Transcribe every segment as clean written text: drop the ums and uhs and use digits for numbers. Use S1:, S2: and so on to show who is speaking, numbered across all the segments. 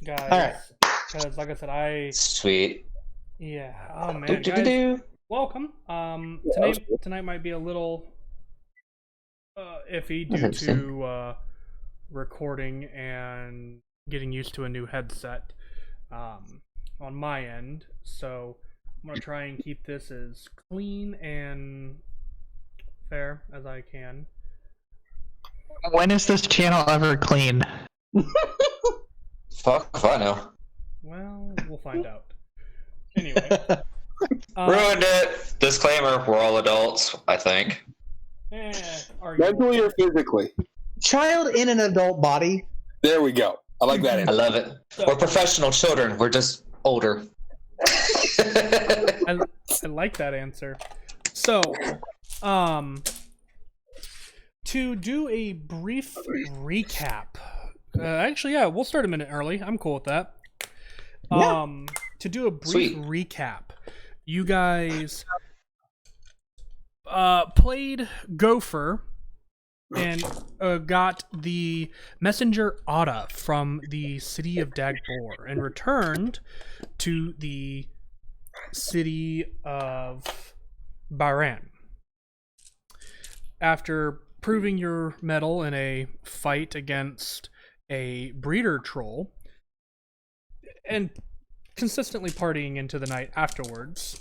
S1: guys. Because, like I said,
S2: Sweet.
S1: yeah. Oh man, guys, welcome. Tonight might be a little iffy due to recording and getting used to a new headset on my end. So I'm gonna try and keep this as clean and fair as I can.
S3: When is this channel ever clean?
S2: Fuck if I know.
S1: Well, we'll find out. Anyway.
S2: Ruined it. Disclaimer, we're all adults, I think.
S4: Mentally or physically?
S5: Child in an adult body.
S4: There we go. I like that
S2: I
S4: answer.
S2: love it. We're professional children. We're just older.
S1: I like that answer. So, to do a brief recap. Actually, yeah, we'll start a minute early. I'm cool with that. To do a brief recap, you guys played Gopher and got the messenger Ada from the city of Dagbor and returned to the city of Bahrain. After proving your mettle in a fight against a breeder troll and consistently partying into the night afterwards,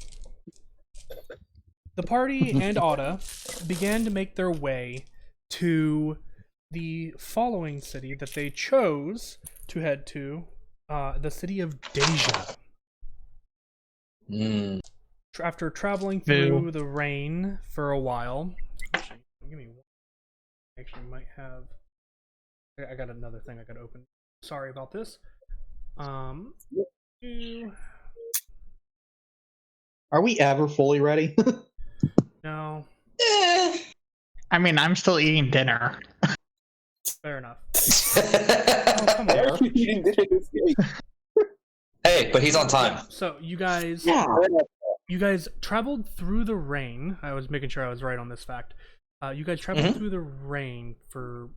S1: the party and Ada began to make their way to the following city that they chose to head to, the city of Deja. After traveling through the rain for a while, actually, give me one. Actually, might have. I got another thing I got to open. Sorry about this.
S5: Are we ever fully ready?
S1: No.
S3: I mean, I'm still eating dinner.
S1: Fair enough. Oh, come on.
S2: Hey, but he's on time.
S1: So you guys traveled through the rain. I was making sure I was right on this fact. You guys traveled through the rain for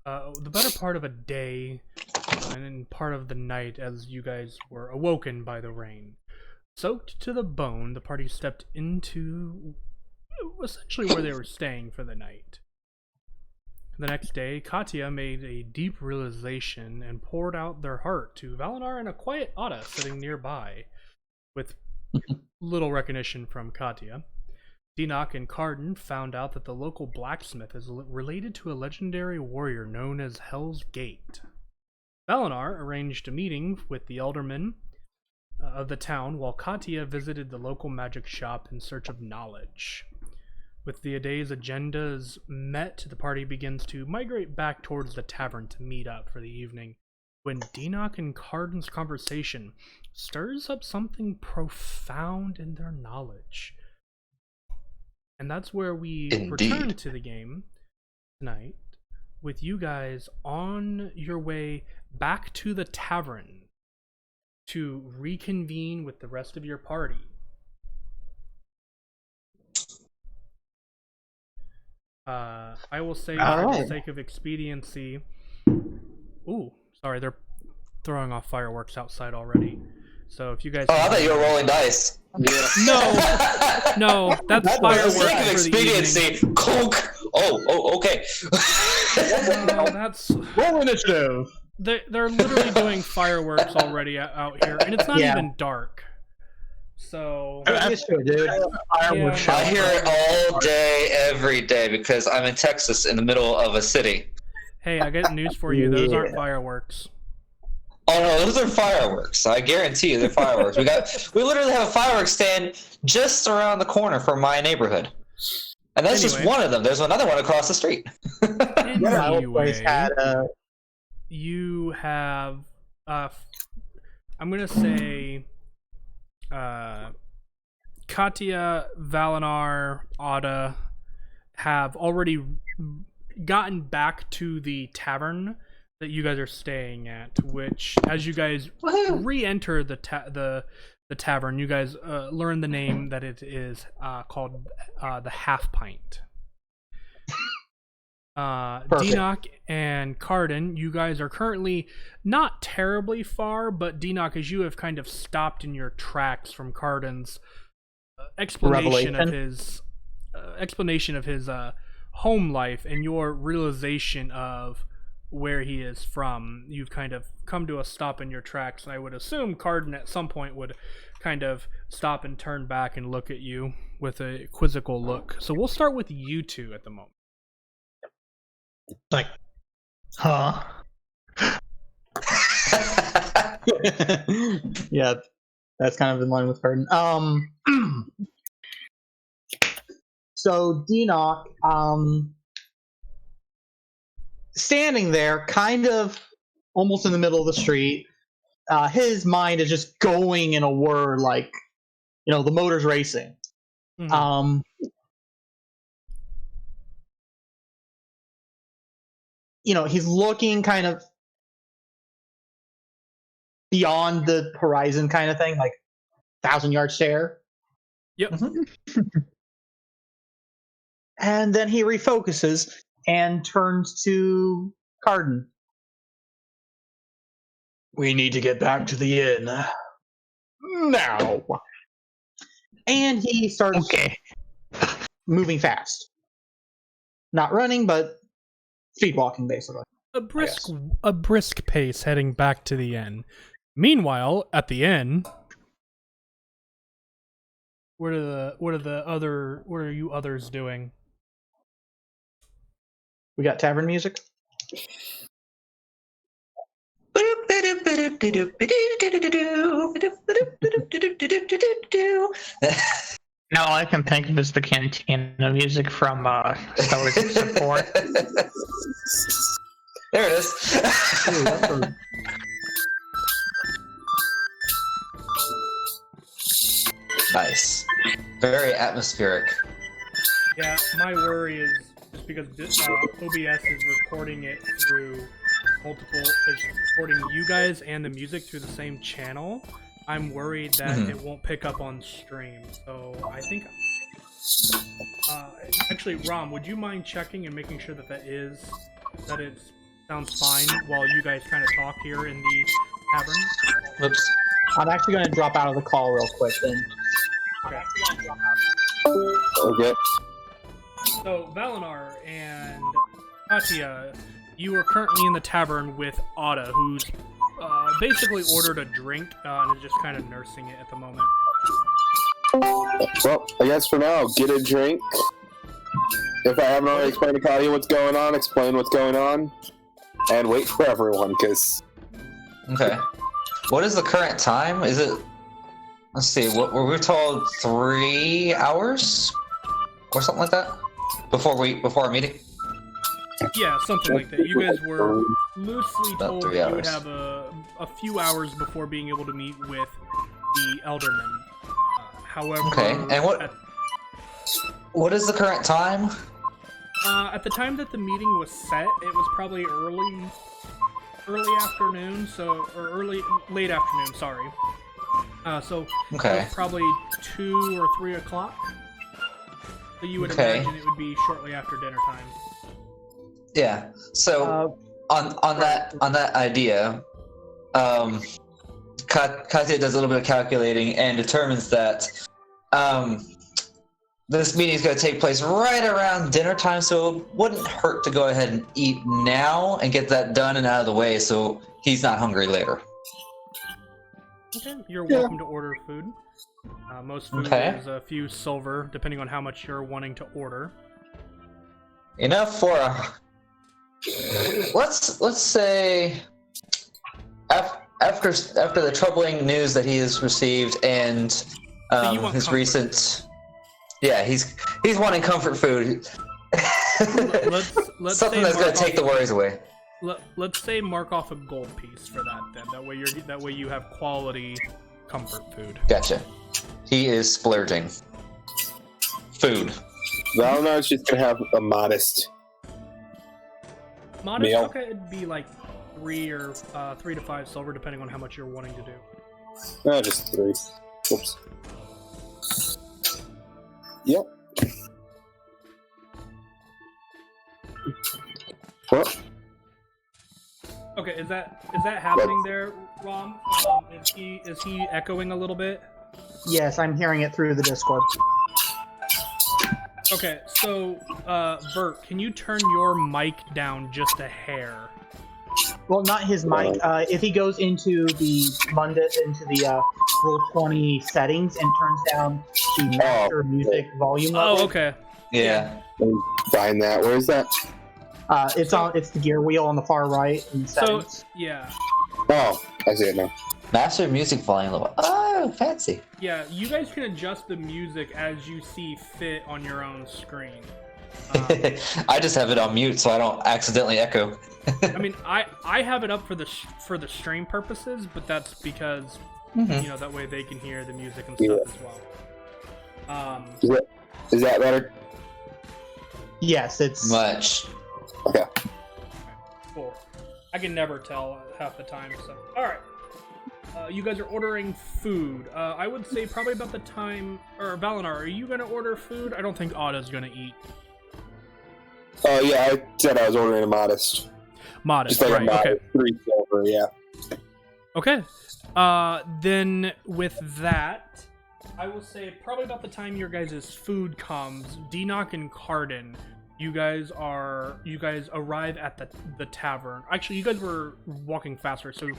S1: the better part of a day and then part of the night as you guys were awoken by the rain. Soaked to the bone, the party stepped into essentially where they were staying for the night. The next day, Katya made a deep realization and poured out their heart to Valinar and a quiet Ada sitting nearby, with little recognition from Katya. Dinok and Carden found out that the local blacksmith is related to a legendary warrior known as Hell's Gate. Valinar arranged a meeting with the Eldermen of the town, while Katya visited the local magic shop in search of knowledge. With the day's agendas met, the party begins to migrate back towards the tavern to meet up for the evening, when Dinok and Carden's conversation stirs up something profound in their knowledge. And that's where we return to the game tonight, with you guys on your way back to the tavern to reconvene with the rest of your party. I will say, for the sake of expediency... Ooh, sorry, they're throwing off fireworks outside already. So if you guys...
S2: Oh, I thought you were rolling dice.
S1: No, that's fireworks
S2: for the sake of expediency. Coke. Oh, okay.
S1: No, that's...
S5: Roll initiative!
S1: They're literally doing fireworks already out here, and it's not even dark. So
S5: Dude.
S2: I hear it all day, every day, because I'm in Texas in the middle of a city.
S1: Hey, I got news for you. Those aren't fireworks.
S2: Oh no, those are fireworks. I guarantee you they're fireworks. We literally have a fireworks stand just around the corner from my neighborhood. And that's just one of them. There's another one across the street.
S1: Anyway, you have I'm gonna say Katya, Valinar, Ada have already gotten back to the tavern that you guys are staying at, which, as you guys re-enter the tavern, you guys learn the name that it is called the Half Pint. Deanoch and Carden, you guys are currently not terribly far, but Deanoch, as you have kind of stopped in your tracks from Carden's explanation of his home life and your realization of where he is from, you've kind of come to a stop in your tracks, and I would assume Carden at some point would kind of stop and turn back and look at you with a quizzical look. So we'll start with you two at the moment.
S3: Like, huh? Yeah, that's kind of in line with Carden. So Deanoch, standing there, kind of almost in the middle of the street, his mind is just going in a whir, like, the motor's racing. Mm-hmm. He's looking kind of beyond the horizon, kind of thing, like 1,000-yard stare.
S1: Yep.
S3: Mm-hmm. And then he refocuses and turns to Carden. We need to get back to the inn now. And he starts moving fast. Not running, but speed walking, basically.
S1: A brisk pace heading back to the inn. Meanwhile, at the inn, what are you others doing?
S3: We got tavern music. Now all I can think of is the cantina music from Star Wars Support.
S2: There it is. Nice. Very atmospheric.
S1: Yeah, my worry is just because OBS is recording it through is recording you guys and the music through the same channel. I'm worried that it won't pick up on stream. So I think actually, Rom, would you mind checking and making sure that it sounds fine while you guys kind of talk here in the tavern?
S2: Oops.
S3: I'm actually going to drop out of the call real quick then.
S4: Okay.
S1: So Valinar and Katya, you are currently in the tavern with Ada, who's basically ordered a drink and is just kind of nursing it at the moment.
S4: Well, I guess for now, get a drink. If I haven't already explained to Katya what's going on, explain what's going on, and wait for everyone, because...
S2: Okay. What is the current time? Is it... Let's see, what were we told? 3 hours? Or something like that? Before our meeting?
S1: Yeah, something like that. You guys were loosely
S2: About
S1: told
S2: 3
S1: that you would
S2: hours.
S1: have a few hours before being able to meet with the Eldermen. However...
S2: Okay, and what is the current time?
S1: At the time that the meeting was set, it was probably early afternoon, late afternoon, sorry. So
S2: Okay.
S1: it was probably 2 or 3 o'clock. So you would imagine it would be shortly after dinner time.
S2: Yeah. So on that idea, Katya does a little bit of calculating and determines that this meeting is going to take place right around dinner time, so it wouldn't hurt to go ahead and eat now and get that done and out of the way so he's not hungry later.
S1: Okay, you're welcome to order food. Most food is a few silver, depending on how much you're wanting to order.
S2: Enough for a... Let's say after the troubling news that he has received and his recent food. Yeah, he's wanting comfort food.
S1: let's
S2: Something that's going to take the worries away.
S1: Let's say mark off a gold piece for that then. That way you have quality comfort food.
S2: Gotcha. He is splurging. Food.
S4: Valinar's just going to have a modest meal.
S1: Okay, it'd be like 3 to 5 silver, depending on how much you're wanting to do.
S4: No, just 3. Whoops. Yep. What?
S1: Okay, is that happening there, Rom? Is he echoing a little bit?
S3: Yes, I'm hearing it through the Discord.
S1: Okay, so Vert, can you turn your mic down just a hair?
S3: Well, not his mic. If he goes into the Mundus, into the Roll 20 settings and turns down the master music volume level.
S1: Oh, okay.
S2: Yeah.
S4: Find that. Where is that?
S3: It's the gear wheel on the far right in the settings.
S1: So, yeah.
S4: Oh, I see it now.
S2: Master music volume level. Oh, fancy.
S1: Yeah, you guys can adjust the music as you see fit on your own screen.
S2: I just have it on mute so I don't accidentally echo.
S1: I mean, I have it up for the stream purposes, but that's because you know, that way they can hear the music and stuff as well.
S4: Is that better?
S3: Yes, it's
S2: Much.
S4: Okay.
S1: Cool. I can never tell half the time. So, all right. You guys are ordering food. I would say probably about the time. Or Valinar, are you gonna order food? I don't think Otto's gonna eat.
S4: Oh yeah, I said I was ordering a modest.
S1: Modest,
S4: Just like
S1: right?
S4: a modest,
S1: Okay.
S4: 3 silver, yeah.
S1: Okay. Then with that, I will say probably about the time your guys' food comes, Denock and Cardin, you guys arrive at the tavern. Actually, you guys were walking faster, so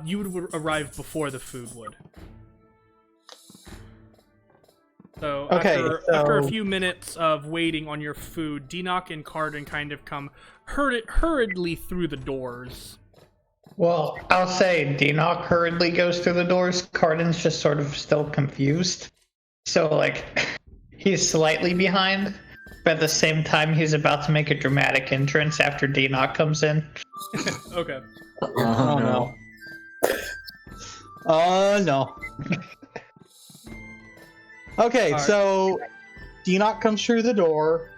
S1: you would arrive before the food would. So,
S3: Okay,
S1: after a few minutes of waiting on your food, Denock and Cardin kind of come hurriedly through the doors.
S6: Well, I'll say Denock hurriedly goes through the doors. Cardin's just sort of still confused. So, like, he's slightly behind, but at the same time, he's about to make a dramatic entrance after Denock comes in.
S1: Okay.
S3: Oh no. Oh no. Okay,
S1: All right.
S3: so Denock comes through the door,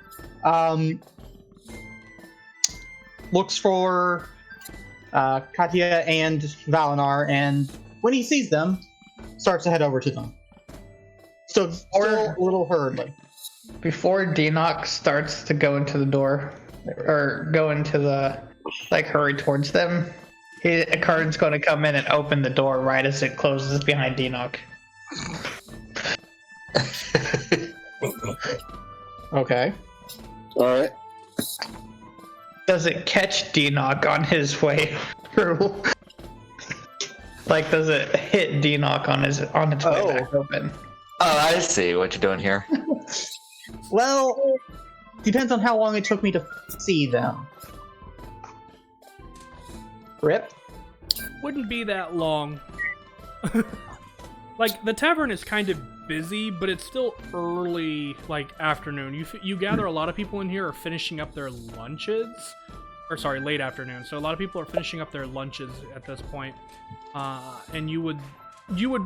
S3: looks for Katya and Valinar, and when he sees them, starts to head over to them. So still a little hurriedly.
S6: Before Denock starts to go into the door, or go into the, like, hurry towards them, Cardin's going to come in and open the door right as it closes behind Denock.
S3: Okay.
S4: Alright.
S6: Does it catch Denock on his way through? Like, does it hit Denock on its way back open?
S2: Oh, I see what you're doing here.
S3: Well, depends on how long it took me to see them. Rip?
S1: Wouldn't be that long. Like, the tavern is kind of busy, but it's still early, like, afternoon. You gather a lot of people in here are finishing up their lunches. Or, sorry, late afternoon. So a lot of people are finishing up their lunches at this point. And you would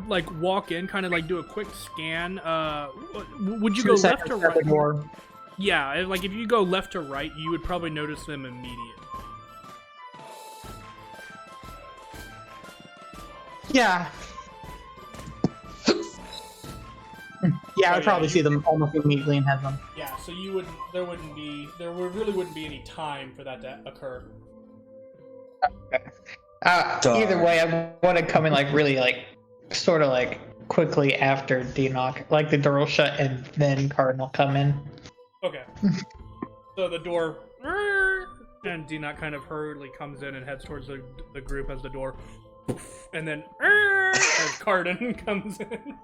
S1: like, walk in, kind of, like, do a quick scan. Would you go left or right?
S3: More.
S1: Yeah, like, if you go left to right, you would probably notice them immediately.
S3: Yeah. Yeah, I would probably see them almost immediately and have them.
S1: Yeah, so there really wouldn't be any time for that to occur.
S6: Either way, I want to come in, like, really, like, sort of, like, quickly after Denock. Like, the door will shut and then Cardin will come in.
S1: Okay. So the door, and Denock kind of hurriedly comes in and heads towards the group as the door, and then as Cardin comes in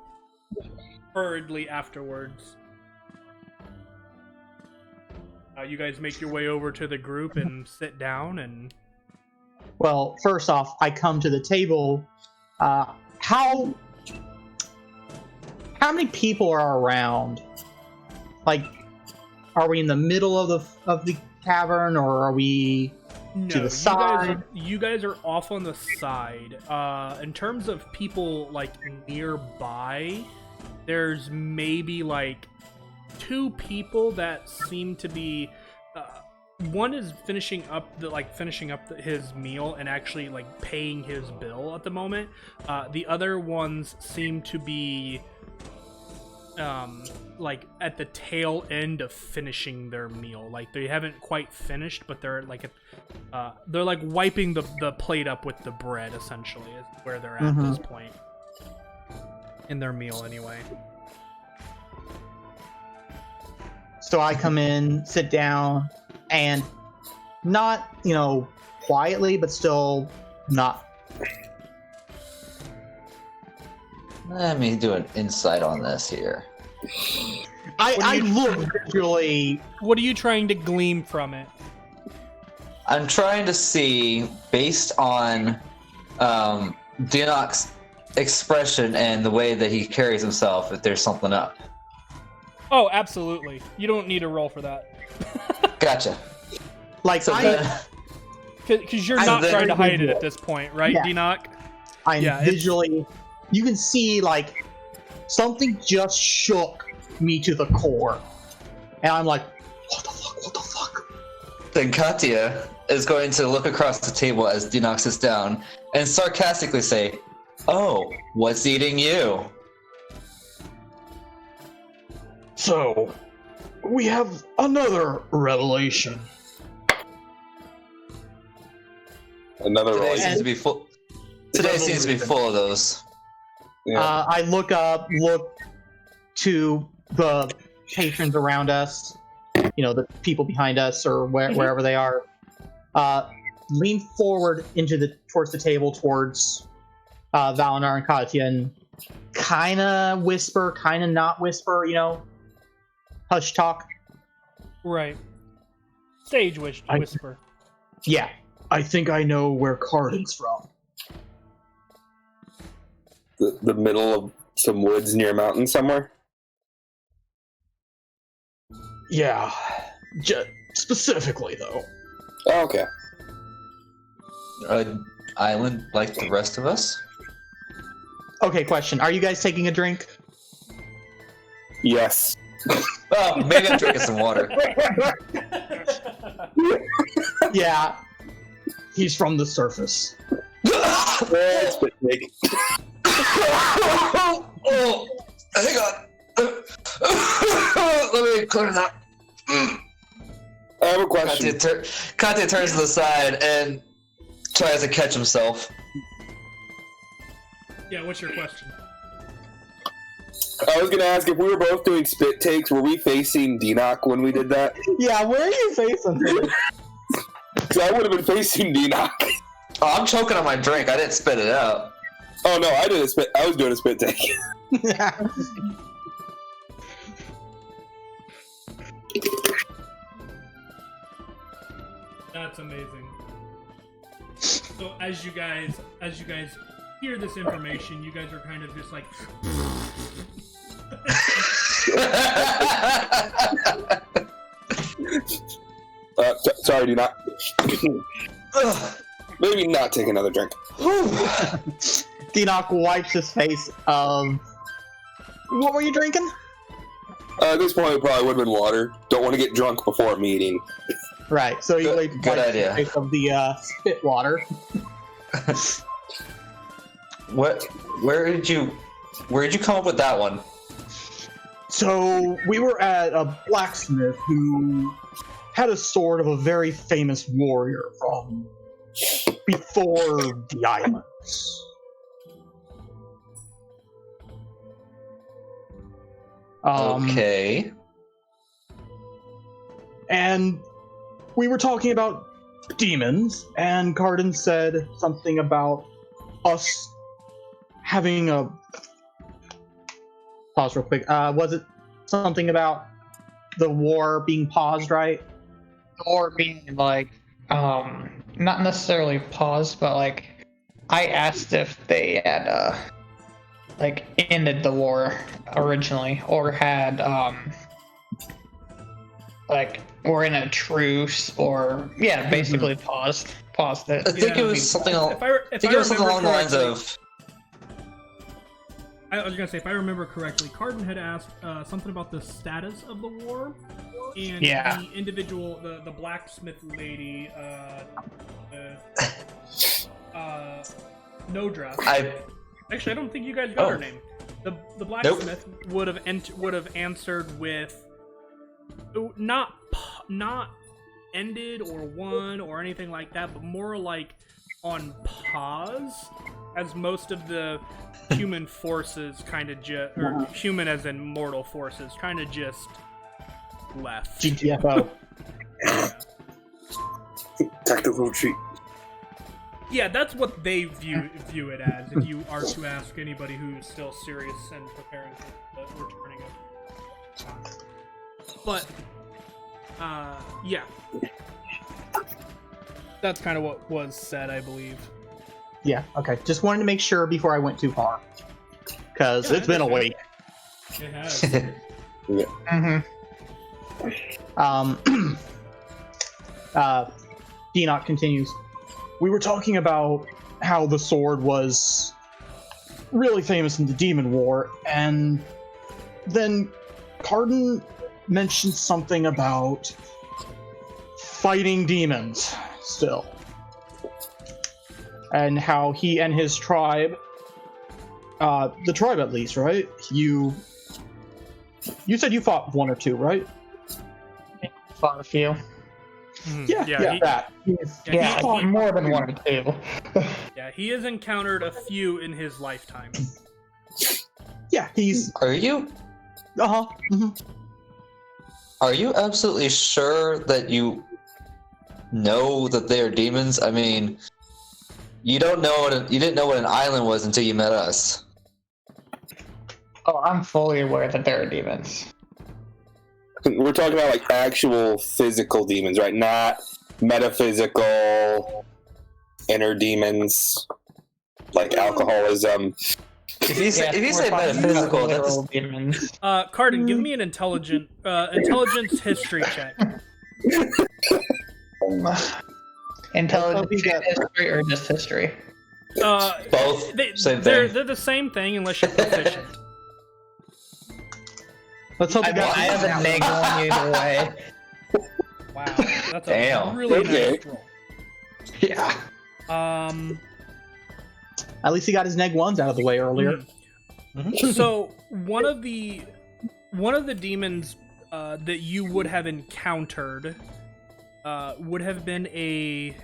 S1: hurriedly afterwards. You guys make your way over to the group and sit down and...
S3: Well, first off, I come to the table. How many people are around? Like, are we in the middle of the cavern, or are we to the side?
S1: You guys are off on the side. In terms of people, like, nearby, there's maybe, like, 2 people that seem to be... one is finishing up his meal and actually, like, paying his bill at the moment. The other ones seem to be like at the tail end of finishing their meal. Like they haven't quite finished, but they're like wiping the plate up with the bread. Essentially, is where they're at this point in their meal, anyway.
S3: So I come in, sit down, and not, quietly, but still not.
S2: Let me do an insight on this here.
S3: I look visually.
S1: What are you trying to glean from it?
S2: I'm trying to see, based on Dinok's expression and the way that he carries himself, if there's something up.
S1: Oh, absolutely. You don't need a roll for that.
S2: Gotcha.
S3: Like,
S2: So
S1: because you're not trying to hide it at this point, right,
S3: Yeah.
S1: Dinok?
S3: I'm visually. You can see, like, something just shook me to the core. And I'm like, what the fuck, what the fuck?
S2: Then Katya is going to look across the table as Dinok sits down and sarcastically say, "Oh, what's eating you?"
S5: So, we have another revelation.
S4: Another
S2: Today
S4: one.
S2: seems to be full. Today seems to be full of those.
S4: Yeah.
S3: I look to the patrons around us, the people behind us or wherever they are. Lean forward towards the table, towards Valinar and Katya, and kind of whisper, kind of not whisper, hush talk.
S1: Right. Stage whisper.
S3: Yeah.
S5: I think I know where Cardin's from.
S4: The middle of some woods near a mountain somewhere?
S5: Yeah. Specifically, though.
S4: Oh, okay.
S2: An island like the rest of us?
S3: Okay, question. Are you guys taking a drink?
S4: Yes.
S2: Oh, maybe I'm drinking some water.
S3: Yeah.
S5: He's from the surface.
S4: That's a bit big.
S2: Oh, hang on. Let me clear that.
S4: I have a question.
S2: Katya turns to the side and tries to catch himself.
S1: Yeah, what's your question?
S4: I was gonna ask if we were both doing spit takes, were we facing Dinok when we did that?
S3: Yeah, where are you facing?
S4: So I would have been facing Dinok.
S2: Oh, I'm choking on my drink. I didn't spit it out.
S4: Oh no, I was doing a spit take.
S1: That's amazing. So as you guys hear this information, you guys are kind of just like
S4: Sorry, Dinok. Maybe not take another drink.
S3: Dinok wipes his face. What were you drinking?
S4: At this point, it probably would have been water. Don't want to get drunk before a meeting.
S3: Right, so you
S2: Good idea.
S3: His face of the spit water.
S2: Where did you come up with that one?
S5: So, we were at a blacksmith who had a sword of a very famous warrior from before the islands.
S2: Okay.
S5: And we were talking about demons, and Cardin said something about us having a...
S3: Pause real quick. Was it something about the war being paused, right?
S6: Or being like, not necessarily paused, but like, I asked if they had, like, ended the war originally, or had, like, were in a truce, or, yeah, basically paused it.
S2: I think it was something. I think it was something along the lines of.
S1: I was gonna say, if I remember correctly, Cardin had asked something about the status of the war, and the individual, the blacksmith lady, Nodra. Actually, I don't think you guys got her name. The blacksmith would have answered with not ended or won or anything like that, but more like on pause, as most of the human forces kind of or human as in mortal forces, kind of just left.
S3: GTFO.
S1: Yeah.
S4: Tactical retreat.
S1: Yeah, that's what they view it as. If you are to ask anybody who's still serious and preparing for the returning of, but yeah, that's kind of what was said, I believe.
S3: Yeah. Okay. Just wanted to make sure before I went too far, because it's been a week.
S1: It has.
S4: Yeah.
S3: Enoch continues. We were talking about how the sword was really famous in the Demon War, and then Cardin mentioned something about fighting demons still, and how he and his tribe, the tribe at least, right? You said you fought one or two, right?
S6: Fought a few.
S3: That.
S6: More than one or two.
S1: Yeah, he has encountered a few in his lifetime.
S3: Yeah, he's.
S2: Are you?
S3: Mm-hmm.
S2: Are you absolutely sure that you know that they are demons? I mean, you didn't know what an island was until you met us.
S6: Oh, I'm fully aware that there are demons.
S4: We're talking about like actual physical demons, right? Not metaphysical inner demons like alcoholism.
S2: If you say metaphysical, that's
S6: demons.
S1: Cardin, give me an intelligence history check.
S6: Intelligence history or just history?
S2: both. Same
S1: they're
S2: thing.
S1: the same thing unless you're proficient.
S3: Let's hope you got
S6: I have a neg on either way.
S1: Wow, that's a
S2: Damn.
S1: really
S4: Okay.
S1: nice roll.
S6: Yeah.
S3: At least he got his neg ones out of the way earlier.
S1: So one of the demons that you would have encountered would have been a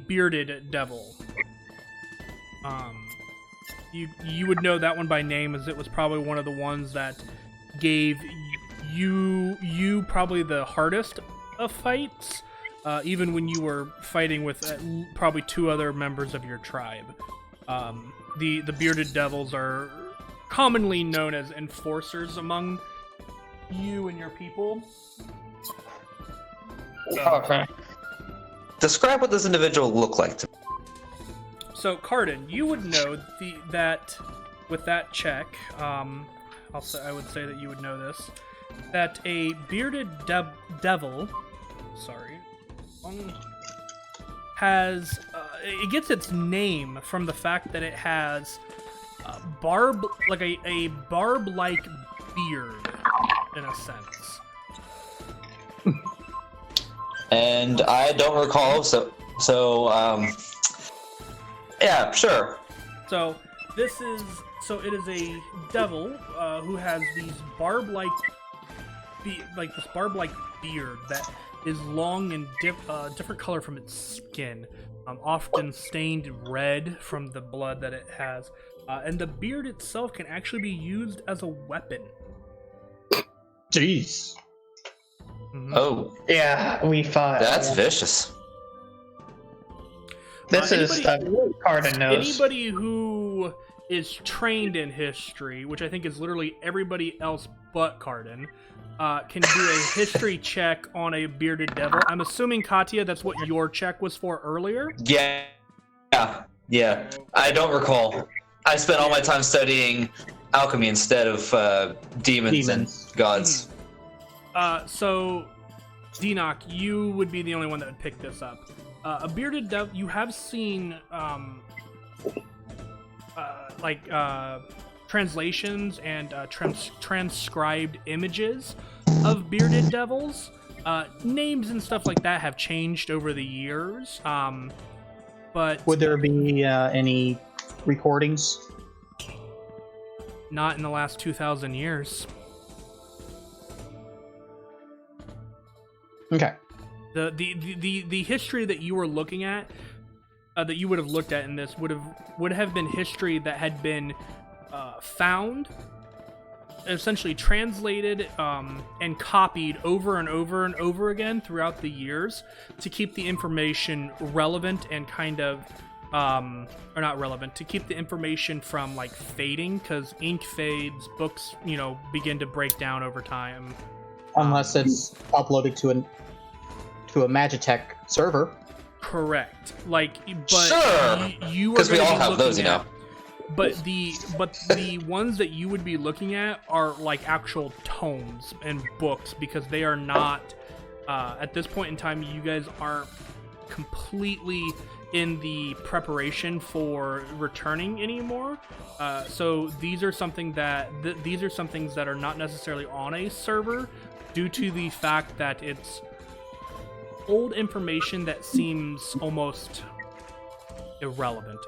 S1: bearded devil. You would know that one by name, as it was probably one of the ones that gave you probably the hardest of fights, even when you were fighting with probably two other members of your tribe. The bearded devils are commonly known as enforcers among you and your people.
S6: Okay.
S2: Describe what this individual looked like to me.
S1: So, Cardin, you would know that with that check, I would say that you would know this, that a bearded devil, has it gets its name from the fact that it has a barb-like beard, in a sense.
S2: And I don't recall, yeah, sure.
S1: So it is a devil who has these barb-like beard that is long and different color from its skin, often stained red from the blood that it has, and the beard itself can actually be used as a weapon.
S3: Jeez.
S1: Mm-hmm.
S2: Oh,
S6: Yeah, we fought.
S2: that's vicious.
S6: This is stuff Cardin knows.
S1: Anybody who is trained in history, which I think is literally everybody else but Cardin, can do a history check on a bearded devil. I'm assuming, Katya, that's what your check was for earlier?
S2: Yeah. I don't recall. I spent all my time studying alchemy instead of demons and gods.
S1: So, Denoch, you would be the only one that would pick this up. A bearded devil, you have seen, translations and transcribed images of bearded devils. Names and stuff like that have changed over the years. But
S3: Would there be any recordings?
S1: Not in the last 2,000 years.
S3: Okay.
S1: The history that you were looking at, that you would have looked at in this, would have been history that had been found, essentially translated and copied over and over and over again throughout the years to keep the information relevant and kind of or not relevant, to keep the information from like fading, because ink fades, books begin to break down over time,
S3: unless it's uploaded to a Magitech server.
S1: Correct. Like, but
S2: sure,
S1: you
S2: because we all have those,
S1: But the ones that you would be looking at are like actual tomes and books, because they are not at this point in time, you guys aren't completely in the preparation for returning anymore. So these are something that these are some things that are not necessarily on a server, due to the fact that it's old information that seems almost irrelevant.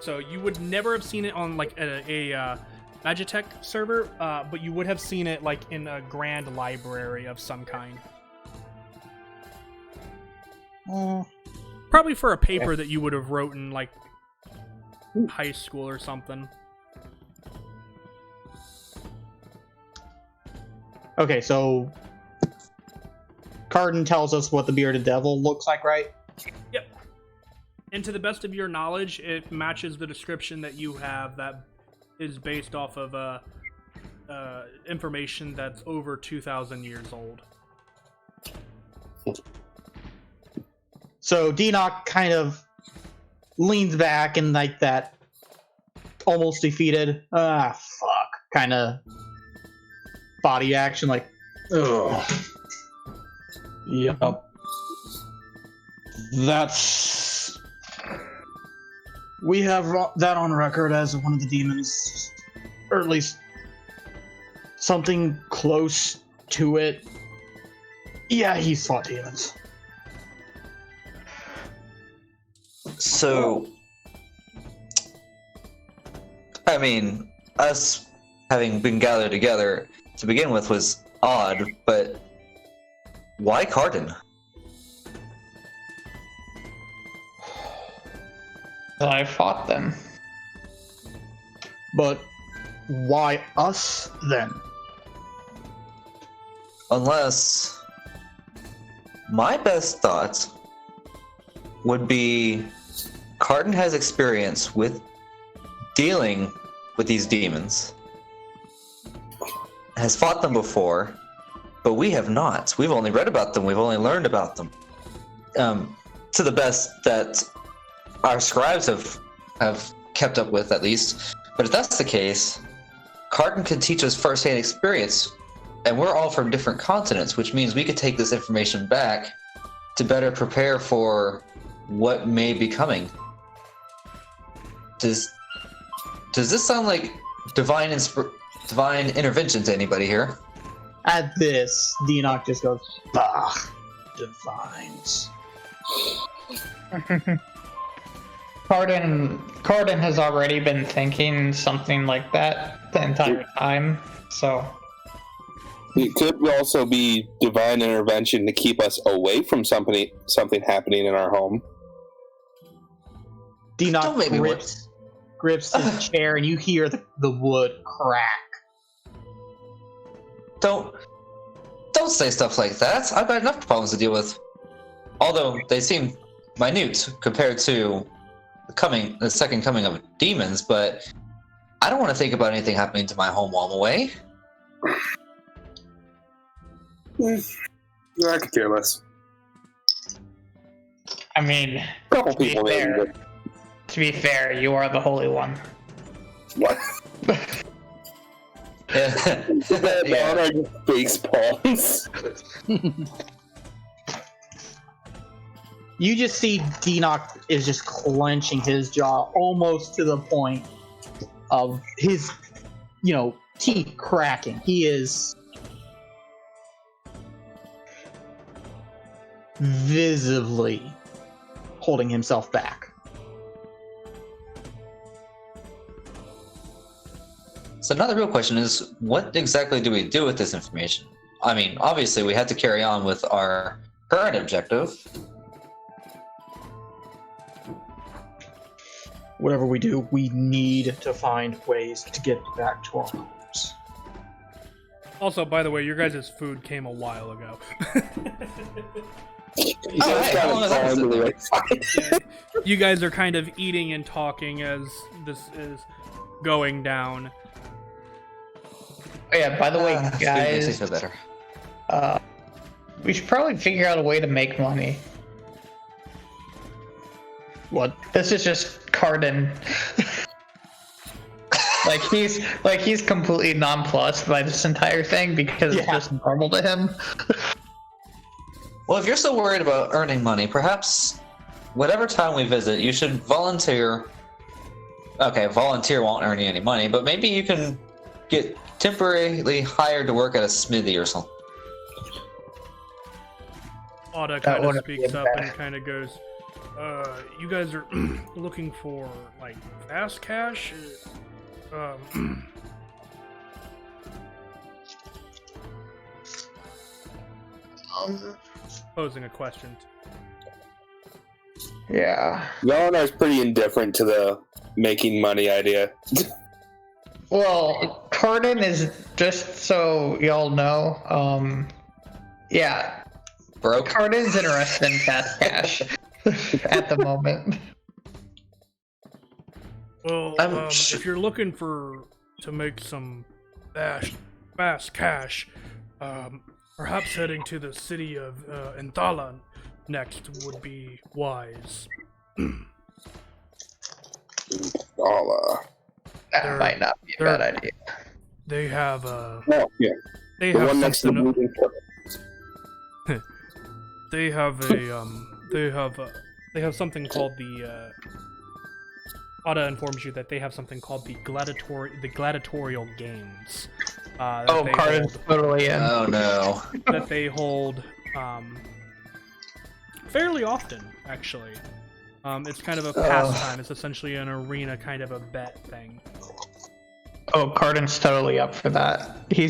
S1: So you would never have seen it on like a Magitech server, but you would have seen it like in a grand library of some kind. Probably for a paper that you would have wrote in like high school or something.
S3: Okay, so Cardin tells us what the bearded devil looks like, right?
S1: Yep. And to the best of your knowledge, it matches the description that you have, that is based off of information that's over 2,000 years old.
S3: So Denock kind of leans back and like that almost defeated, fuck, kind of body action, like, ugh. Yep. That's... We have that on record as one of the demons, or at least something close to it. Yeah, he's fought demons.
S2: So, I mean, us having been gathered together to begin with was odd, but why Cardin?
S6: I fought them.
S3: But why us then?
S2: Unless my best thoughts would be Cardin has experience with dealing with these demons, has fought them before, but we have not. We've only read about them, we've only learned about them. To the best that our scribes have kept up with, at least. But if that's the case, Cardin could teach us first-hand experience, and we're all from different continents, which means we could take this information back to better prepare for what may be coming. Does this sound like divine intervention to anybody here?
S3: At this, Denock just goes, bah, divines.
S6: Cardin has already been thinking something like that the entire time, so...
S4: It could also be divine intervention to keep us away from something happening in our home.
S3: Denock grips his chair, and you hear the wood crack.
S2: Don't say stuff like that. I've got enough problems to deal with. Although they seem minute compared to the second coming of demons, but I don't want to think about anything happening to my home while I'm away.
S4: I could care less.
S6: I mean, to be fair, you are the Holy One.
S4: What?
S2: Yeah.
S4: On our face palms.
S3: You just see Denock is just clenching his jaw almost to the point of his, teeth cracking. He is visibly holding himself back.
S2: So now the real question is, what exactly do we do with this information? I mean, obviously we have to carry on with our current objective.
S5: Whatever we do, we need to find ways to get back to our homes.
S1: Also, by the way, your guys' food came a while ago. You guys are kind of eating and talking as this is going down.
S6: Oh, yeah, by the way, guys,
S2: makes me feel better.
S6: We should probably figure out a way to make money.
S5: What?
S6: This is just Cardin. he's completely nonplussed by this entire thing because it's just normal to him.
S2: Well, if you're so worried about earning money, perhaps whatever town we visit, you should volunteer. Okay, volunteer won't earn you any money, but maybe you can get temporarily hired to work at a smithy or something.
S1: Oda kind of speaks up and kind of goes, you guys are looking for, like, fast cash? Posing a question.
S6: Yeah.
S4: Yelena's pretty indifferent to the making money idea.
S6: Well, Cardin is, just so y'all know, yeah.
S2: Broke?
S6: Cardin's interested in fast cash at the moment.
S1: Well, if you're looking to make some fast cash, perhaps heading to the city of Enthala next would be wise.
S6: That might not be a bad idea.
S1: They have
S4: Oh, yeah.
S1: They
S4: The
S1: have
S4: one next to the
S1: something.
S4: moving truck.
S1: They have they have something called the. Ada informs you that they have something called the gladiatorial games.
S6: Cardin's totally in.
S2: Oh no.
S1: That they hold fairly often, actually. It's kind of a pastime. It's essentially an arena kind of a bet thing.
S6: Oh, Cardin's totally up for that. He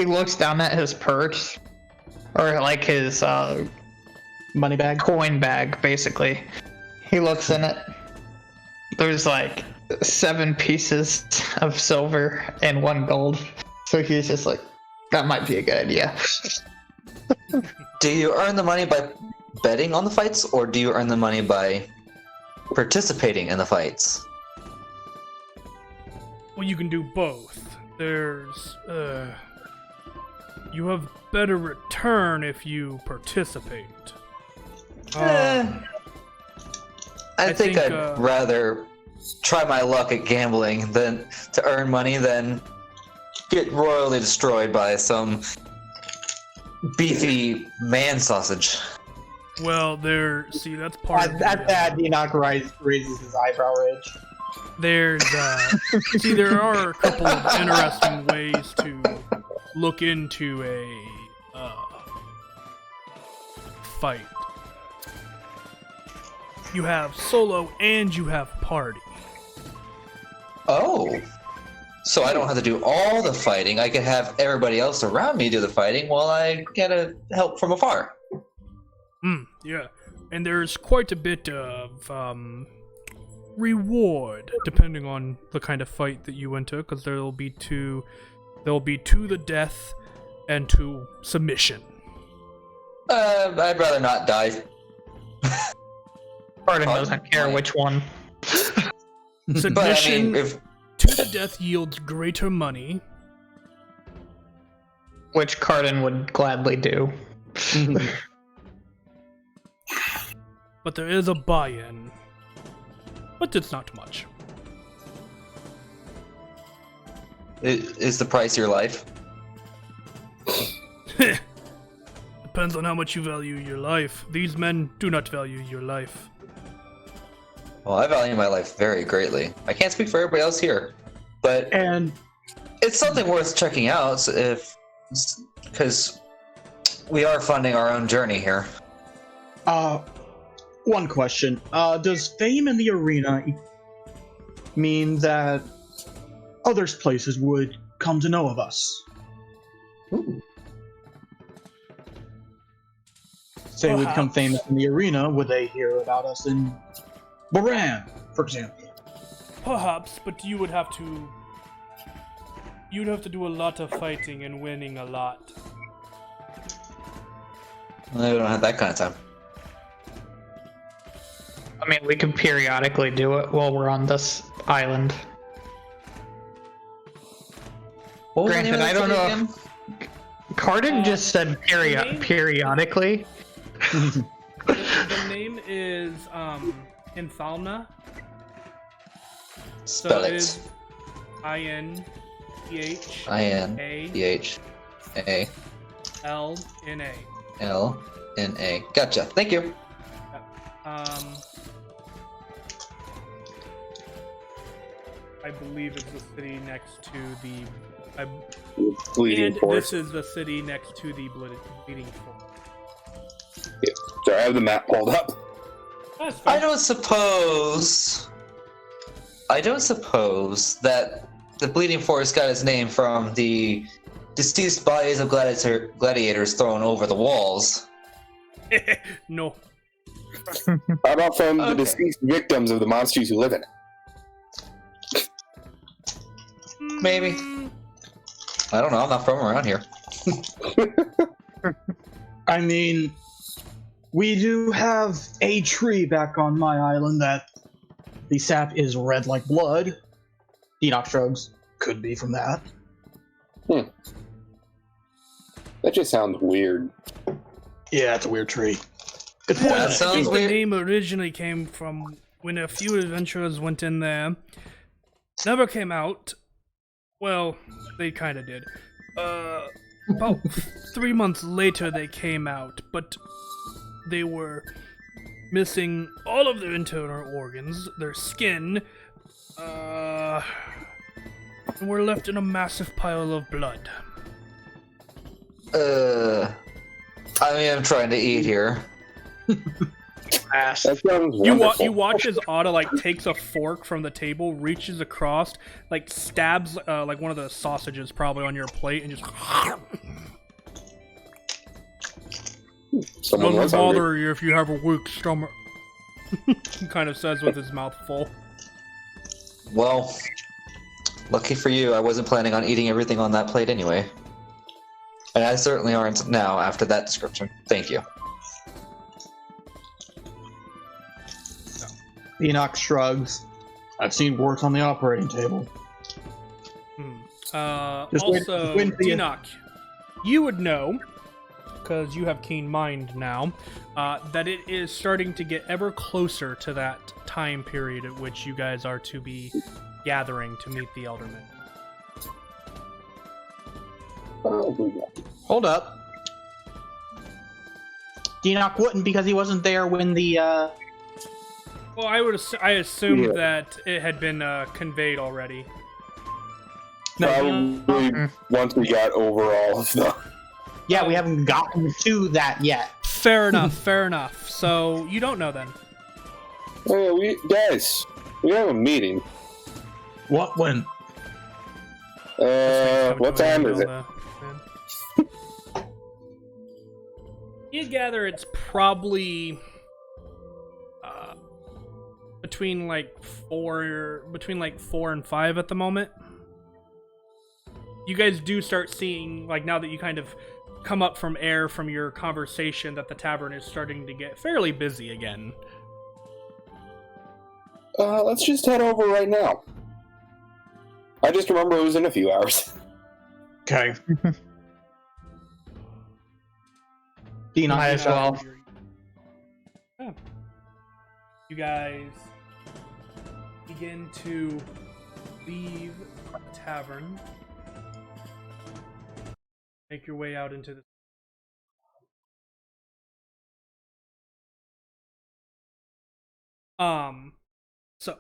S6: looks down at his purse, or like his
S5: Money bag?
S6: coin bag, basically. He looks in it. There's like 7 pieces of silver and 1 gold. So he's just like, that might be a good idea.
S2: Do you earn the money by betting on the fights, or do you earn the money by participating in the fights?
S1: Well, you can do both. There's you have better return if you participate.
S2: I think I'd rather try my luck at gambling than to earn money than get royally destroyed by some beefy man sausage.
S1: Well, that's part of
S5: At that, Enoch raises his eyebrow ridge.
S1: There's there are a couple of interesting ways to look into a fight. You have solo and you have party.
S2: Oh. So I don't have to do all the fighting. I can have everybody else around me do the fighting while I get help from afar.
S1: Yeah. And there's quite a bit of reward depending on the kind of fight that you enter, because there'll be to the death and to submission.
S2: I'd rather not die.
S6: Cardin doesn't care which one.
S1: Submission
S2: But I mean, if
S1: to the death yields greater money.
S6: Which Cardin would gladly do.
S1: But there is a buy-in. But it's not much.
S2: is the price your life?
S1: Depends on how much you value your life. These men do not value your life.
S2: Well, I value my life very greatly. I can't speak for everybody else here, but it's something worth checking out because we are funding our own journey here.
S5: One question. Does fame in the arena mean that other places would come to know of us.
S2: Ooh.
S5: Say we become famous in the arena, would they hear about us in Moran, for example?
S1: Perhaps, but you would have to. You'd have to do a lot of fighting and winning a lot.
S2: I don't have that kind of time.
S6: I mean, we could periodically do it while we're on this island.
S2: What was the name
S6: Granted,
S2: of
S6: I
S2: that
S6: don't
S2: city
S6: know
S2: again?
S6: if Cardin just said periodically.
S1: The name is Infalna.
S2: Spell
S1: it
S2: it.
S1: is INPH
S2: INPHA
S1: LNA.
S2: LNA. Gotcha. Thank you.
S1: I believe it's the city next to the.
S4: Bleeding Forest.
S1: This is the city next to the Bleeding Forest.
S4: Yeah. So I have the map pulled up.
S1: That's fine.
S2: I don't suppose that the Bleeding Forest got its name from the deceased bodies of gladiators thrown over the walls.
S1: No.
S4: How about from the
S2: Okay.
S4: deceased victims of the monsters who live in it?
S2: Maybe. I don't know. I'm not from around here.
S5: I mean, we do have a tree back on my island that the sap is red like blood. Enoch shrugs. Could be from that.
S4: That just sounds weird.
S5: Yeah, it's a weird tree. It's
S2: Yeah,
S5: poison.
S2: that
S1: I
S2: sounds
S1: think the
S2: weird.
S1: name originally came from when a few adventurers went in there. Never came out. Well, they kind of did. About 3 months later they came out, but they were missing all of their internal organs, their skin, and were left in a massive pile of blood.
S2: I mean, I'm trying to eat here.
S6: Ass.
S4: That sounds
S1: You
S4: wonderful.
S1: watch as Otta like takes a fork from the table, reaches across, like stabs like one of the sausages probably on your plate, and just
S4: Someone
S1: doesn't
S4: was hungry.
S1: bother you if you have a weak stomach. He kind of says with his mouth full.
S2: Well, lucky for you, I wasn't planning on eating everything on that plate anyway. And I certainly aren't now after that description. Thank you.
S5: Enoch shrugs. I've seen worse on the operating table. Just wait
S1: Also,
S5: for you.
S1: Enoch, you would know, because you have keen mind now, that it is starting to get ever closer to that time period at which you guys are to be gathering to meet the Eldermen.
S3: Hold up. Enoch wouldn't because he wasn't there when the
S1: Well, I assumed
S4: Yeah.
S1: that it had been conveyed already.
S4: Probably once we got over all of the...
S3: Yeah, we haven't gotten to that yet.
S1: Fair enough, fair enough. So, you don't know then.
S4: Hey, guys, we have a meeting.
S5: What when?
S4: What time is it?
S1: You gather it's probably between like 4 and 5 at the moment. You guys do start seeing, like, now that you kind of come up from air from your conversation, that the tavern is starting to get fairly busy again.
S4: Let's just head over right now. I just remember it was in a few hours.
S5: Okay.
S6: Might as well.
S1: Yeah. You guys begin to leave the tavern. Make your way out into the so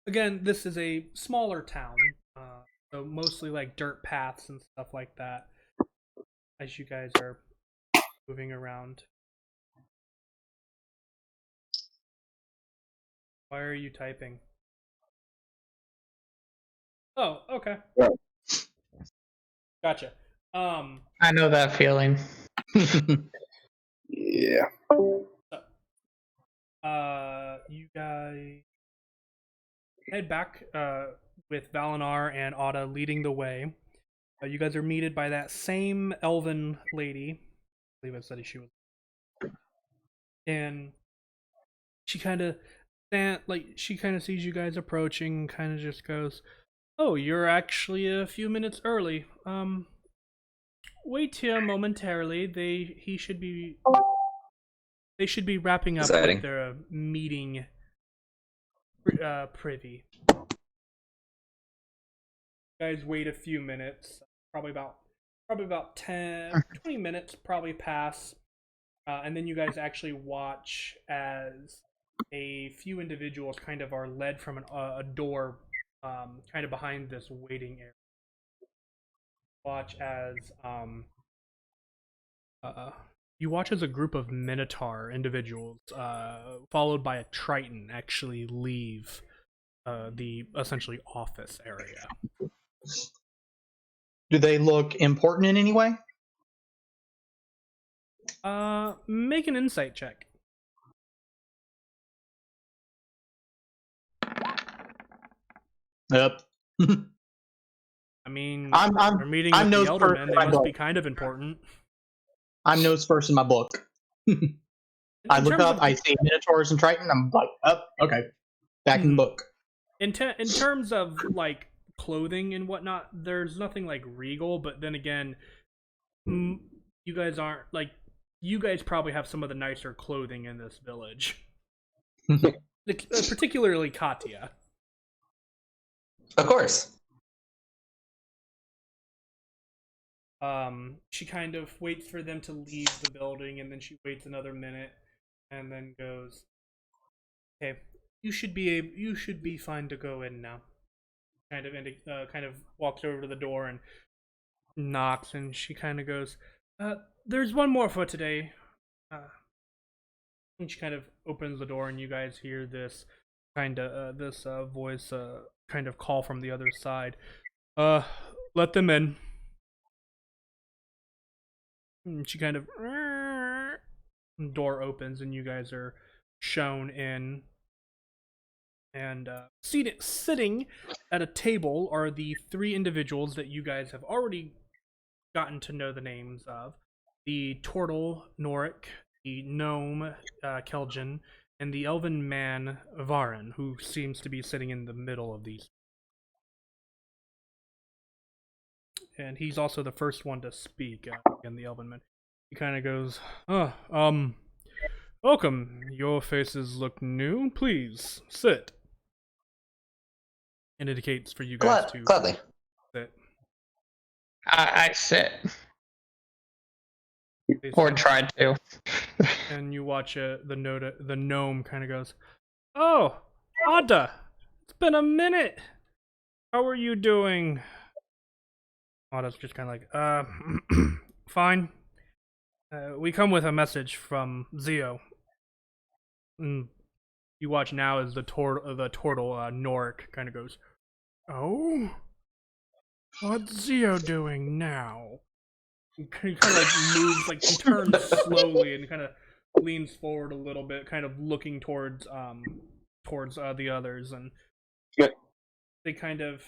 S1: again, this is a smaller town, so mostly like dirt paths and stuff like that as you guys are moving around. Why are you typing? Oh, okay.
S4: Yeah.
S1: Gotcha.
S6: I know that feeling.
S4: Yeah.
S1: You guys head back with Valinar and Ada leading the way. You guys are meted by that same elven lady. I believe I said she was. And she kind of sees you guys approaching and kind of just goes, "Oh, you're actually a few minutes early. Wait here momentarily. They should be wrapping up
S2: Exciting.
S1: with their meeting privy." Guys wait a few minutes, probably about 10 20 minutes probably pass, and then you guys actually watch as a few individuals kind of are led from a door kind of behind this waiting area. Watch as you watch as a group of Minotaur individuals, followed by a Triton, actually leave the essentially office area.
S3: Do they look important in any way?
S1: Make an insight check.
S3: Yep.
S1: I mean,
S3: I'm
S1: they're meeting
S3: I'm
S1: with the
S3: nose first
S1: Eldermen.
S3: in
S1: They
S3: my
S1: must
S3: book.
S1: be kind of important.
S3: I'm nose first in my book. I look up, I see Minotaurs and Triton. I'm like, oh, okay, back in the book.
S1: In terms of like clothing and whatnot, there's nothing like regal. But then again, you guys aren't like, you guys probably have some of the nicer clothing in this village. Particularly Katya.
S2: Of course.
S1: She kind of waits for them to leave the building, and then she waits another minute, and then goes, "Okay, you should be fine to go in now." Kind of walks over to the door and knocks, and she kind of goes, "There's one more for today." And she kind of opens the door, and you guys hear this voice kind of call from the other side. Let them in. And she kind of door opens, and you guys are shown in. And sitting at a table are the three individuals that you guys have already gotten to know the names of: the turtle Norik, the gnome Keljan, and the elven man Varin, who seems to be sitting in the middle of these. And he's also the first one to speak. Again, the elven man. He kind of goes, welcome. Your faces look new. Please sit. And indicates for you guys to
S2: gladly
S1: sit.
S6: I sit. Or try to.
S1: And you watch the gnome kind of goes, "Oh, Ada, it's been a minute. How are you doing?" Ada's just kind of like, fine. We come with a message from Zio. And you watch now as the turtle Norik kind of goes, "Oh, what's Zio doing now?" He kind of like moves, like he turns slowly and kind of leans forward a little bit, kind of looking towards the others, and they kind of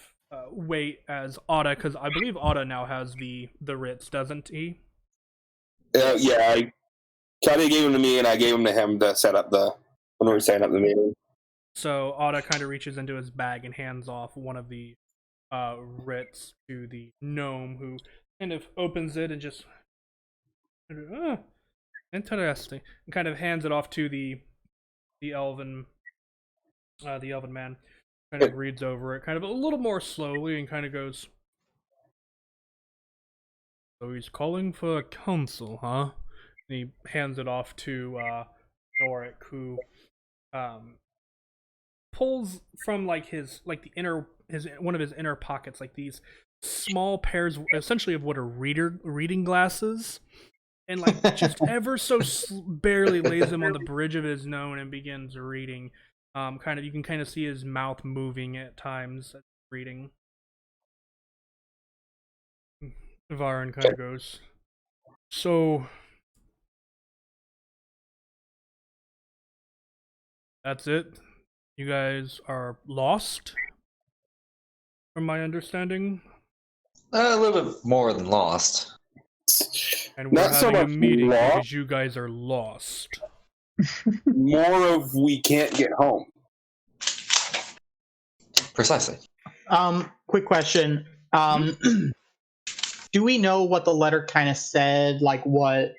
S1: wait as Ada, because I believe Ada now has the writs, doesn't he?
S4: Yeah, Claudia gave him to me, and I gave him to him to set up when we were setting up the meeting.
S1: So Ada kind of reaches into his bag and hands off one of the writs to the gnome, who kind of opens it and just, interesting, and kind of hands it off to the elven man. Kind of reads over it, kind of a little more slowly, and kind of goes, "So he's calling for a council, huh?" And he hands it off to Norik, who pulls from like one of his inner pockets, like these small pairs, essentially of what are reading glasses, and like just ever so barely lays them on the bridge of his nose and begins reading. You can kind of see his mouth moving at times reading. Varan kind of goes, so that's it? You guys are lost? From my understanding?
S2: A little bit more than lost.
S1: And we're
S4: Not so
S1: having a
S4: much
S1: meeting
S4: lost.
S1: because you guys are lost.
S4: More of we can't get home.
S2: Precisely.
S3: Quick question. Do we know what the letter kind of said? Like what?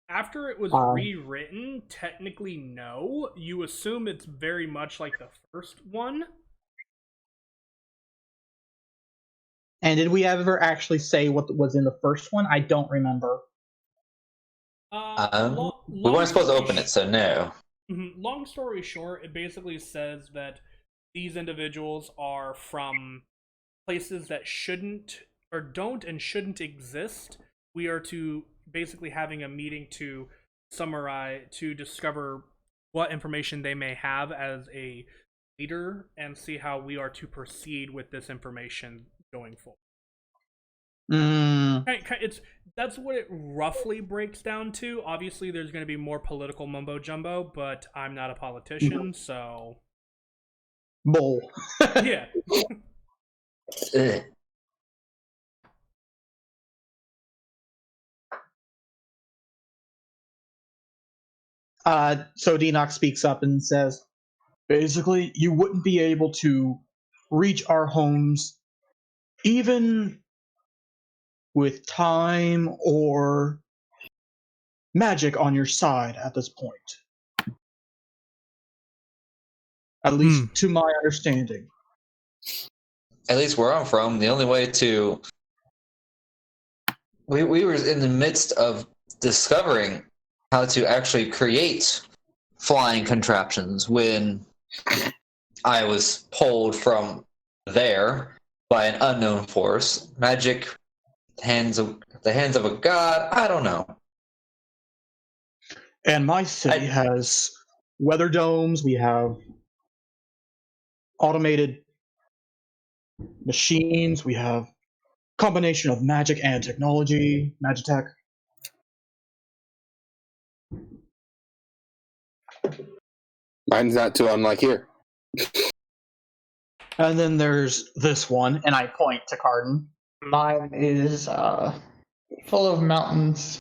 S1: After it was rewritten, technically no. You assume it's very much like the first one.
S3: And did we ever actually say what was in the first one? I don't remember.
S2: We weren't supposed to open it, so no.
S1: Long story short, it basically says that these individuals are from places that shouldn't or don't and shouldn't exist. We are to basically having a meeting to summarize, to discover what information they may have as a leader and see how we are to proceed with this information going forward. That's what it roughly breaks down to. Obviously, there's going to be more political mumbo jumbo, but I'm not a politician, so
S3: Bull.
S1: yeah.
S3: So Denox speaks up and says, basically, you wouldn't be able to reach our homes even with time or magic on your side at this point. At least to my understanding.
S2: At least where I'm from, the only way to... We were in the midst of discovering how to actually create flying contraptions when I was pulled from there by an unknown force. Magic, the hands of a god, I don't know.
S3: And my city has weather domes, we have automated machines, we have combination of magic and technology, magitech.
S4: Mine's not too unlike here.
S3: And then there's this one, and I point to Cardin.
S6: Mine is full of mountains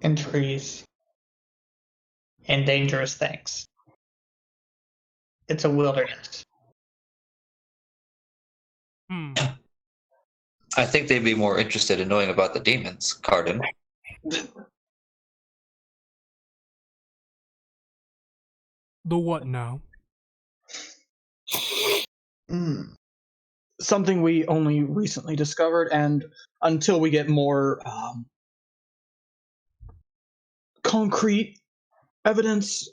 S6: and trees and dangerous things. It's a wilderness.
S2: I think they'd be more interested in knowing about the demons, Cardin.
S1: The what now?
S3: Something we only recently discovered, and until we get more concrete evidence,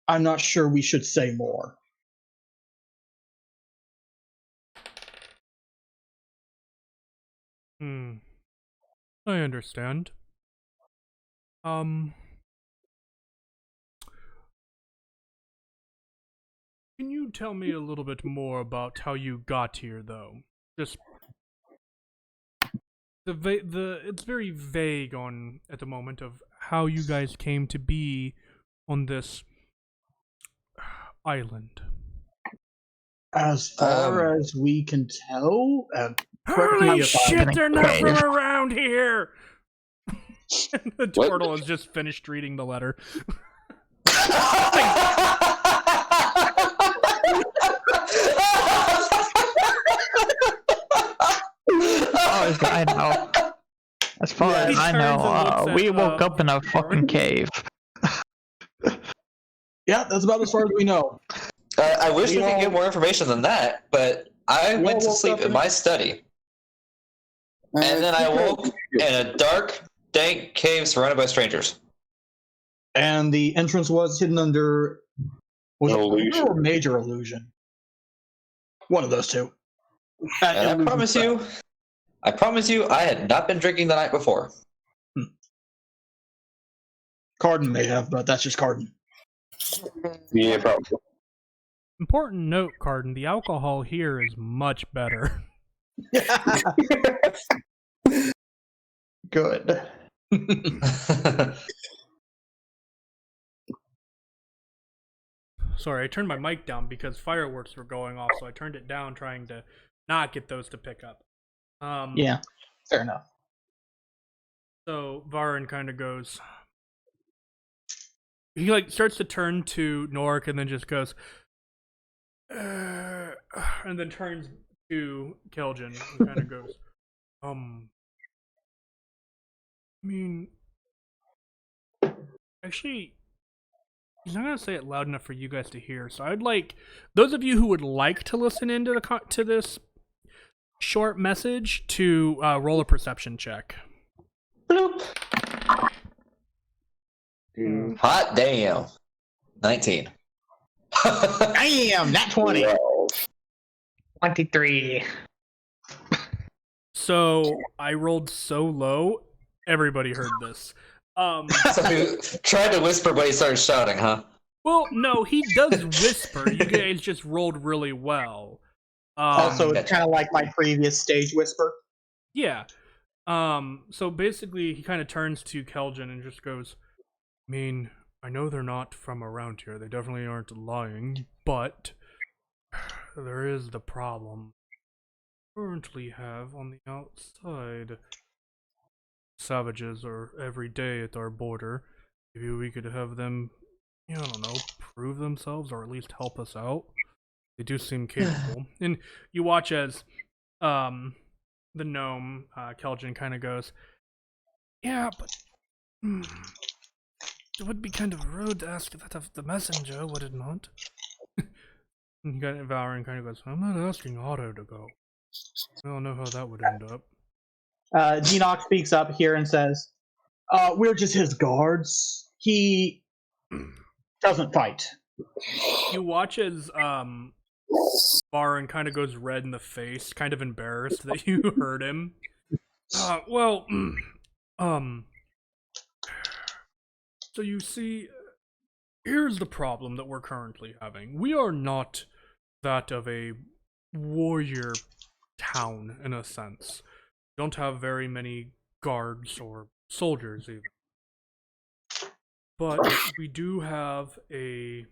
S3: I'm not sure we should say more.
S1: I understand. Can you tell me a little bit more about how you got here, though? Just it's very vague on at the moment of how you guys came to be on this island.
S3: As far as we can tell,
S1: holy shit, they're not from around here! The turtle has just finished reading the letter.
S6: I know. As far as I know, we woke up in a fucking cave.
S3: Yeah, that's about as far as we know.
S2: I wish we could get more information than that, but I went to sleep in my study. And then I woke in a dark, dank cave surrounded by strangers.
S3: And the entrance was hidden under... Was it illusion or major illusion? One of those two.
S2: And I promise you, I had not been drinking the night before.
S3: Cardin may have, but that's just Cardin.
S4: Yeah, probably.
S1: Important note, Carden, the alcohol here is much better.
S6: Good.
S1: Sorry, I turned my mic down because fireworks were going off, so I turned it down trying to not get those to pick up.
S3: Yeah, fair enough.
S1: So Varin kind of goes... He starts to turn to Norik and then just goes... and then turns to Keljin and kind of goes... I mean... Actually... He's not gonna say it loud enough for you guys to hear, so I'd like those of you who would like to listen into to this short message to roll a perception check.
S2: Bloop. Hot damn. 19.
S3: Damn, not 20.
S6: 23.
S1: So I rolled so low, everybody heard this.
S2: So he tried to whisper, but he started shouting, huh?
S1: Well, no, he does whisper. You guys just rolled really well.
S3: Also, it's kind of like my previous stage whisper.
S1: Yeah. So basically, he kind of turns to Keljin and just goes, I mean, I know they're not from around here. They definitely aren't lying, but there is the problem we currently have on the outside. Savages are every day at our border. Maybe we could have them, I don't know, prove themselves or at least help us out. They do seem capable. And you watch as the gnome, Keljin, kind of goes, yeah, but it would be kind of rude to ask that of the messenger, would it not? And Varin kind of goes, I'm not asking Otto to go. I don't know how that would end up.
S3: Enoch speaks up here and says, we're just his guards. He doesn't fight.
S1: You watch as Varin kind of goes red in the face, kind of embarrassed that you heard him. So you see, here's the problem that we're currently having. We are not that of a warrior town, in a sense. We don't have very many guards or soldiers, even. But we do have a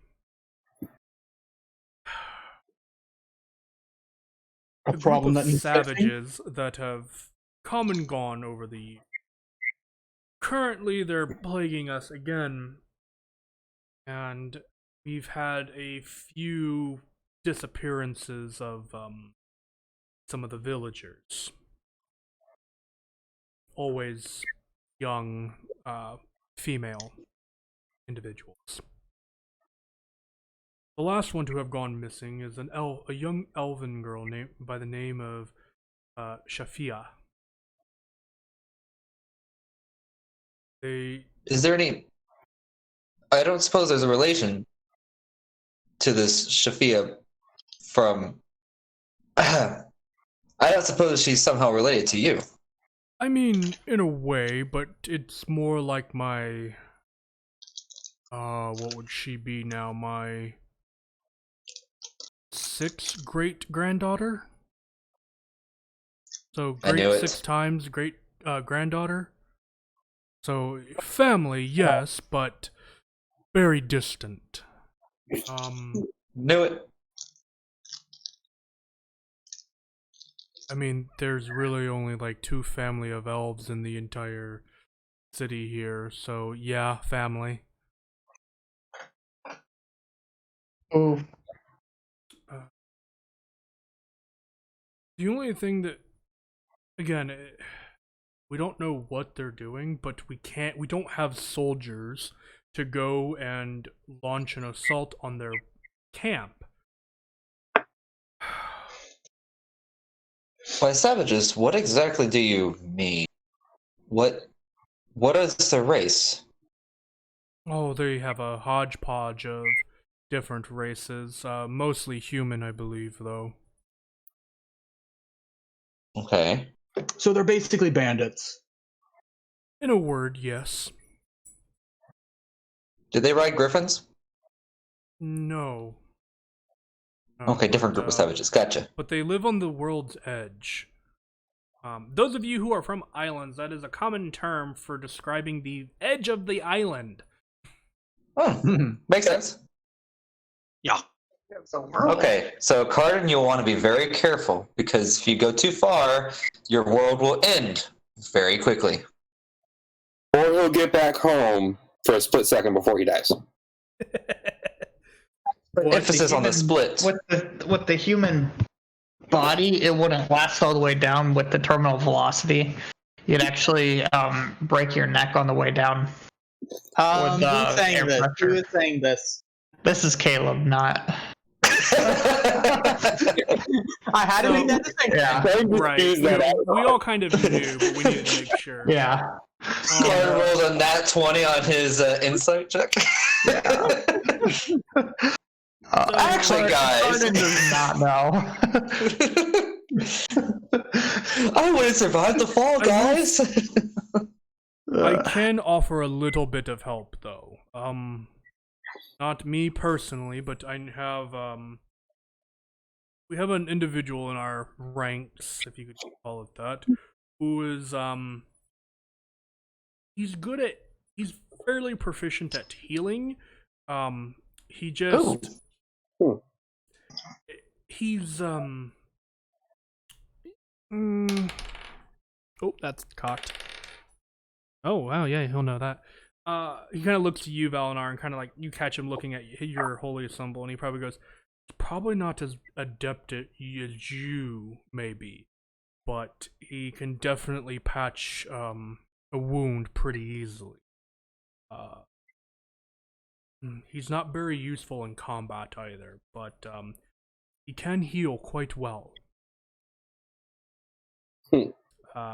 S3: problem
S1: group
S3: that
S1: of savages that have come and gone over the years. Currently, they're plaguing us again, and we've had a few disappearances of some of the villagers. Always young, female individuals. The last one to have gone missing is a young elven girl named by the name of Shafia.
S2: Is there any... I don't suppose there's a relation to this Shafia from... I don't suppose she's somehow related to you.
S1: I mean, in a way, but it's more like my... what would she be now? My 6th great-granddaughter? So, great 6 times great-granddaughter? So, family, yes, but very distant.
S2: Knew it.
S1: I mean, there's really only like 2 family of elves in the entire city here, so yeah, family.
S6: Ooh.
S1: The only thing that, again, we don't know what they're doing, but we don't have soldiers to go and launch an assault on their camp.
S2: By savages, what exactly do you mean? What is the race?
S1: Oh, they have a hodgepodge of different races, mostly human, I believe, though.
S2: Okay.
S3: So they're basically bandits.
S1: In a word, yes.
S2: Did they ride griffins?
S1: No.
S2: Okay, different group of savages. Gotcha.
S1: But they live on the world's edge. Those of you who are from islands, that is a common term for describing the edge of the island.
S2: Oh, makes sense.
S3: Yeah.
S2: Okay, so Cardin, you'll want to be very careful, because if you go too far, your world will end very quickly.
S4: Or he'll get back home for a split second before he dies.
S2: Emphasis on the split.
S6: With the human body, it wouldn't last all the way down with the terminal velocity. You'd actually break your neck on the way down.
S3: Who's saying this? Who is saying this?
S6: This is Caleb, not.
S3: I had to make that distinction.
S6: Yeah.
S1: Right. We all kind of knew, but we needed to make sure.
S6: Yeah.
S2: Cardin rolled a nat 20 on his insight check. Actually, guys,
S6: Cardin does not know.
S2: I wouldn't survive the fall, guys.
S1: I can offer a little bit of help, though. Not me personally, but I have we have an individual in our ranks, if you could call it that, who is he's fairly proficient at healing. He just he's oh, that's cocked. Oh wow, yeah, he'll know that. He kind of looks to you, Valinar, and kind of like you catch him looking at your holy symbol, and he probably goes, "He's probably not as adept as you may be, but he can definitely patch a wound pretty easily. He's not very useful in combat either, but he can heal quite well."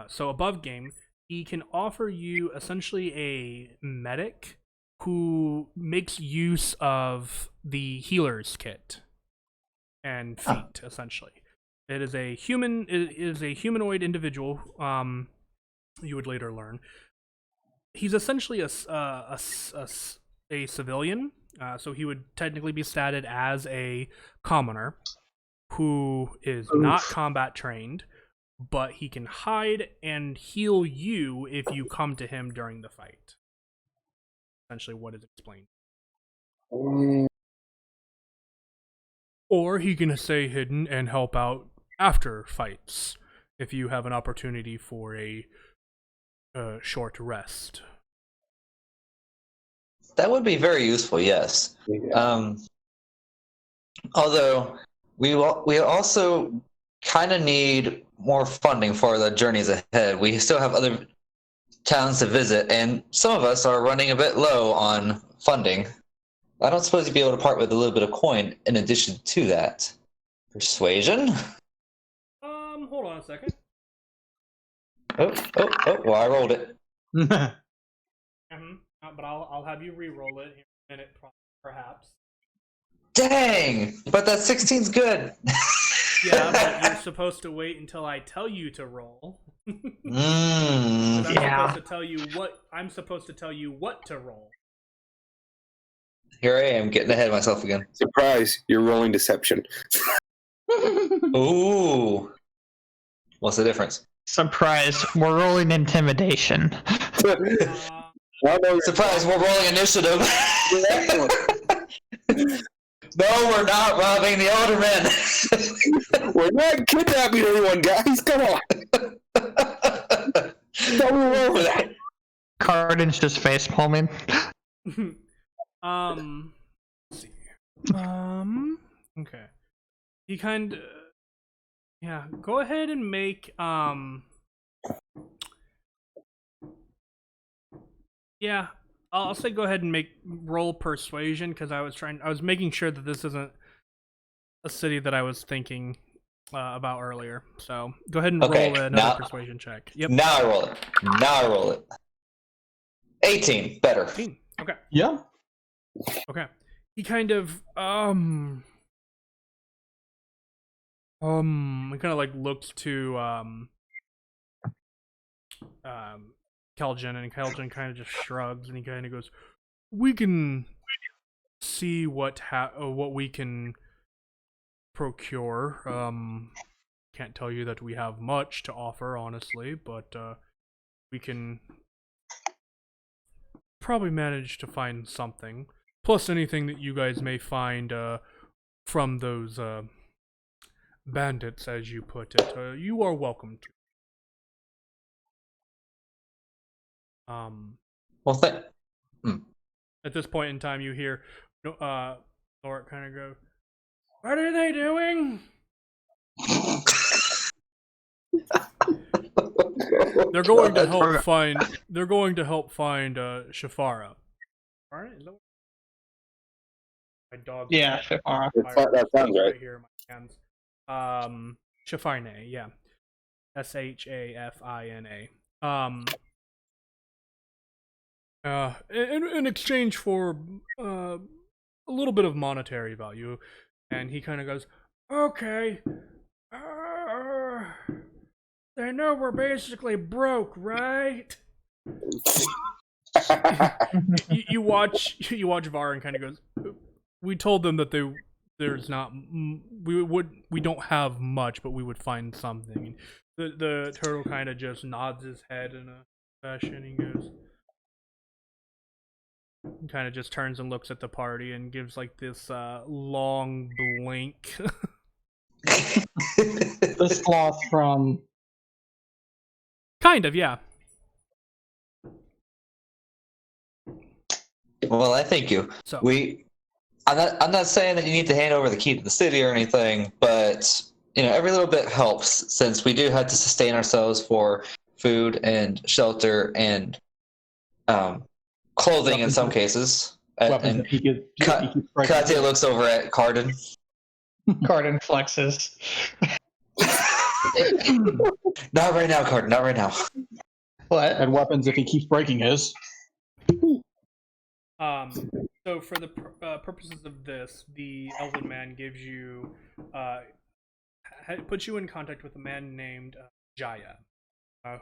S1: So above game, he can offer you essentially a medic who makes use of the healer's kit and feat, essentially. It is a humanoid individual, you would later learn. He's essentially a civilian, so he would technically be statted as a commoner who is not combat trained, but he can hide and heal you if you come to him during the fight. Essentially what is explained. Or he can stay hidden and help out after fights, if you have an opportunity for a short rest.
S2: That would be very useful, yes. Although we also kind of need more funding for the journeys ahead. We still have other towns to visit, and some of us are running a bit low on funding. I don't suppose you'd be able to part with a little bit of coin in addition to that. Persuasion?
S1: Hold on a second.
S2: Oh, well, I rolled it.
S1: But I'll have you re-roll it in a minute, perhaps.
S2: Dang! But that 16's good.
S1: Yeah, but you're supposed to wait until I tell you to roll.
S2: I'm
S1: supposed to tell you what to roll.
S2: Here I am, getting ahead of myself again.
S4: Surprise, you're rolling deception.
S2: Ooh. What's the difference?
S6: Surprise, we're rolling intimidation.
S2: Surprise, we're rolling initiative. No, we're not robbing the Eldermen.
S4: We're not kidnapping anyone, guys. Come on. Don't move over that.
S6: Cardin's just face palming.
S1: Let's see. Okay. You kind of, yeah. Go ahead and make yeah. I'll say go ahead and roll persuasion, because I was making sure that this isn't a city that I was thinking about earlier. So go ahead and roll another persuasion check. Yep.
S2: Now I roll it. 18. Better.
S1: 18. Okay.
S3: Yeah.
S1: Okay. He kind of he kind of like looks to Keljan, and Keljan kind of just shrugs, and he kind of goes, "We can see what we can procure. Can't tell you that we have much to offer, honestly, but we can probably manage to find something. Plus anything that you guys may find from those bandits, as you put it. You are welcome to.
S2: Well,
S1: At this point in time, you hear Lord kind of go, "What are they doing?" They're going to help find. They're going to help find Shafara. All right, is that what... My dog.
S6: Yeah, Shafara.
S4: That sounds right.
S1: Here in my hands. Shafarne, yeah. Shafina. In exchange for a little bit of monetary value, and he kind of goes, "Okay, they know we're basically broke, right?" you watch Var and kind of goes, "We told them that there's not we don't have much, but we would find something." The turtle kind of just nods his head in a fashion. He goes, kind of just turns and looks at the party and gives like this long blink.
S3: The sloth from...
S1: Kind of, yeah.
S2: Well, I thank you.
S1: So
S2: I'm not saying that you need to hand over the key to the city or anything, but every little bit helps, since we do have to sustain ourselves for food and shelter and clothing in some cases. And Katya looks over at Cardin.
S6: Cardin flexes.
S2: Not right now, Cardin. Not right now.
S6: What?
S3: And weapons if he keeps breaking his.
S1: So for the purposes of this, the Elven Man gives you, puts you in contact with a man named Jaya,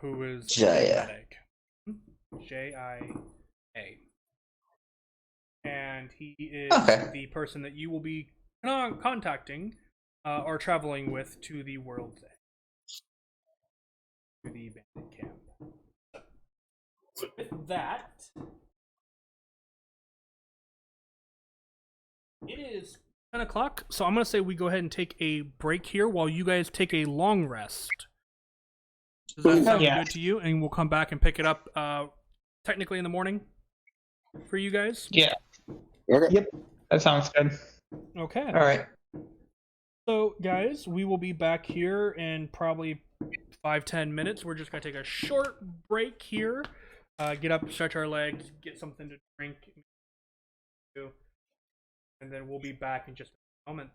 S1: who is
S2: Jaya.
S1: Jia. And he is the person that you will be contacting or traveling with to the world's end, to the bandit camp. So, with that, it is 10 o'clock, so I'm going to say we go ahead and take a break here while you guys take a long rest. Does that sound good to you? And we'll come back and pick it up technically in the morning for you guys?
S6: Yeah.
S4: Okay.
S6: Yep. That sounds good.
S1: Okay.
S2: All right.
S1: So, guys, we will be back here in probably 5-10 minutes. We're just going to take a short break here. Get up, stretch our legs, get something to drink. And then we'll be back in just a moment.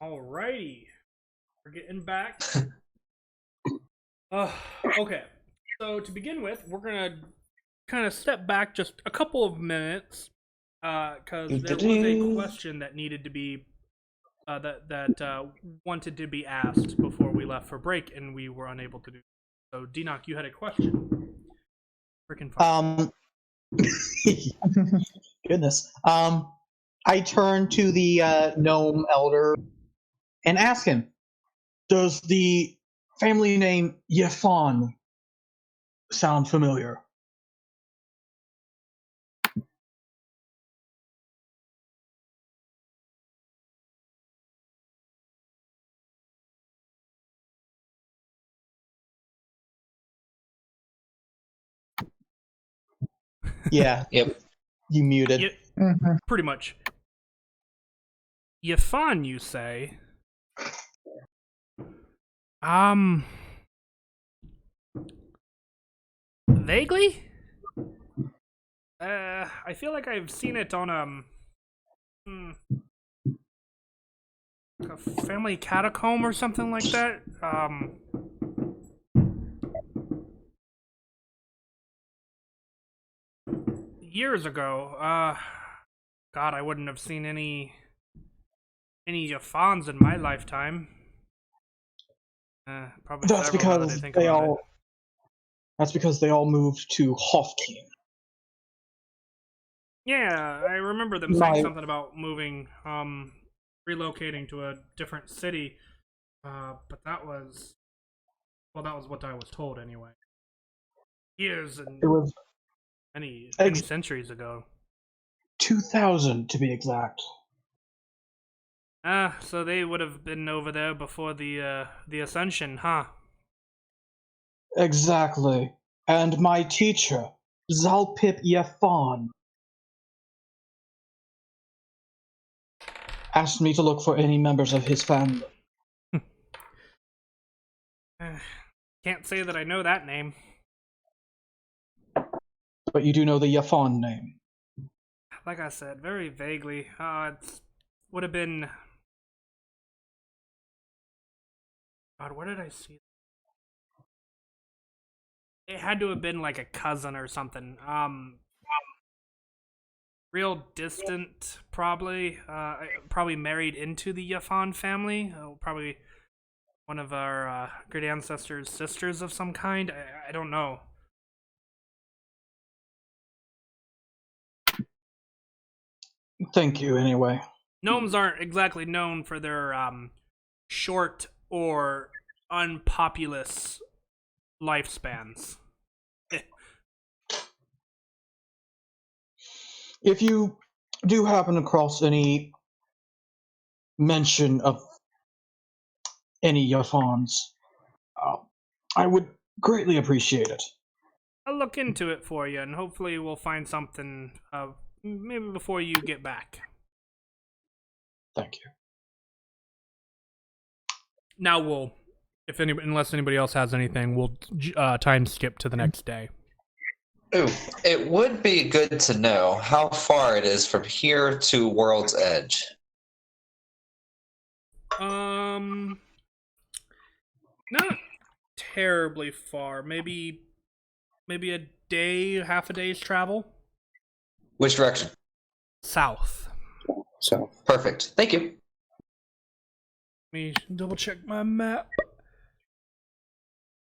S1: Alrighty. We're getting back. Okay. So to begin with, we're going to kind of step back just a couple of minutes because there was a question that needed to be that wanted to be asked before we left for break, and we were unable to do so. Denock, you had a question. Freaking fun.
S3: Goodness. I turn to the gnome elder and ask him, does the family name Yefan sound familiar? Yeah.
S2: Yep.
S3: You muted.
S1: Pretty much. Yefan, you say? Vaguely? I feel like I've seen it on, a family catacomb or something like that. Years ago. God, I wouldn't have seen any Yefans in my lifetime. Probably
S3: That's because they all.
S1: It.
S3: That's because they all moved to Hofking.
S1: Yeah, I remember them saying something about moving, relocating to a different city. But that was what I was told anyway. Years and
S5: It was
S1: many
S5: Ex-
S1: centuries ago.
S5: 2000 to be exact.
S1: So they would have been over there before the Ascension, huh?
S5: Exactly. And my teacher, Zalpip Yafan, asked me to look for any members of his family.
S1: Can't say that I know that name.
S5: But you do know the Yafan name.
S1: Like I said, very vaguely. It would have been. God, where did I see it? It had to have been like a cousin or something. Real distant, probably. Probably married into the Yafan family. Probably one of our great ancestors' sisters of some kind. I don't know.
S5: Thank you, anyway.
S1: Gnomes aren't exactly known for their short or unpopulous lifespans.
S5: If you do happen across any mention of any Yafans, I would greatly appreciate it.
S1: I'll look into it for you, and hopefully we'll find something maybe before you get back.
S5: Thank you.
S1: Now unless anybody else has anything, we'll time skip to the next day.
S2: Ooh, it would be good to know how far it is from here to World's Edge.
S1: Not terribly far. Maybe a day, half a day's travel.
S2: Which direction?
S1: South.
S4: So
S2: Perfect. Thank you.
S1: Let me double check my map.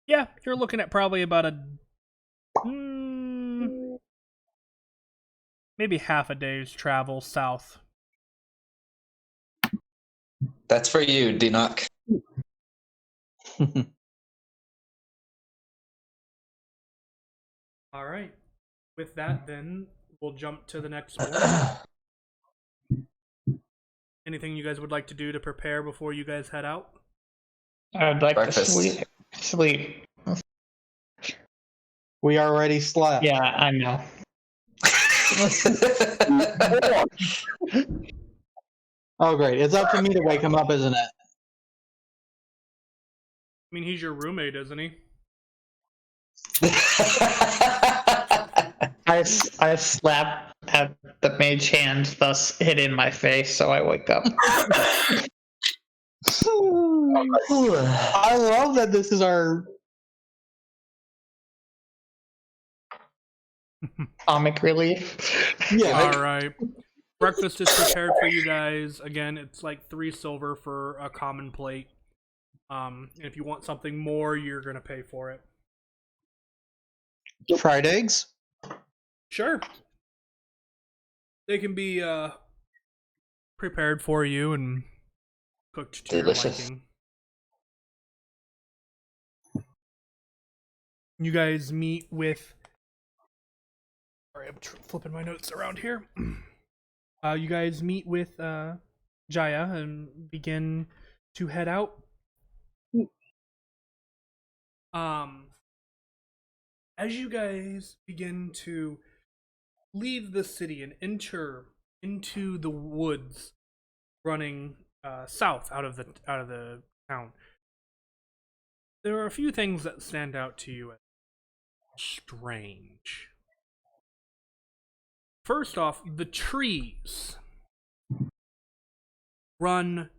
S1: Yeah, you're looking at probably about maybe half a day's travel south.
S2: That's for you, Dinok.
S1: All right. With that, then we'll jump to the next morning. Anything you guys would like to do to prepare before you guys head out?
S6: I'd like
S2: Breakfast.
S6: to sleep.
S5: We already slept.
S6: Yeah, I know.
S5: Oh, great. It's up to me to wake him up, isn't it?
S1: I mean, he's your roommate, isn't he?
S6: I slap at the mage hand, thus hitting my face, so I wake up.
S5: I love that this is our
S6: Comic relief.
S5: yeah.
S1: All right. Breakfast is prepared for you guys. Again, it's like 3 silver for a common plate. And if you want something more, you're gonna pay for it.
S5: Fried eggs.
S1: Sure. They can be prepared for you and cooked to
S2: Delicious.
S1: your liking. You guys meet with. Sorry, I'm flipping my notes around here. You guys meet with Jaya and begin to head out. As you guys begin to leave the city and enter into the woods running south out of the town, there are a few things that stand out to you as strange. First off, the trees run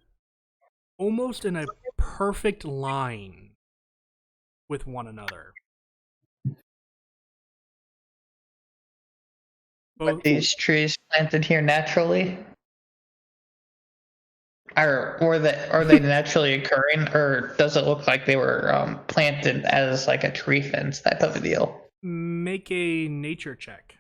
S1: almost in a perfect line with one another.
S6: But these trees planted here naturally? Are they naturally occurring, or does it look like they were planted as like a tree fence type of a deal?
S1: Make a nature check.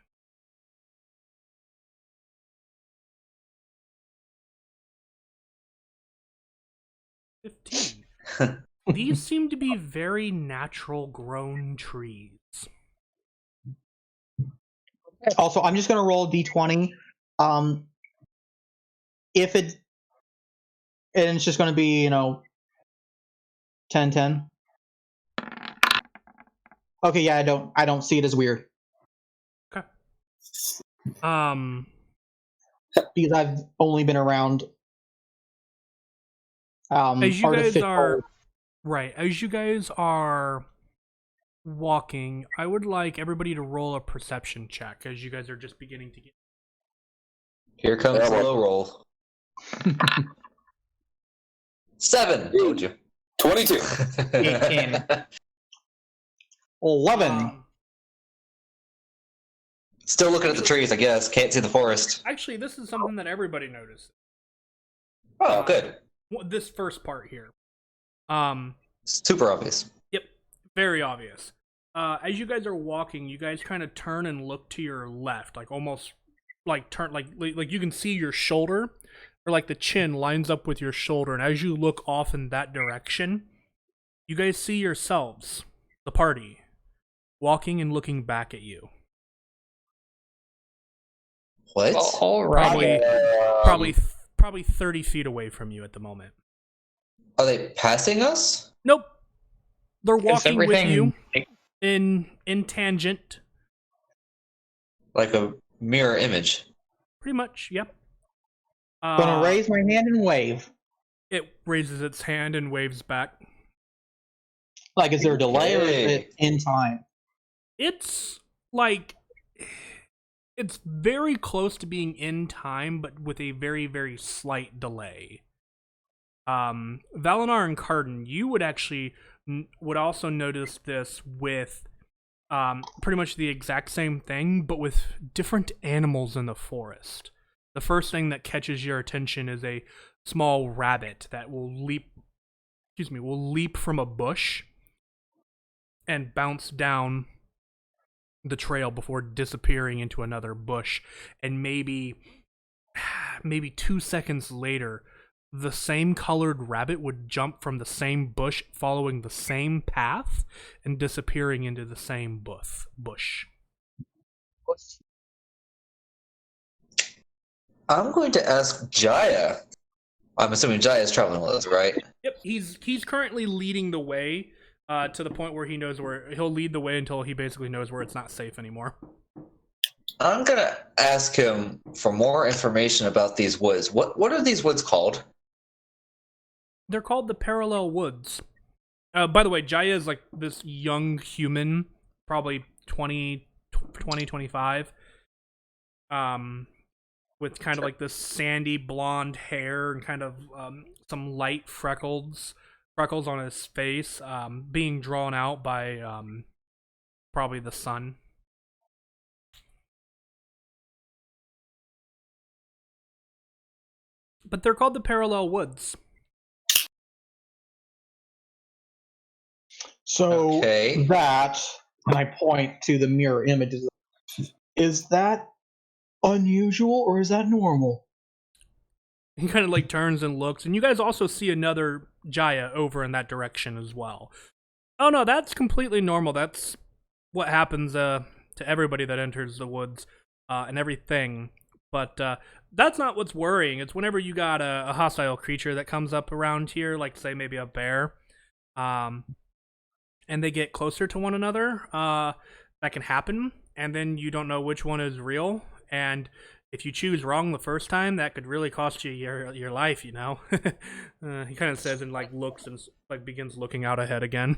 S1: 15. These seem to be very natural grown trees.
S3: Also, I'm just going to roll a d20. If it, and it's just going to be 10, 10. Okay, yeah, I don't see it as weird.
S1: Okay.
S3: Because I've only been around.
S1: As you guys are walking, I would like everybody to roll a perception check as you guys are just beginning to get.
S2: Here comes the low roll. 7. Told you.
S4: 22.
S6: 18.
S3: 11.
S2: Still looking at the trees, I guess. Can't see the forest.
S1: Actually, this is something that everybody noticed.
S2: Oh, good.
S1: This first part here.
S2: Super obvious.
S1: Yep, very obvious. As you guys are walking, you guys kind of turn and look to your left, like almost like turn like you can see your shoulder, or like the chin lines up with your shoulder, and as you look off in that direction, you guys see yourselves, the party, walking and looking back at you.
S2: What?
S6: All right.
S1: Probably 30 feet away from you at the moment.
S2: Are they passing us?
S1: Nope. They're walking with you
S6: everything-
S1: in tangent.
S2: Like a mirror image.
S1: Pretty much, yep.
S3: Gonna raise my hand and wave.
S1: It raises its hand and waves back.
S3: Like, is there a delay or is
S2: Hey.
S3: it in time?
S1: It's like it's very close to being in time, but with a very, very slight delay. Valinar and Cardin, you would actually would also notice this with pretty much the exact same thing, but with different animals in the forest. The first thing that catches your attention is a small rabbit that will leap from a bush and bounce down the trail before disappearing into another bush, and maybe 2 seconds later the same colored rabbit would jump from the same bush following the same path and disappearing into the same bush.
S2: I'm going to ask Jaya. I'm assuming Jaya's traveling with us, right?
S1: Yep, he's currently leading the way to the point where he knows where he'll lead the way until he basically knows where it's not safe anymore.
S2: I'm gonna ask him for more information about these woods. What are these woods called?
S1: They're called the Parallel Woods. By the way, Jaya is like this young human, probably 20, 25, with kind of like this sandy blonde hair and kind of some light freckles on his face, being drawn out by probably the sun. But they're called the Parallel Woods.
S3: So
S2: Okay.
S3: that, and I point to the mirror images, is that unusual or is that normal?
S1: He kind of like turns and looks, and you guys also see another Jaya over in that direction as well. Oh no, that's completely normal. That's what happens to everybody that enters the woods and everything. But that's not what's worrying. It's whenever you got a hostile creature that comes up around here, like say maybe a bear, and they get closer to one another, that can happen, and then you don't know which one is real, and if you choose wrong the first time, that could really cost you your life, you know. He kind of says and like looks and like begins looking out ahead again.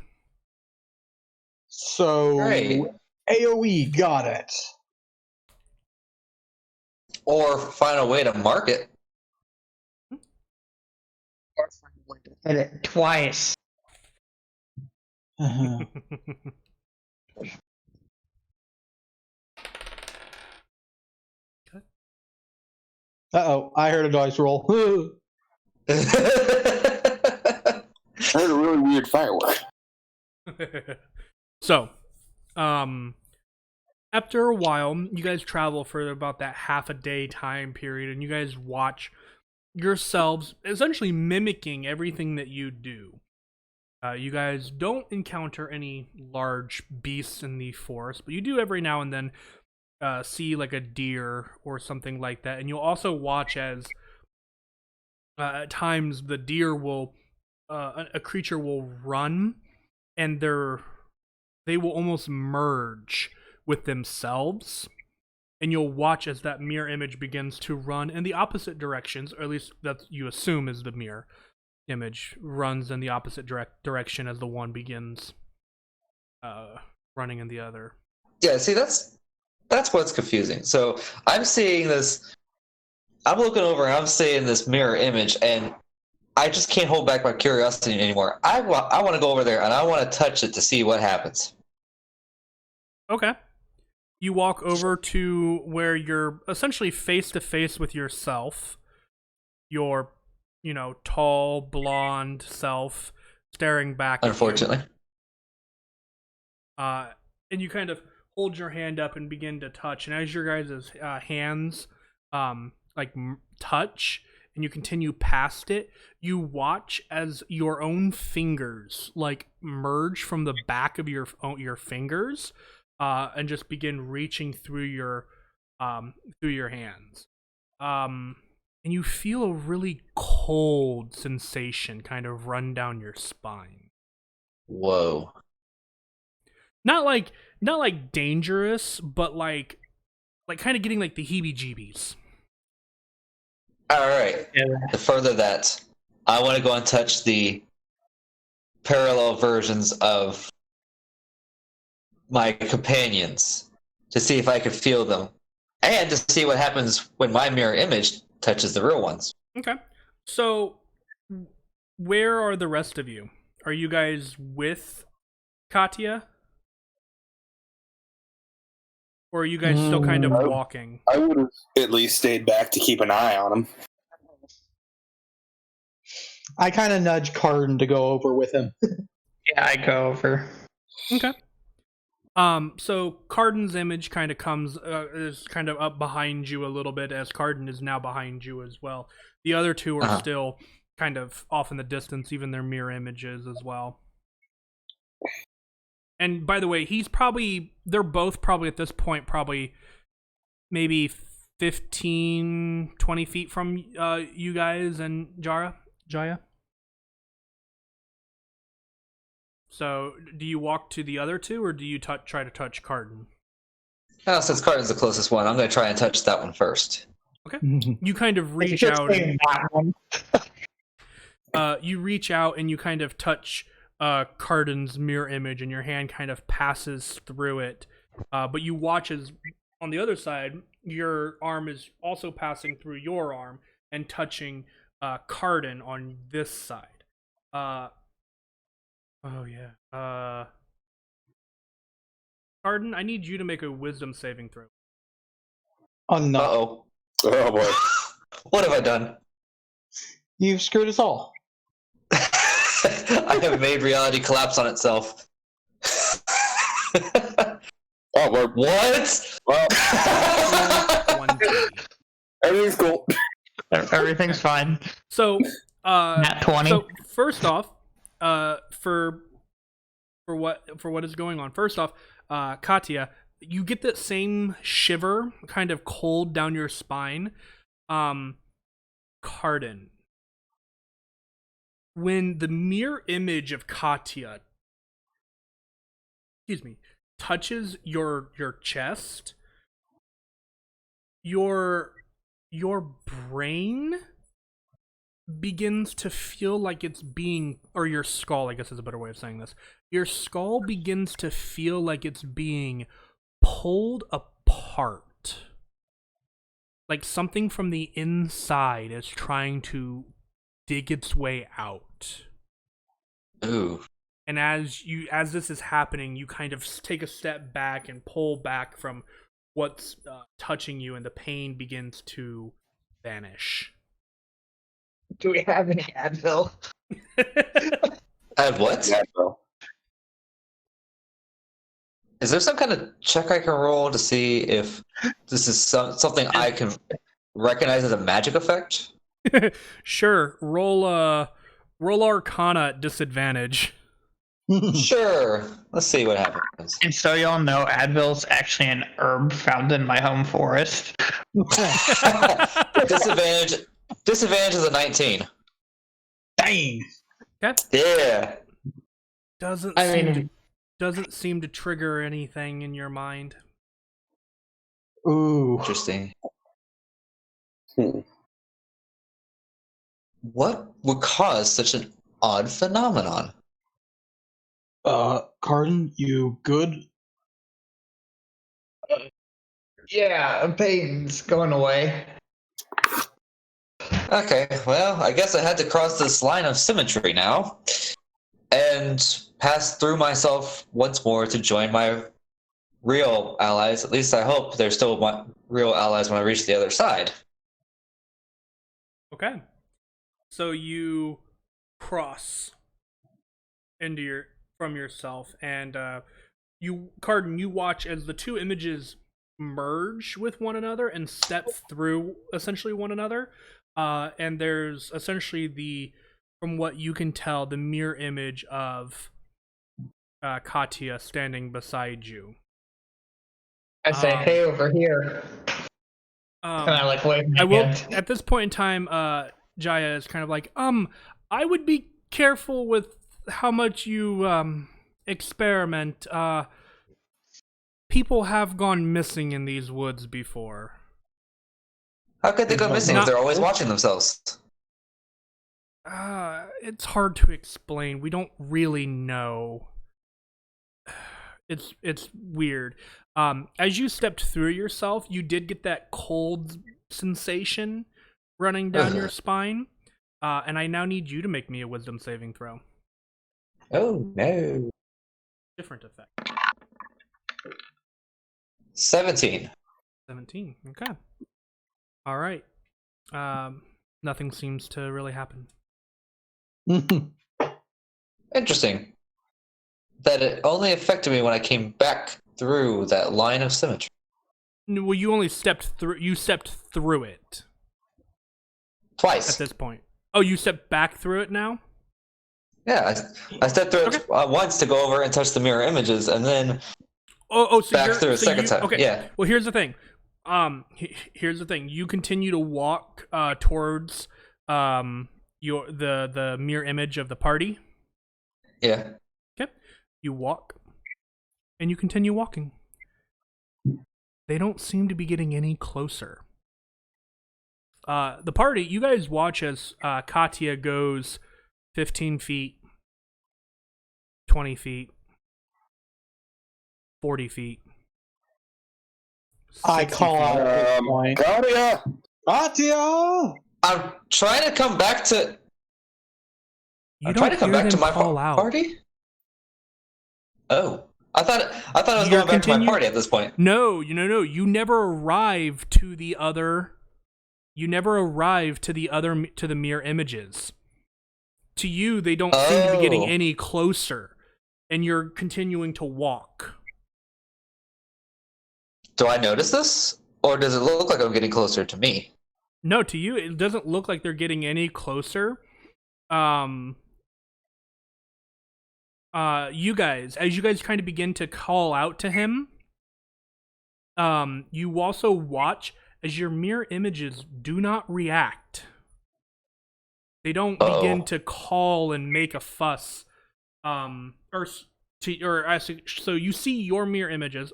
S3: So
S2: Great.
S3: AoE got it.
S2: Or find a way to mark it.
S6: Hit it twice.
S3: Uh-huh. Uh-oh, I heard a dice roll.
S4: I heard a really weird firework.
S1: So, after a while, you guys travel for about that half a day time period, and you guys watch yourselves essentially mimicking everything that you do. You guys don't encounter any large beasts in the forest, but you do every now and then see like a deer or something like that. And you'll also watch as at times the deer will, a creature will run, and they will almost merge with themselves. And you'll watch as that mirror image begins to run in the opposite directions, or at least that you assume is the mirror image runs in the opposite direction as the one begins running in the other.
S2: Yeah, see, that's what's confusing. So I'm seeing this, I'm looking over and I'm seeing this mirror image, and I just can't hold back my curiosity anymore. I want to go over there and I want to touch it to see what happens.
S1: Okay. You walk over to where you're essentially face to face with yourself. Your, tall, blonde self staring back
S2: Unfortunately.
S1: at you. And you kind of hold your hand up and begin to touch. And as your guys' hands touch and you continue past it, you watch as your own fingers merge from the back of your fingers. And just begin reaching through your hands, and you feel a really cold sensation kind of run down your spine.
S2: Whoa!
S1: Not like dangerous, but like kind of getting like the heebie-jeebies.
S2: All right. Yeah. To further that, I want to go and touch the parallel versions of my companions to see if I could feel them, and to see what happens when my mirror image touches the real ones.
S1: Okay. So, where are the rest of you? Are you guys with Katya? Or are you guys still kind of walking?
S4: I would have at least stayed back to keep an eye on him.
S3: I kind of nudge Cardin to go over with him.
S6: Yeah, I go over.
S1: Okay. So Cardin's image kind of is kind of up behind you a little bit, as Cardin is now behind you as well. The other two are still kind of off in the distance, even their mirror images as well. And by the way, they're both probably at this point, probably maybe 15, 20 feet from you guys and Jaya. So, do you walk to the other two, or do you try to touch Cardin?
S2: Oh, since Cardin's the closest one, I'm going to try and touch that one first.
S1: Okay. You kind of reach out. You reach out and you kind of touch Cardin's mirror image, and your hand kind of passes through it. But you watch as, on the other side, your arm is also passing through your arm and touching Cardin on this side. Oh, yeah. Cardin, I need you to make a wisdom saving throw.
S3: Oh, no.
S2: Uh-oh. Oh, boy. What have I done?
S3: You've screwed us all.
S2: I have made reality collapse on itself.
S4: Oh, Lord.
S2: What?
S4: Well, everything's cool.
S6: Everything's fine.
S1: So,
S6: Nat 20.
S1: So, first off, for what is going on. First off, Katya, you get that same shiver, kind of cold down your spine. Cardin, when the mirror image of Katya, touches your chest, your brain begins to feel like it's being, or your skull, I guess is a better way of saying this. Your skull begins to feel like it's being pulled apart. Like something from the inside is trying to dig its way out.
S2: Ooh.
S1: And as this is happening, you kind of take a step back and pull back from what's touching you, and the pain begins to vanish.
S6: Do we have any Advil?
S2: I have what? Advil. Is there some kind of check I can roll to see if this is something I can recognize as a magic effect?
S1: Sure. Roll Arcana at disadvantage.
S2: Sure. Let's see what happens.
S6: And so y'all know, Advil's actually an herb found in my home forest.
S2: Disadvantage is a 19.
S3: Dang.
S1: Okay.
S2: Yeah.
S1: Doesn't seem to trigger anything in your mind.
S3: Ooh.
S2: Interesting. What would cause such an odd phenomenon?
S5: Cardin, you good?
S6: Yeah, pain's going away.
S2: Okay, well, I guess I had to cross this line of symmetry now and pass through myself once more to join my real allies. At least I hope they're still my real allies when I reach the other side.
S1: Okay. So you cross from yourself, and Cardin, you watch as the two images merge with one another and step through essentially one another. And there's essentially from what you can tell, the mirror image of Katya standing beside you.
S6: I say, hey, over here. And I like wave my hand.
S1: At this point in time, Jaya is kind of like, I would be careful with how much you experiment. People have gone missing in these woods before.
S2: How could they go missing if they're always watching themselves?
S1: It's hard to explain. We don't really know. It's weird. As you stepped through yourself, you did get that cold sensation running down your spine. And I now need you to make me a wisdom saving throw.
S2: Oh, no.
S1: Different effect.
S2: 17.
S1: 17. Okay. All right. Nothing seems to really happen.
S2: Interesting. That it only affected me when I came back through that line of symmetry.
S1: Well, you only stepped through. You stepped through it
S2: Twice.
S1: at this point. Oh, you stepped back through it now?
S2: Yeah, I stepped through it once to go over and touch the mirror images, and then
S1: so
S2: back through a second time.
S1: Okay.
S2: Yeah.
S1: Well, here's the thing. Here's the thing. You continue to walk towards the mirror image of the party.
S2: Yeah.
S1: Okay. You walk, and you continue walking. They don't seem to be getting any closer. The party, you guys watch as Katya goes 15 feet, 20 feet, 40 feet.
S3: I call out at this point.
S4: Katya!
S3: Katya!
S2: I'm trying to come back to.
S1: You
S2: I'm trying to come back to my
S1: out.
S2: party. Oh, I thought I was going back to my party at this point.
S1: No. You never arrive to the other. You never arrive to the mirror images. To you, they don't seem to be getting any closer, and you're continuing to walk.
S2: Do I notice this, or does it look like I'm getting closer to me?
S1: No, to you, it doesn't look like they're getting any closer. You guys, as you guys kind of begin to call out to him, you also watch as your mirror images do not react. They don't begin to call and make a fuss. So you see your mirror images,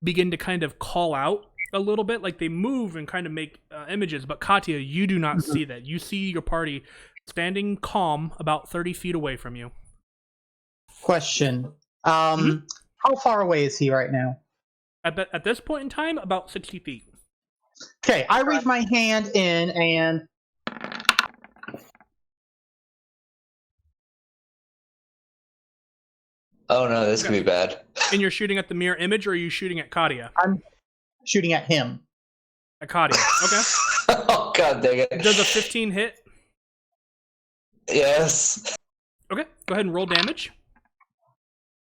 S1: begin to kind of call out a little bit, like they move and kind of make images, but Katya, you do not see that. You see your party standing calm about 30 feet away from you.
S3: Question. How far away is he right now?
S1: At this point in time, about 60 feet.
S3: Okay, I reach my hand in and...
S2: Oh no, this could be bad.
S1: And you're shooting at the mirror image, or are you shooting at Katya?
S3: I'm shooting at him.
S1: At Katya, okay.
S2: Oh god dang it.
S1: Does a 15 hit?
S2: Yes.
S1: Okay, go ahead and roll damage.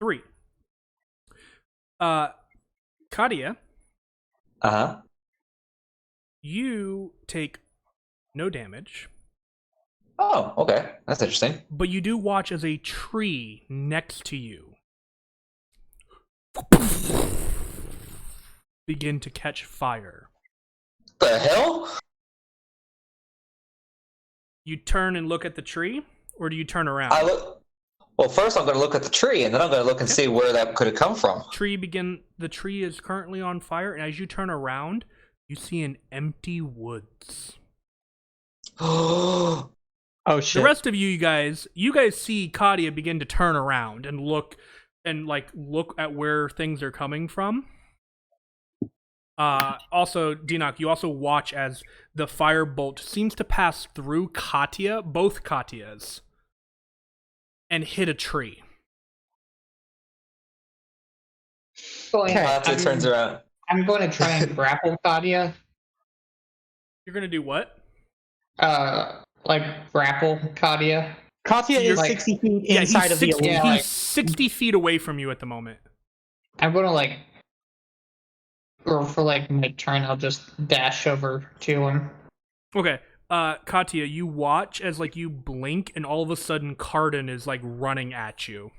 S1: 3. Katya.
S2: Uh-huh.
S1: You take No damage.
S2: Oh, okay. That's interesting.
S1: But you do watch as a tree next to you begin to catch fire.
S2: The hell?
S1: You turn and look at the tree, or do you turn around?
S2: Well, first I'm going to look at the tree, and then I'm going to look and see where that could have come from.
S1: The tree is currently on fire, and as you turn around, you see an empty woods.
S3: Oh shit!
S1: The rest of you guys see Katia begin to turn around and look at where things are coming from. Also, Dinok, you also watch as the firebolt seems to pass through Katia, both Katias, and hit a tree.
S2: Katia turns around.
S6: I'm going to try and grapple Katia.
S1: You're going to do what?
S6: Grapple Katia.
S3: Katia is 60 feet inside of the
S1: Eldermen. He's 60 feet away from you at the moment.
S6: I'm going to or for my turn, I'll just dash over to him.
S1: Okay. Katia, you watch as you blink, and all of a sudden Cardin is running at you.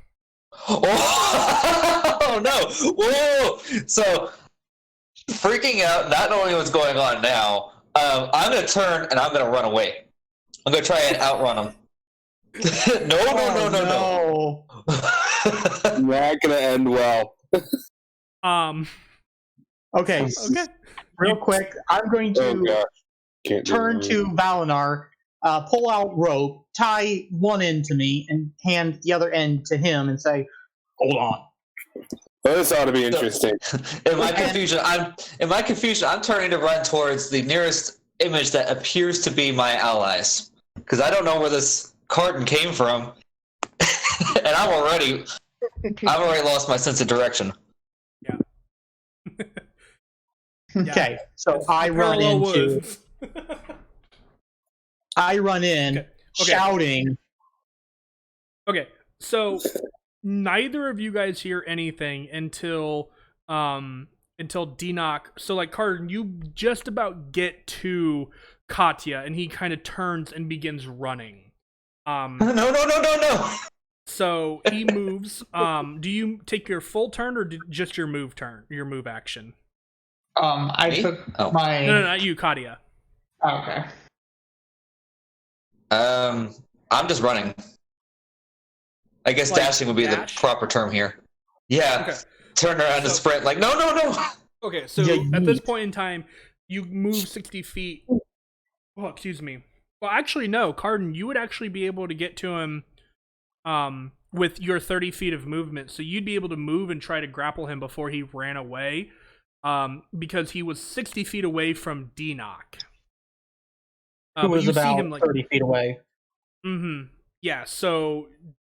S2: Oh no! Whoa! So freaking out, not knowing what's going on now. I'm gonna turn and I'm gonna run away. I'm gonna try and outrun him. No.
S4: Not gonna end well.
S3: Okay. Real quick, I'm going to turn to Valinar, pull out rope, tie one end to me, and hand the other end to him, and say, "Hold on."
S4: Well, this ought to be interesting.
S2: In my confusion, I'm turning to run towards the nearest image that appears to be my allies, because I don't know where this carton came from, and I've already lost my sense of direction.
S1: Yeah.
S3: Okay, so I run in shouting.
S1: Okay, so neither of you guys hear anything until Dinok. So Cardin, you just about get to Katia, and he kind of turns and begins running.
S2: No.
S1: So he moves. Do you take your full turn or just your move action?
S6: I
S2: Me?
S6: took
S1: my... No, not you, Katia.
S6: Okay.
S2: I'm just running. I guess dashing would be the proper term here. Yeah. Okay. Turn around and sprint no.
S1: Okay, so at this point in time, you move 60 feet. Oh, excuse me. Well, actually, no. Cardin, you would actually be able to get to him with your 30 feet of movement. So you'd be able to move and try to grapple him before he ran away. Because he was 60 feet away from Dinok.
S3: Who was about 30 feet away.
S1: Mm-hmm. Yeah, so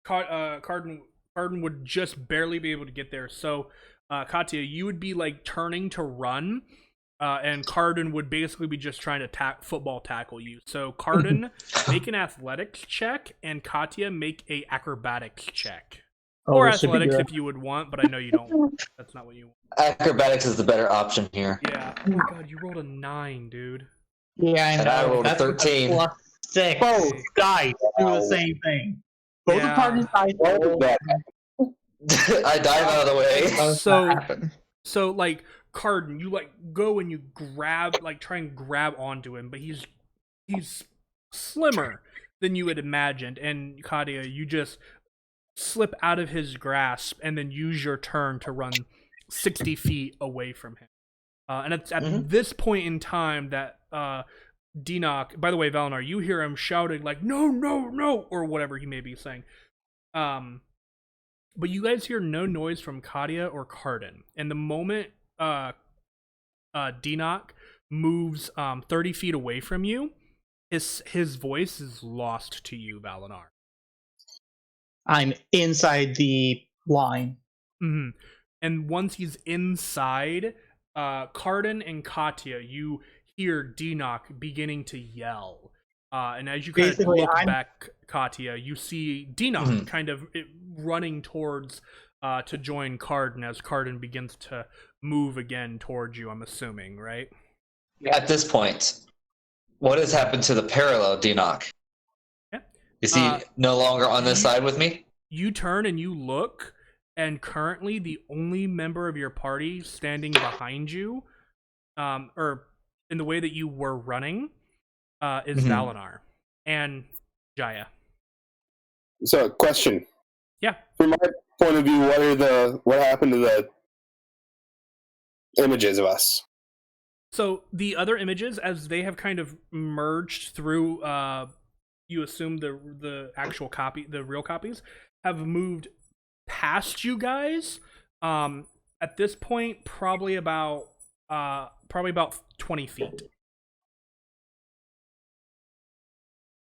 S1: Cardin would just barely be able to get there. So, Katia, you would be turning to run, and Cardin would basically be just trying to football tackle you. So, Cardin, make an athletics check, and Katia, make a acrobatics check. Or athletics if you would want, but I know you don't. That's not what you want.
S2: Acrobatics is the better option here.
S1: Yeah. Oh my god, you rolled a 9, dude.
S6: Yeah, I know.
S2: And I rolled a 13.
S6: +6.
S3: Both guys do the same thing. Both parties died.
S2: I dive out of the way.
S1: So Cardin, you go and you grab, try and grab onto him, but he's slimmer than you had imagined, and Katia, you just slip out of his grasp and then use your turn to run 60 feet away from him. And it's at this point in time that Dinok, by the way, Valinar, you hear him shouting no, or whatever he may be saying. But you guys hear no noise from Katia or Cardin. And the moment Dinok moves 30 feet away from you, his voice is lost to you, Valinar.
S3: I'm inside the line.
S1: Mm-hmm. And once he's inside, Cardin and Katia, you hear Dinok beginning to yell. And as you kind of look back, Katia, you see Dinok kind of running towards to join Cardin as Cardin begins to move again towards you, I'm assuming, right?
S2: At this point. What has happened to the parallel Denock?
S1: Yeah.
S2: Is he no longer on this side with me?
S1: You turn and you look, and currently the only member of your party standing behind you, or in the way that you were running, is Valinar and Jaya.
S4: So, question.
S1: Yeah.
S4: From my point of view, what happened to the images of us?
S1: So the other images, as they have kind of merged through, you assume the actual copy, the real copies, have moved past you guys. At this point, probably about 20 feet.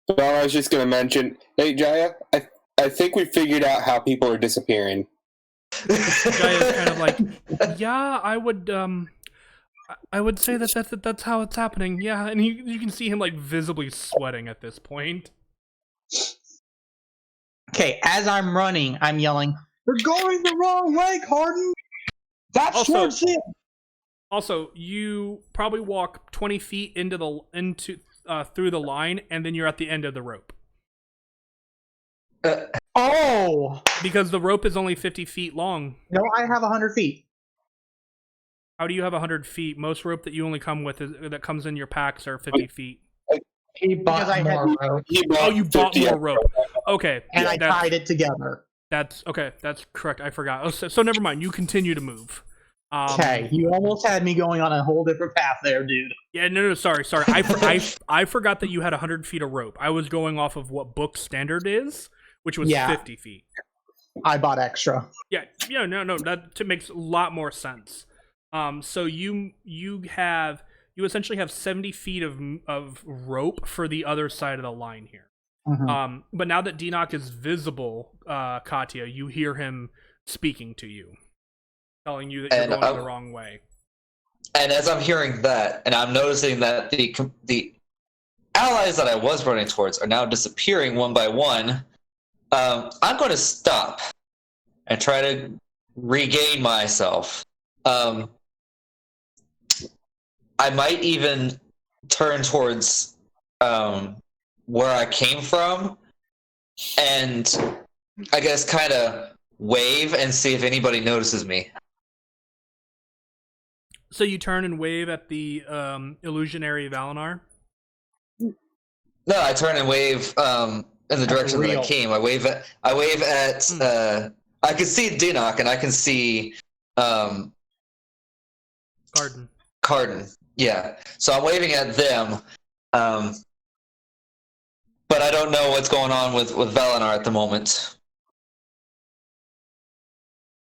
S4: Well, I was just going to mention, hey, Jaya, I think we figured out how people are disappearing.
S1: Jaya's kind of like, yeah, I would say that's how it's happening. Yeah, and you can see him like visibly sweating at this point.
S3: Okay, as I'm running, I'm yelling, "You're going the wrong way, Carden! That's towards it!"
S1: Also, you probably walk 20 feet through the line, and then you're at the end of the rope.
S3: Oh!
S1: Because the rope is only 50 feet long.
S3: No, I have 100 feet.
S1: How do you have 100 feet? Most rope that you only come with that comes in your packs are 50 feet.
S6: He bought more rope.
S1: Oh, you bought more rope. Okay.
S3: And I tied it together.
S1: That's okay. That's correct. I forgot. Oh, so never mind. You continue to move.
S3: Okay, you almost had me going on a whole different path there, dude.
S1: Yeah, no, sorry. I forgot that you had 100 feet of rope. I was going off of what book standard is, which was 50 feet.
S3: I bought extra.
S1: Yeah, no, that makes a lot more sense. So you essentially have 70 feet of rope for the other side of the line here.
S3: Mm-hmm.
S1: But now that Denock is visible, Katya, you hear him speaking to you, telling you that you're going the wrong way.
S2: And as I'm hearing that, and I'm noticing that the allies that I was running towards are now disappearing one by one, I'm going to stop and try to regain myself. I might even turn towards where I came from and I guess kind of wave and see if anybody notices me.
S1: So you turn and wave at the illusionary Valinar?
S2: No, I turn and wave in the direction that I came. I wave at I can see Denock and I can see Carden. Yeah. So I'm waving at them. But I don't know what's going on with Valinar at the moment.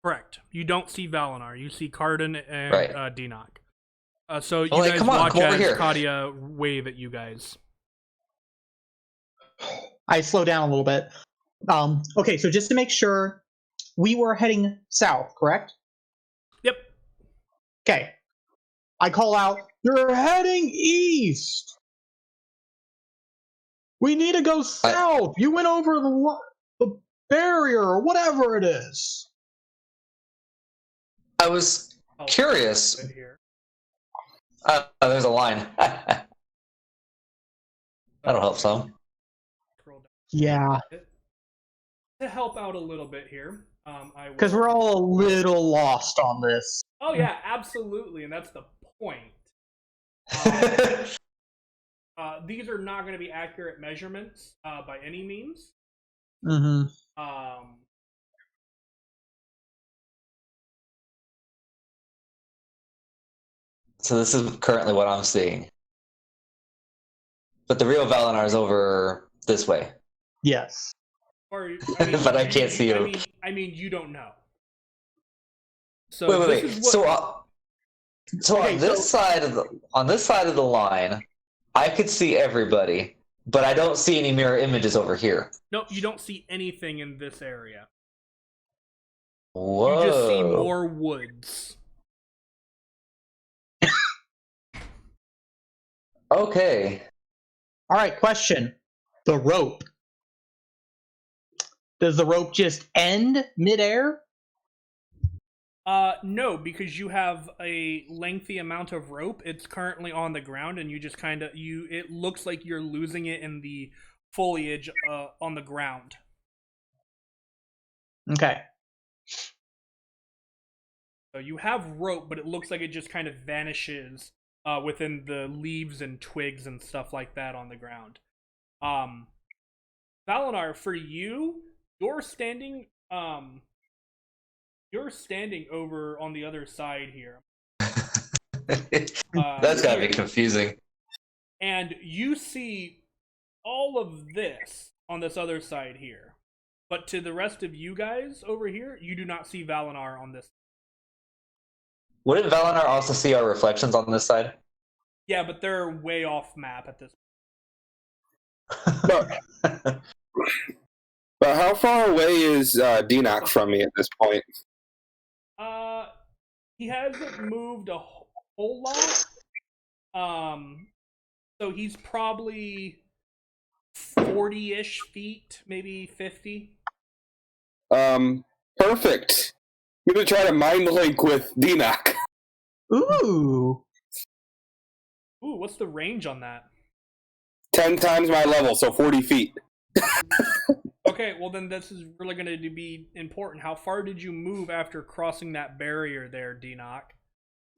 S1: Correct. You don't see Valinar. You see Carden and Denock. So you guys watch as Katya wave at you guys.
S3: I slow down a little bit. Okay, so just to make sure, we were heading south, correct?
S1: Yep.
S3: Okay. I call out, "You're heading east! We need to go south! You went over the barrier, or whatever it is!"
S2: I was curious. There's a line. That'll help some.
S3: Yeah.
S1: To help out a little bit here,
S3: because we're all a little lost on this.
S1: Oh yeah, absolutely, and that's the point. These are not going to be accurate measurements by any means.
S3: Mm-hmm.
S2: So this is currently what I'm seeing. But the real Valinar is over this way.
S3: Yes.
S2: But I can't see you.
S1: I mean, you don't know. So
S2: wait. So on this side of the line, I could see everybody, but I don't see any mirror images over here.
S1: No, you don't see anything in this area.
S2: Whoa.
S1: You just see more woods.
S2: Okay.
S3: All right, question. The rope. Does the rope just end midair?
S1: No, because you have a lengthy amount of rope. It's currently on the ground, and you just kind of it looks like you're losing it in the foliage on the ground.
S3: Okay.
S1: So you have rope, but it looks like it just kind of vanishes within the leaves and twigs and stuff like that on the ground. Valinar, for you, you're standing over on the other side here.
S2: That's gotta be confusing.
S1: And you see all of this on this other side here. But to the rest of you guys over here, you do not see Valinar on this.
S2: Wouldn't Valinar also see our reflections on this side?
S1: Yeah, but they're way off map at this
S4: But how far away is Deanoch from me at this point?
S1: He hasn't moved a whole lot. So he's probably 40-ish feet, maybe 50.
S4: Perfect. I'm gonna try to mind link with Deanoch.
S3: Ooh.
S1: Ooh, what's the range on that?
S4: 10 times my level, so 40 feet.
S1: Okay, well then this is really going to be important. How far did you move after crossing that barrier there, Deanoch?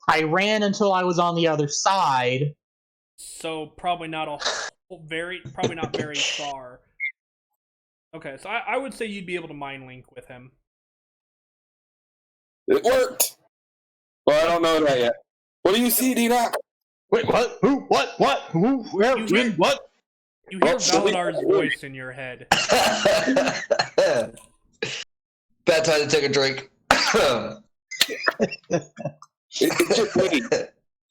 S3: I ran until I was on the other side.
S1: So probably not very far. Okay, so I would say you'd be able to mind link with him.
S4: It worked. Well, I don't know that yet. What do you see, Deanoch?
S5: Wait, what? Who? What? What? Who? Where?
S1: You
S5: When?
S1: hear-
S5: What?
S1: You hear Valinar's voice in your head.
S2: Bad time to take a drink.
S4: It's just waiting.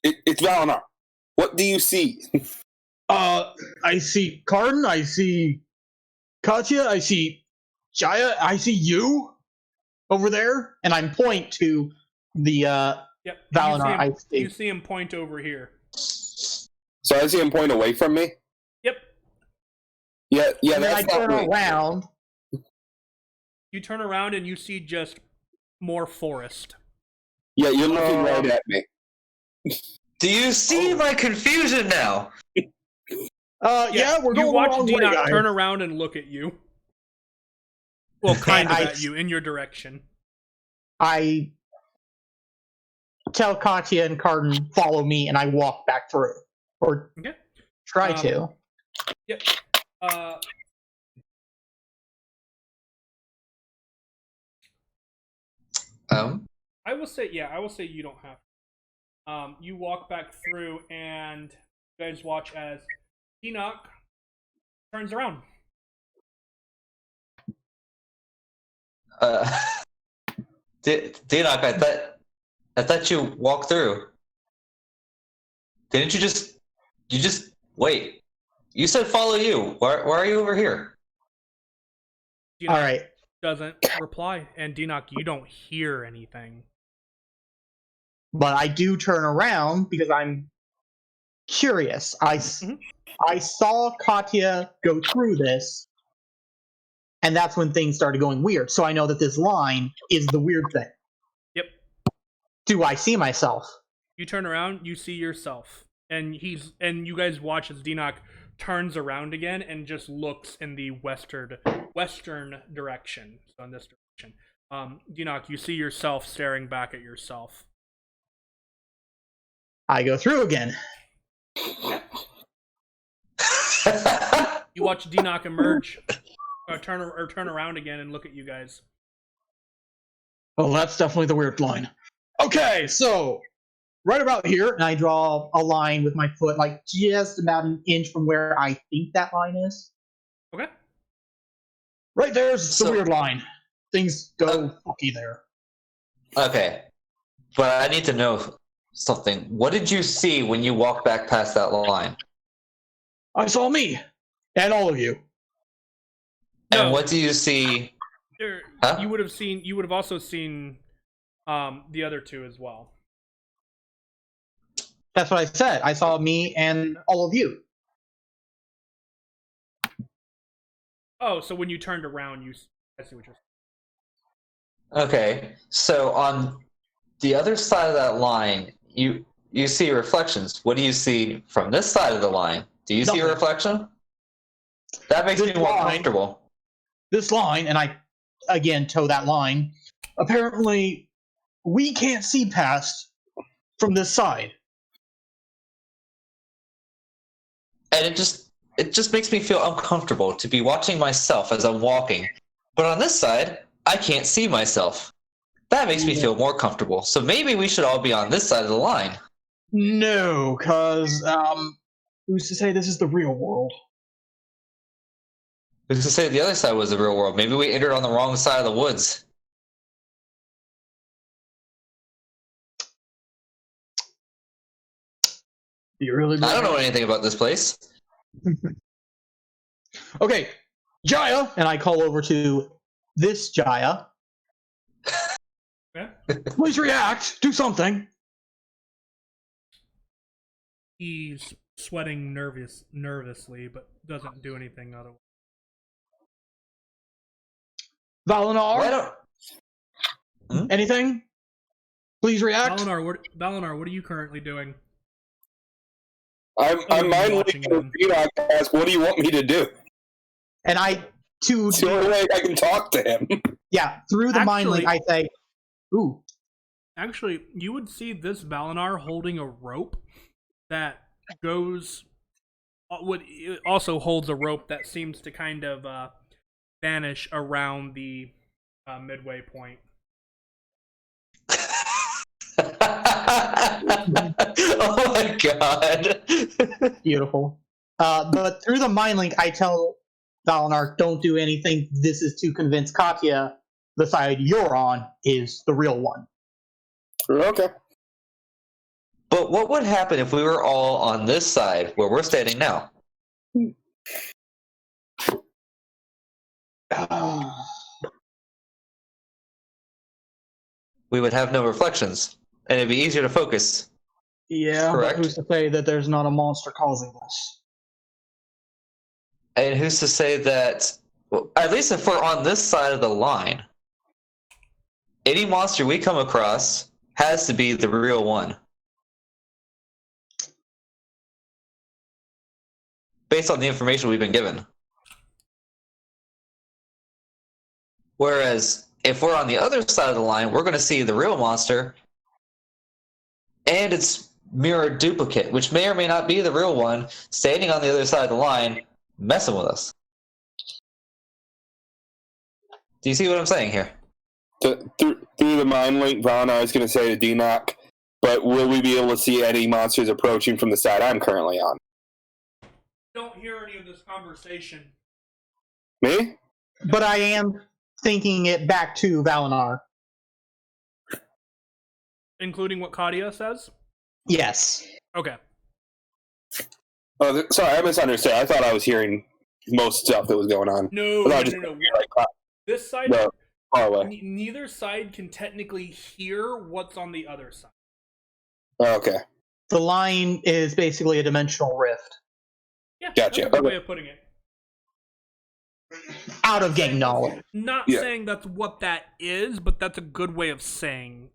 S4: It's Valinar. What do you see?
S5: I see Cardin, I see Katya, I see Jaya, I see you over there, and I'm point to the
S1: Yep.
S5: Valinar.
S1: You see him point over here.
S4: So I see him point away from me?
S1: Yep.
S4: Yeah,
S3: And then I
S4: that's not
S3: turn
S4: right.
S3: around.
S1: You turn around and you see just more forest.
S4: Yeah, you're looking right at me.
S2: Do you see my confusion now?
S5: Yeah, we're going
S1: You watch
S5: the wrong way,
S1: Deanoch
S5: guys.
S1: turn around and look at you. Well, kind of at you, in your direction.
S3: I tell Katya and Cardin follow me, and I walk back through, or
S1: Okay.
S3: try to.
S1: Yep. I will say you don't have to. You walk back through, and you guys watch as Deanoch turns around.
S2: Deanoch, I thought you walked through. Didn't you just wait? You said follow you. Why are you over here?
S1: Deanoch
S3: All right.
S1: doesn't reply, and Deanoch, you don't hear anything.
S3: But I do turn around because I'm curious. I saw Katya go through this, and that's when things started going weird. So I know that this line is the weird thing.
S1: Yep.
S3: Do I see myself?
S1: You turn around, you see yourself, and you guys watch as Deanoch turns around again and just looks in the western direction. So in this direction, Deanoch, you see yourself staring back at yourself.
S3: I go through again.
S1: You watch Deanoch emerge, turn around again, and look at you guys.
S5: Well, that's definitely the weird line. Okay, so right about here,
S3: And I draw a line with my foot, like just about an inch from where I think that line is.
S1: Okay.
S5: right there's the
S2: So-
S5: weird line. Things go funky there.
S2: Okay, but I need to know something. What did you see when you walked back past that line?
S5: I saw me and all of you.
S2: And
S1: No.
S2: what do you see? Huh?
S1: You would have also seen the other two as well.
S3: That's what I said. I saw me and all of you.
S1: Oh, so when you turned around, I see what you're saying.
S2: Okay, so on the other side of that line, you see reflections. What do you see from this side of the line? Do you see a reflection? That makes me more comfortable.
S5: This line, and I again toe that line. Apparently, we can't see past from this side.
S2: And it just makes me feel uncomfortable to be watching myself as I'm walking. But on this side, I can't see myself. That makes me feel more comfortable. So maybe we should all be on this side of the line.
S5: No, because who's to say this is the real world?
S2: Who's to say the other side was the real world? Maybe we entered on the wrong side of the woods.
S5: You really?
S2: I don't know anything about this place.
S5: Okay, Jaya, and I call over to this Jaya.
S1: Yeah?
S5: Please react. Do something.
S1: He's sweating nervously, but doesn't do anything otherwise.
S5: Valinar? Anything? Please react.
S1: Valinar, what are you currently doing?
S4: I'm mind reading Enoch to ask, what do you want me to do?
S5: And
S4: it's the only way I can talk to him.
S5: Yeah, through the mind link, I say, ooh.
S1: Actually, you would see this Valinar holding a rope that goes... It also holds a rope that seems to kind of vanish around the midway point.
S2: Oh my god.
S5: Beautiful. But through the mind link, I tell Valinar, don't do anything. This is to convince Katya the side you're on is the real one.
S4: Okay.
S2: But what would happen if we were all on this side where we're standing now? We would have no reflections, and it'd be easier to focus.
S5: Yeah,
S2: correct?
S5: But who's to say that there's not a monster causing this?
S2: And who's to say that, well, at least if we're on this side of the line, any monster we come across has to be the real one. Based on the information we've been given. Whereas, if we're on the other side of the line, we're going to see the real monster and its mirror duplicate, which may or may not be the real one, standing on the other side of the line, messing with us. Do you see what I'm saying here?
S4: Through the mind link, Vana is going to say to Denoch, but will we be able to see any monsters approaching from the side I'm currently on?
S1: Don't hear any of this conversation.
S4: Me?
S5: But I am thinking it back to Valinar.
S1: Including what Katya says?
S5: Yes.
S1: Okay.
S4: Oh, sorry, I misunderstood. I thought I was hearing most stuff that was going on.
S1: No. This side,
S4: far away.
S1: Neither side can technically hear what's on the other side.
S4: Oh, okay.
S5: The line is basically a dimensional rift.
S1: Yeah,
S4: gotcha.
S1: That's a good way of putting it.
S5: Out of game knowledge.
S1: Not saying that's what that is, but that's a good way of saying.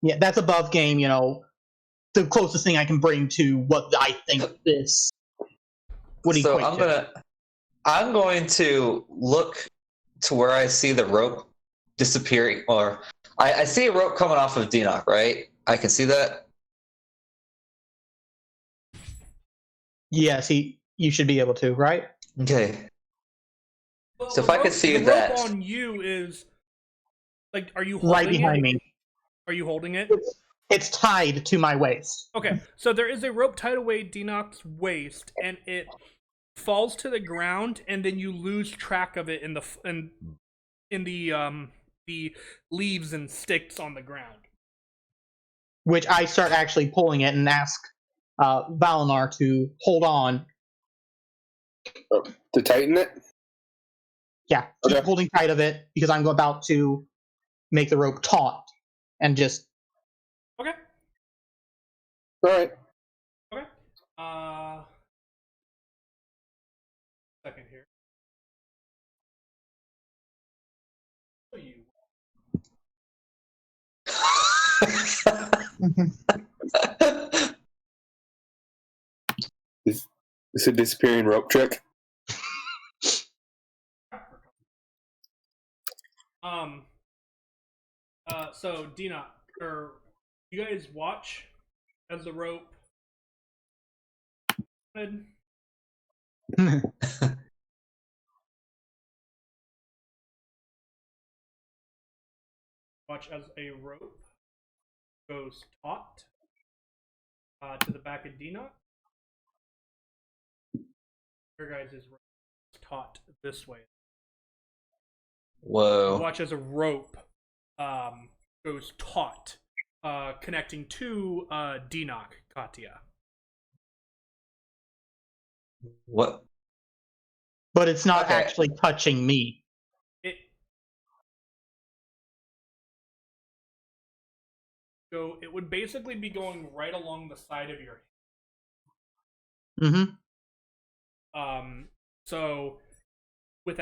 S5: Yeah, that's above game, the closest thing I can bring to what I think this would equate to.
S2: I'm going to look to where I see the rope disappearing, or I see a rope coming off of Denoch, right? I can see that.
S5: Yes, you should be able to, right?
S2: Okay.
S1: Well,
S2: so if I could see
S1: the
S2: that,
S1: rope on you is like, are you holding
S5: right behind me?
S1: Are you holding it?
S5: It's tied to my waist.
S1: Okay, so there is a rope tied away Denoch's waist, and it falls to the ground, and then you lose track of it in the leaves and sticks on the ground.
S5: Which I start actually pulling it and ask Valinar to hold on.
S4: To tighten it?
S5: Yeah, keep holding tight of it because I'm about to make the rope taut and just.
S1: Okay.
S4: All right.
S1: Okay. Second here.
S4: It's a disappearing rope trick.
S1: So Dina, or you guys watch as the rope. Watch as a rope goes taut to the back of Dina. Your guys' rope is taut this way.
S2: Whoa.
S1: Watch as a rope goes taut, connecting to Dinok, Katya.
S2: What?
S3: But it's not actually touching me.
S1: It would basically be going right along the side of your
S3: head.
S1: So with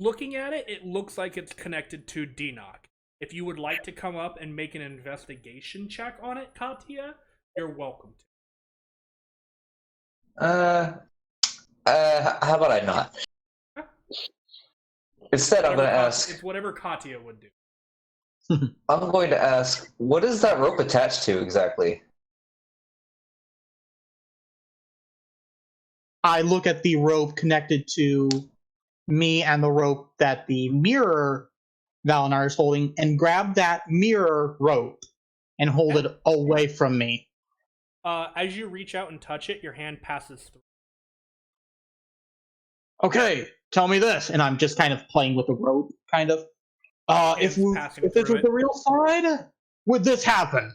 S1: looking at it, it looks like it's connected to Dinok. If you would like to come up and make an investigation check on it, Katya, you're welcome
S2: to. How about I not? Instead, I'm going to ask.
S1: It's whatever Katya would do.
S2: I'm going to ask, what is that rope attached to exactly?
S3: I look at the rope connected to me and the rope that the mirror Valinar is holding and grab that mirror rope and hold it away from me.
S1: As you reach out and touch it, your hand passes through.
S3: Okay, tell me this. And I'm just kind of playing with the rope, kind of. If this was the real side, would this happen?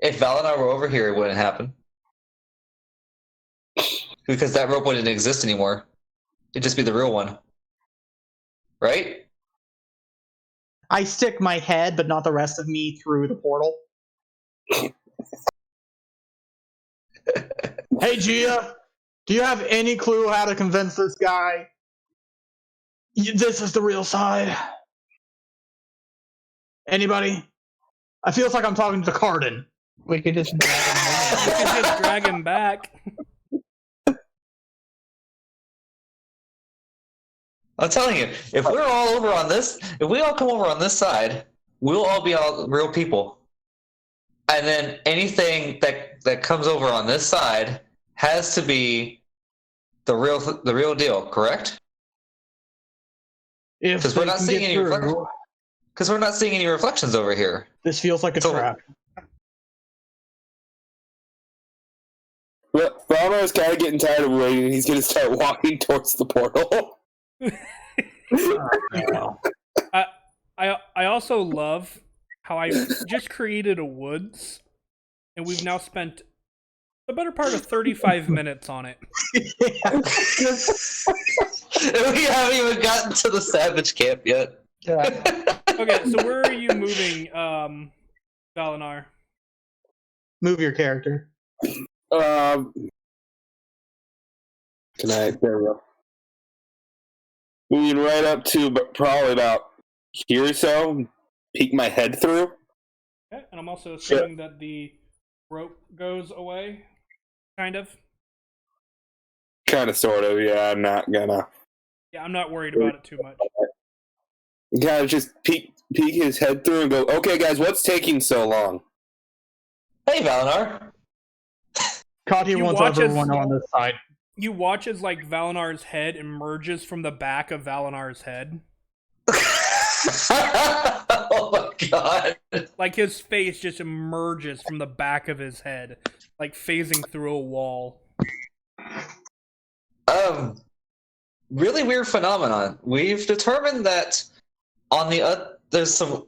S2: If Valinar were over here, it wouldn't happen. Because that rope wouldn't exist anymore. It'd just be the real one. Right?
S3: I stick my head, but not the rest of me, through the portal. Hey, Gia, do you have any clue how to convince this guy this is the real side? Anybody? I feel like I'm talking to Cardin.
S6: We could just drag him back.
S1: We could just drag him back.
S2: I'm telling you, if we're all over on this, if we all come over on this side, we'll all be all real people. And then anything that comes over on this side has to be the real deal, correct? Because we're not seeing any reflections. Because we're not seeing any reflections over here.
S3: This feels like a trap.
S4: Well, Valmar's kind of getting tired of waiting, and he's going to start walking towards the portal.
S1: I also love how I just created a woods, and we've now spent the better part of 35 minutes on it.
S2: We haven't even gotten to the savage camp yet.
S1: Okay, so where are you moving, Valinar?
S3: Move your character.
S4: Can I? There we go. Moving right up to probably about here or so. Peek my head through.
S1: Okay, and I'm also assuming that the rope goes away, kind of.
S4: Kind of, sort of. Yeah, I'm not gonna.
S1: Yeah, I'm not worried about it too much.
S4: Gotta just peek his head through and go, okay, guys, what's taking so long?
S2: Hey, Valinar.
S3: Katya wants everyone on this side.
S1: You watch as, like, Valinar's head emerges from the back of Valinar's head.
S2: Oh my god.
S1: Like, his face just emerges from the back of his head, like phasing through a wall.
S2: Really weird phenomenon. We've determined that on the there's some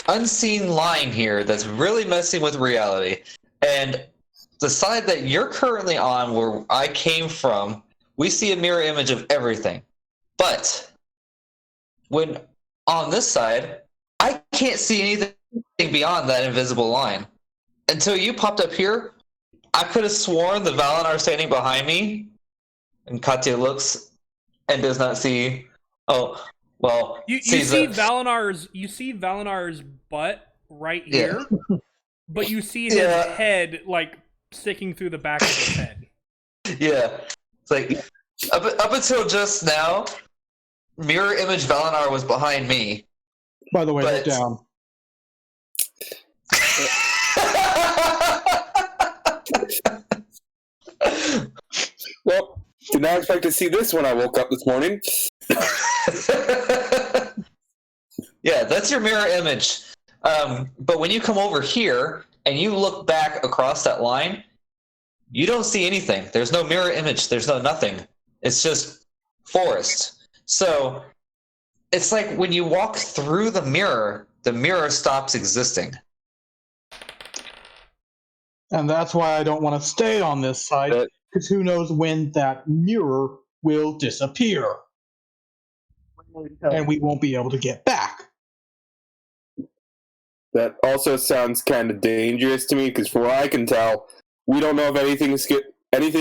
S2: unseen line here that's really messing with reality. And the side that you're currently on, where I came from, we see a mirror image of everything. But when on this side, I can't see anything beyond that invisible line. Until you popped up here, I could have sworn the Valinar standing behind me, and Katya looks and does not see. Oh, Well,
S1: you see Valinar's butt right here, but you see his head like sticking through the back of his head.
S2: Yeah, it's like up until just now, mirror image Valinar was behind me.
S5: By the way, look down.
S4: Well, did not expect to see this when I woke up this morning.
S2: Yeah, that's your mirror image. But when you come over here and you look back across that line, you don't see anything. There's no mirror image. There's no nothing. It's just forest. So it's like when you walk through the mirror stops existing.
S5: And that's why I don't want to stay on this side, because who knows when that mirror will disappear. And we won't be able to get back.
S4: That also sounds kind of dangerous to me, because from what I can tell, we don't know if anything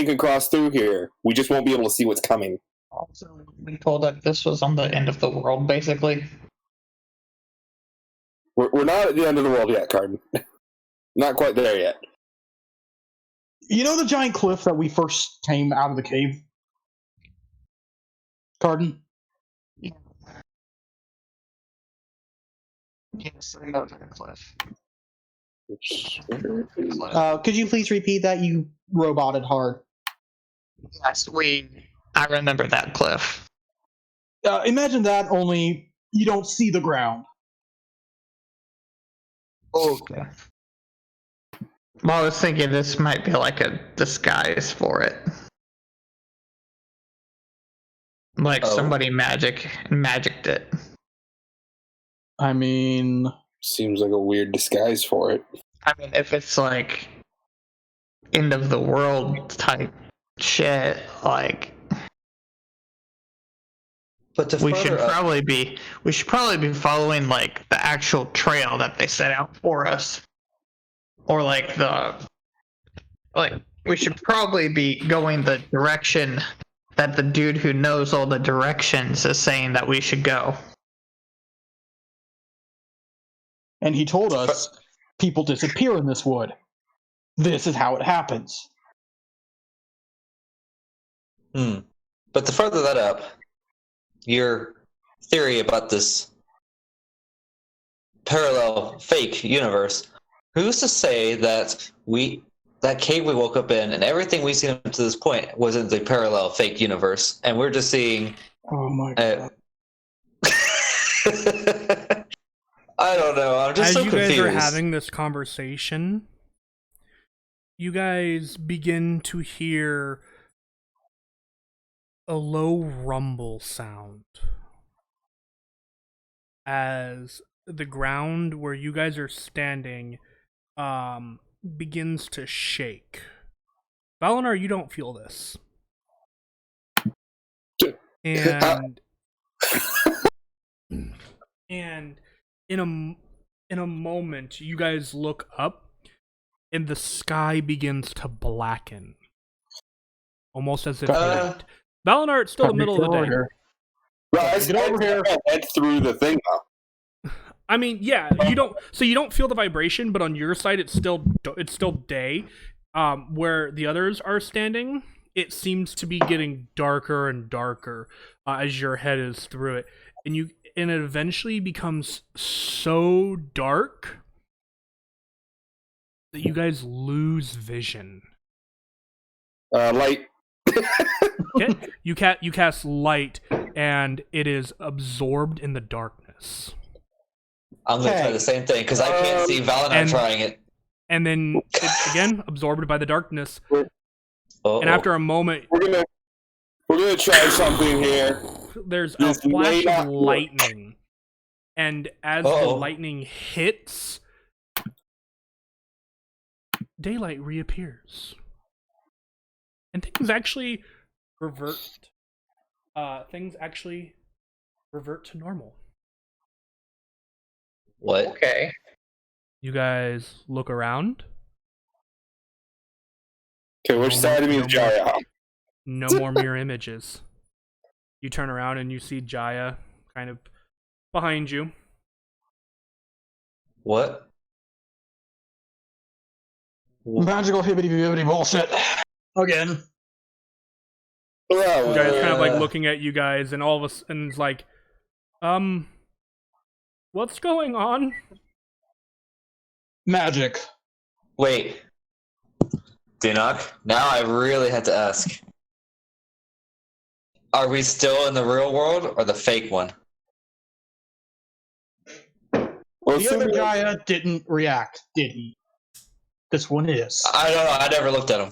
S4: can cross through here. We just won't be able to see what's coming.
S6: Also, we told that this was on the end of the world, basically.
S4: We're not at the end of the world yet, Carden. Not quite there yet.
S5: You know the giant cliff that we first came out of the cave? Carden?
S6: Yeah. Yes, I know that cliff.
S5: Could you please repeat that? You roboted hard.
S6: Yes, I remember that cliff.
S5: Imagine that, only you don't see the ground.
S6: Okay. Well, I was thinking this might be like a disguise for it. Like somebody magicked it.
S5: I mean...
S4: Seems like a weird disguise for it.
S6: I mean, if it's like end of the world type shit, like...
S2: But
S6: we should probably be following like the actual trail that they set out for us. Or we should probably be going the direction that the dude who knows all the directions is saying that we should go.
S5: And he told us people disappear in this wood. This is how it happens.
S2: But to further that up, your theory about this parallel fake universe, who's to say that that cave we woke up in and everything we've seen up to this point wasn't the parallel fake universe, and we're just seeing...
S5: Oh my god.
S2: I don't know, I'm just so confused.
S1: As you guys are having this conversation, you guys begin to hear a low rumble sound as the ground where you guys are standing begins to shake. Valinar, you don't feel this. And in a moment, you guys look up, and the sky begins to blacken, almost as if night. Valinar, it's still the middle of the day.
S4: Right, get over here. Head through the thing now.
S1: I mean, yeah, you don't feel the vibration, but on your side, it's still day. Where the others are standing, it seems to be getting darker and darker as your head is through it, and it eventually becomes so dark that you guys lose vision.
S4: Light.
S1: Okay, you cast light, and it is absorbed in the darkness.
S2: I'm gonna try the same thing because I can't see Valinar trying it.
S1: And then again, absorbed by the darkness.
S2: Uh-oh.
S1: And after a moment,
S4: we're gonna try something here.
S1: There's a flash of lightning, and as the lightning hits, daylight reappears, and things actually revert. Things actually revert to normal.
S2: What?
S6: Okay.
S1: You guys look around.
S4: Okay, which side of me is Jaya?
S1: No more mirror images. You turn around and you see Jaya kind of behind you.
S2: What?
S5: Magical hibbity-bibbity bullshit. Again.
S1: You guys kind of like looking at you guys, and all of us, and it's like, what's going on?
S5: Magic.
S2: Wait. Dinok, now I really had to ask. Are we still in the real world or the fake one?
S4: Well,
S5: The other Gaia didn't react, did he? This one is.
S2: I don't know. I never looked at him.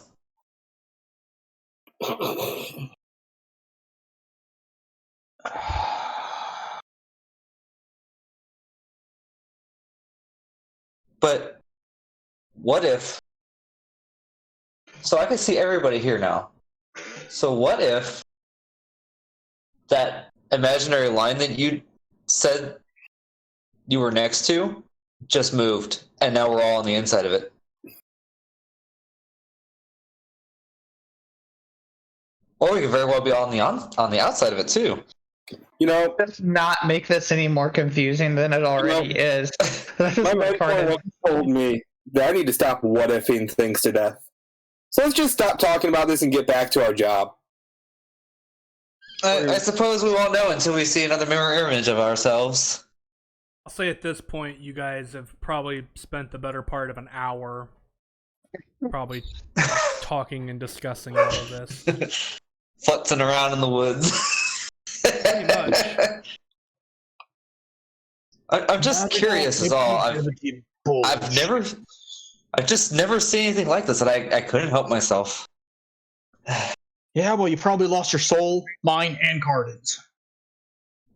S2: But what if... So I can see everybody here now. So what if that imaginary line that you said you were next to just moved, and now we're all on the inside of it? Or we could very well be on the outside of it too.
S4: You know,
S6: Let's not make this any more confusing than it already is.
S4: my mentor once told me that I need to stop what-ifing things to death. So let's just stop talking about this and get back to our job.
S2: I suppose we won't know until we see another mirror image of ourselves.
S1: I'll say at this point, you guys have probably spent the better part of an hour probably talking and discussing all of this.
S2: Futzing around in the woods.
S1: Pretty much.
S2: I'm just curious is all. I've just never seen anything like this, and I couldn't help myself.
S5: Yeah, well, you probably lost your soul, mind, and Cardin's.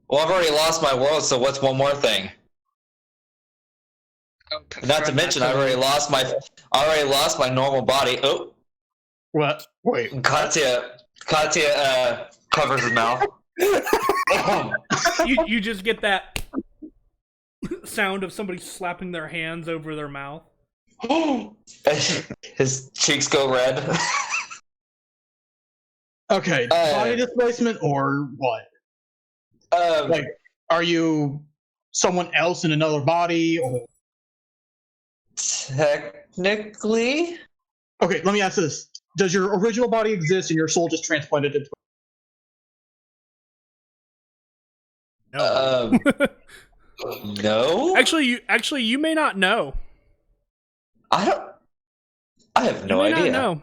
S2: Well, I've already lost my world, so what's one more thing? Not to mention, I already lost my normal body. Oh,
S5: What? Wait.
S2: Katya covers his mouth.
S1: You just get that sound of somebody slapping their hands over their mouth.
S2: His cheeks go red.
S5: Okay, body displacement or what? Like, are you someone else in another body? Or...
S2: Technically?
S5: Okay, let me ask this. Does your original body exist and your soul just transplanted into
S1: No.
S2: No?
S1: Actually, you may not know.
S2: I have no idea.
S1: Not know.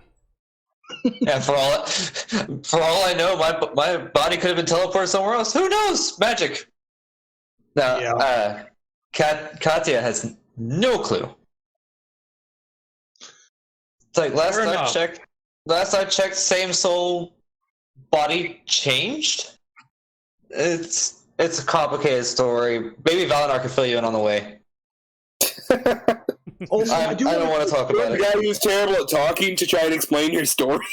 S2: And for all I know, my body could have been teleported somewhere else. Who knows? Magic. Now, Katya has no clue. It's like last I checked, same soul, body changed. It's a complicated story. Maybe Valinar can fill you in on the way.
S5: Also,
S2: I don't want to talk about
S4: The
S2: it.
S4: guy who's terrible at talking to try and explain your story.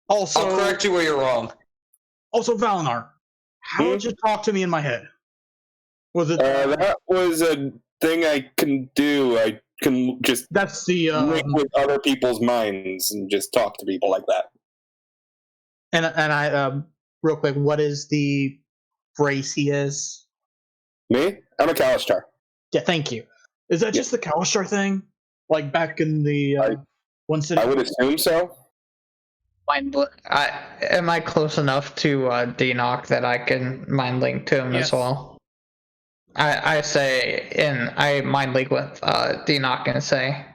S5: Also,
S2: I'll correct you where you're wrong.
S5: Also, Valinar, how did you talk to me in my head? Was it
S4: That was a thing I can do. I can just
S5: that's the
S4: link with other people's minds and just talk to people like that.
S3: And I real quick, what is the race he is?
S4: Me? I'm a Kalishtar.
S3: Yeah, thank you.
S5: Is that just the Kalishtar thing? Like back in the one city?
S4: I would assume so.
S6: Am I close enough to Dinok that I can mind link to him
S1: Yes.
S6: as well? I say, and I mind link with Dinok and say,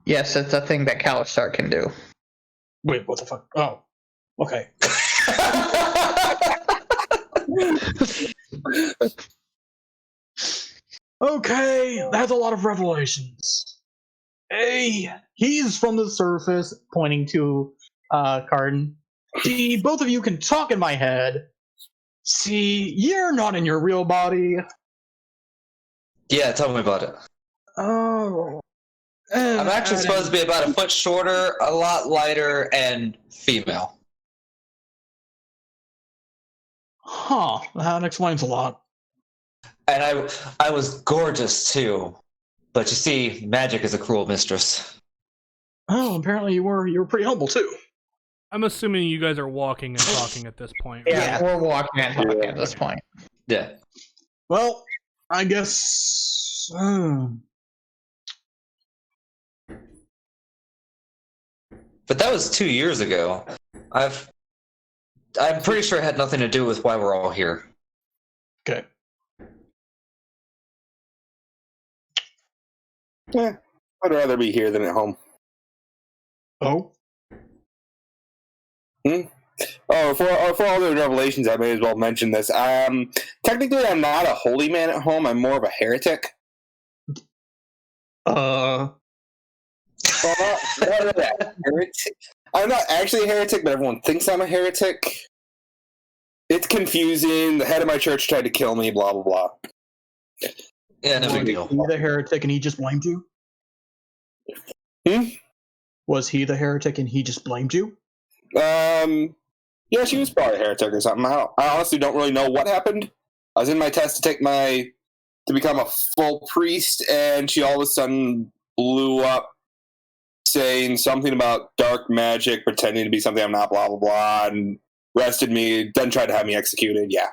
S6: yes, it's a thing that Kalishtar can do.
S5: Wait, what the fuck? Oh, okay. Okay, that's a lot of revelations. Hey, he's from the surface, pointing to Cardin. See, both of you can talk in my head. See, you're not in your real body.
S2: Yeah, tell me about it.
S5: Oh.
S2: I'm actually supposed to be about a foot shorter, a lot lighter, and female.
S5: Huh, that explains a lot.
S2: And I was gorgeous too. But you see, magic is a cruel mistress.
S5: Oh, apparently you were pretty humble too.
S1: I'm assuming you guys are walking and talking at this point. Right?
S6: Yeah, we're walking and talking at this point.
S2: Yeah.
S5: Well, I guess.
S2: But that was 2 years ago. I'm pretty sure it had nothing to do with why we're all here.
S5: Okay.
S4: Yeah, I'd rather be here than at home.
S5: Oh.
S4: Oh, for all the revelations, I may as well mention this. Technically, I'm not a holy man at home. I'm more of a heretic.
S5: Uh.
S4: Well, heretic. I'm not actually a heretic, but everyone thinks I'm a heretic. It's confusing. The head of my church tried to kill me. Blah blah blah.
S2: Yeah, no big deal.
S5: Was he the heretic and he just blamed you? Was he the heretic and he just blamed you?
S4: Yeah, she was probably a heretic or something. I honestly don't really know what happened. I was in my test to become a full priest, and she all of a sudden blew up, saying something about dark magic, pretending to be something I'm not, blah blah blah, and arrested me. Then tried to have me executed. Yeah.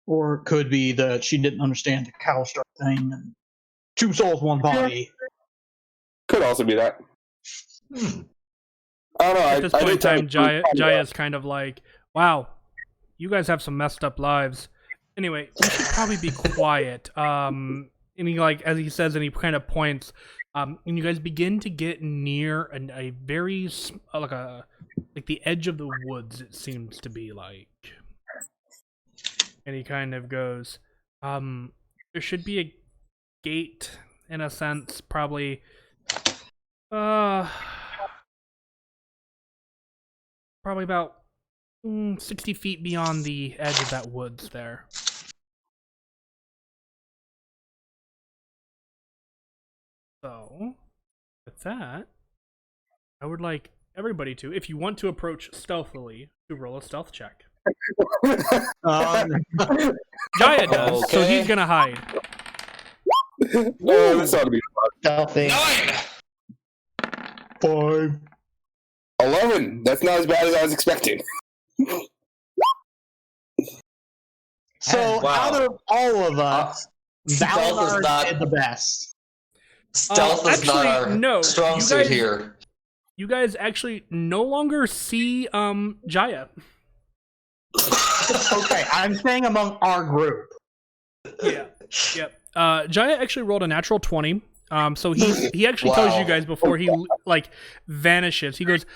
S5: Or it could be that she didn't understand the cow star thing and 2 souls, 1 body.
S4: Could also be that. I don't know.
S1: At this point in time, Jaya's kind of like, wow, you guys have some messed up lives. Anyway, we should probably be quiet. And he, like, as he says, and he kind of points, and you guys begin to get near a very, like the edge of the woods, it seems to be like. And he kind of goes, there should be a gate, in a sense, probably, probably about 60 feet beyond the edge of that woods there. So, with that, I would like everybody to, if you want to approach stealthily, to roll a stealth check. Jaya does, so he's gonna hide.
S4: This ought to be
S6: Stealthy.
S5: 5.
S4: 11. That's not as bad as I was expecting.
S3: So
S2: Wow.
S3: out of all of us,
S2: Stealth is
S3: Valinor
S2: not-
S3: did the best.
S2: Stealth is not
S1: actually, no.
S2: our strong
S1: You
S2: suit
S1: guys-
S2: here.
S1: You guys actually no longer see Jaya.
S3: Okay, I'm saying among our group.
S1: Yeah. Yep. Jaya actually rolled a natural 20. So he actually tells you
S2: Wow.
S1: guys before he like vanishes. He goes,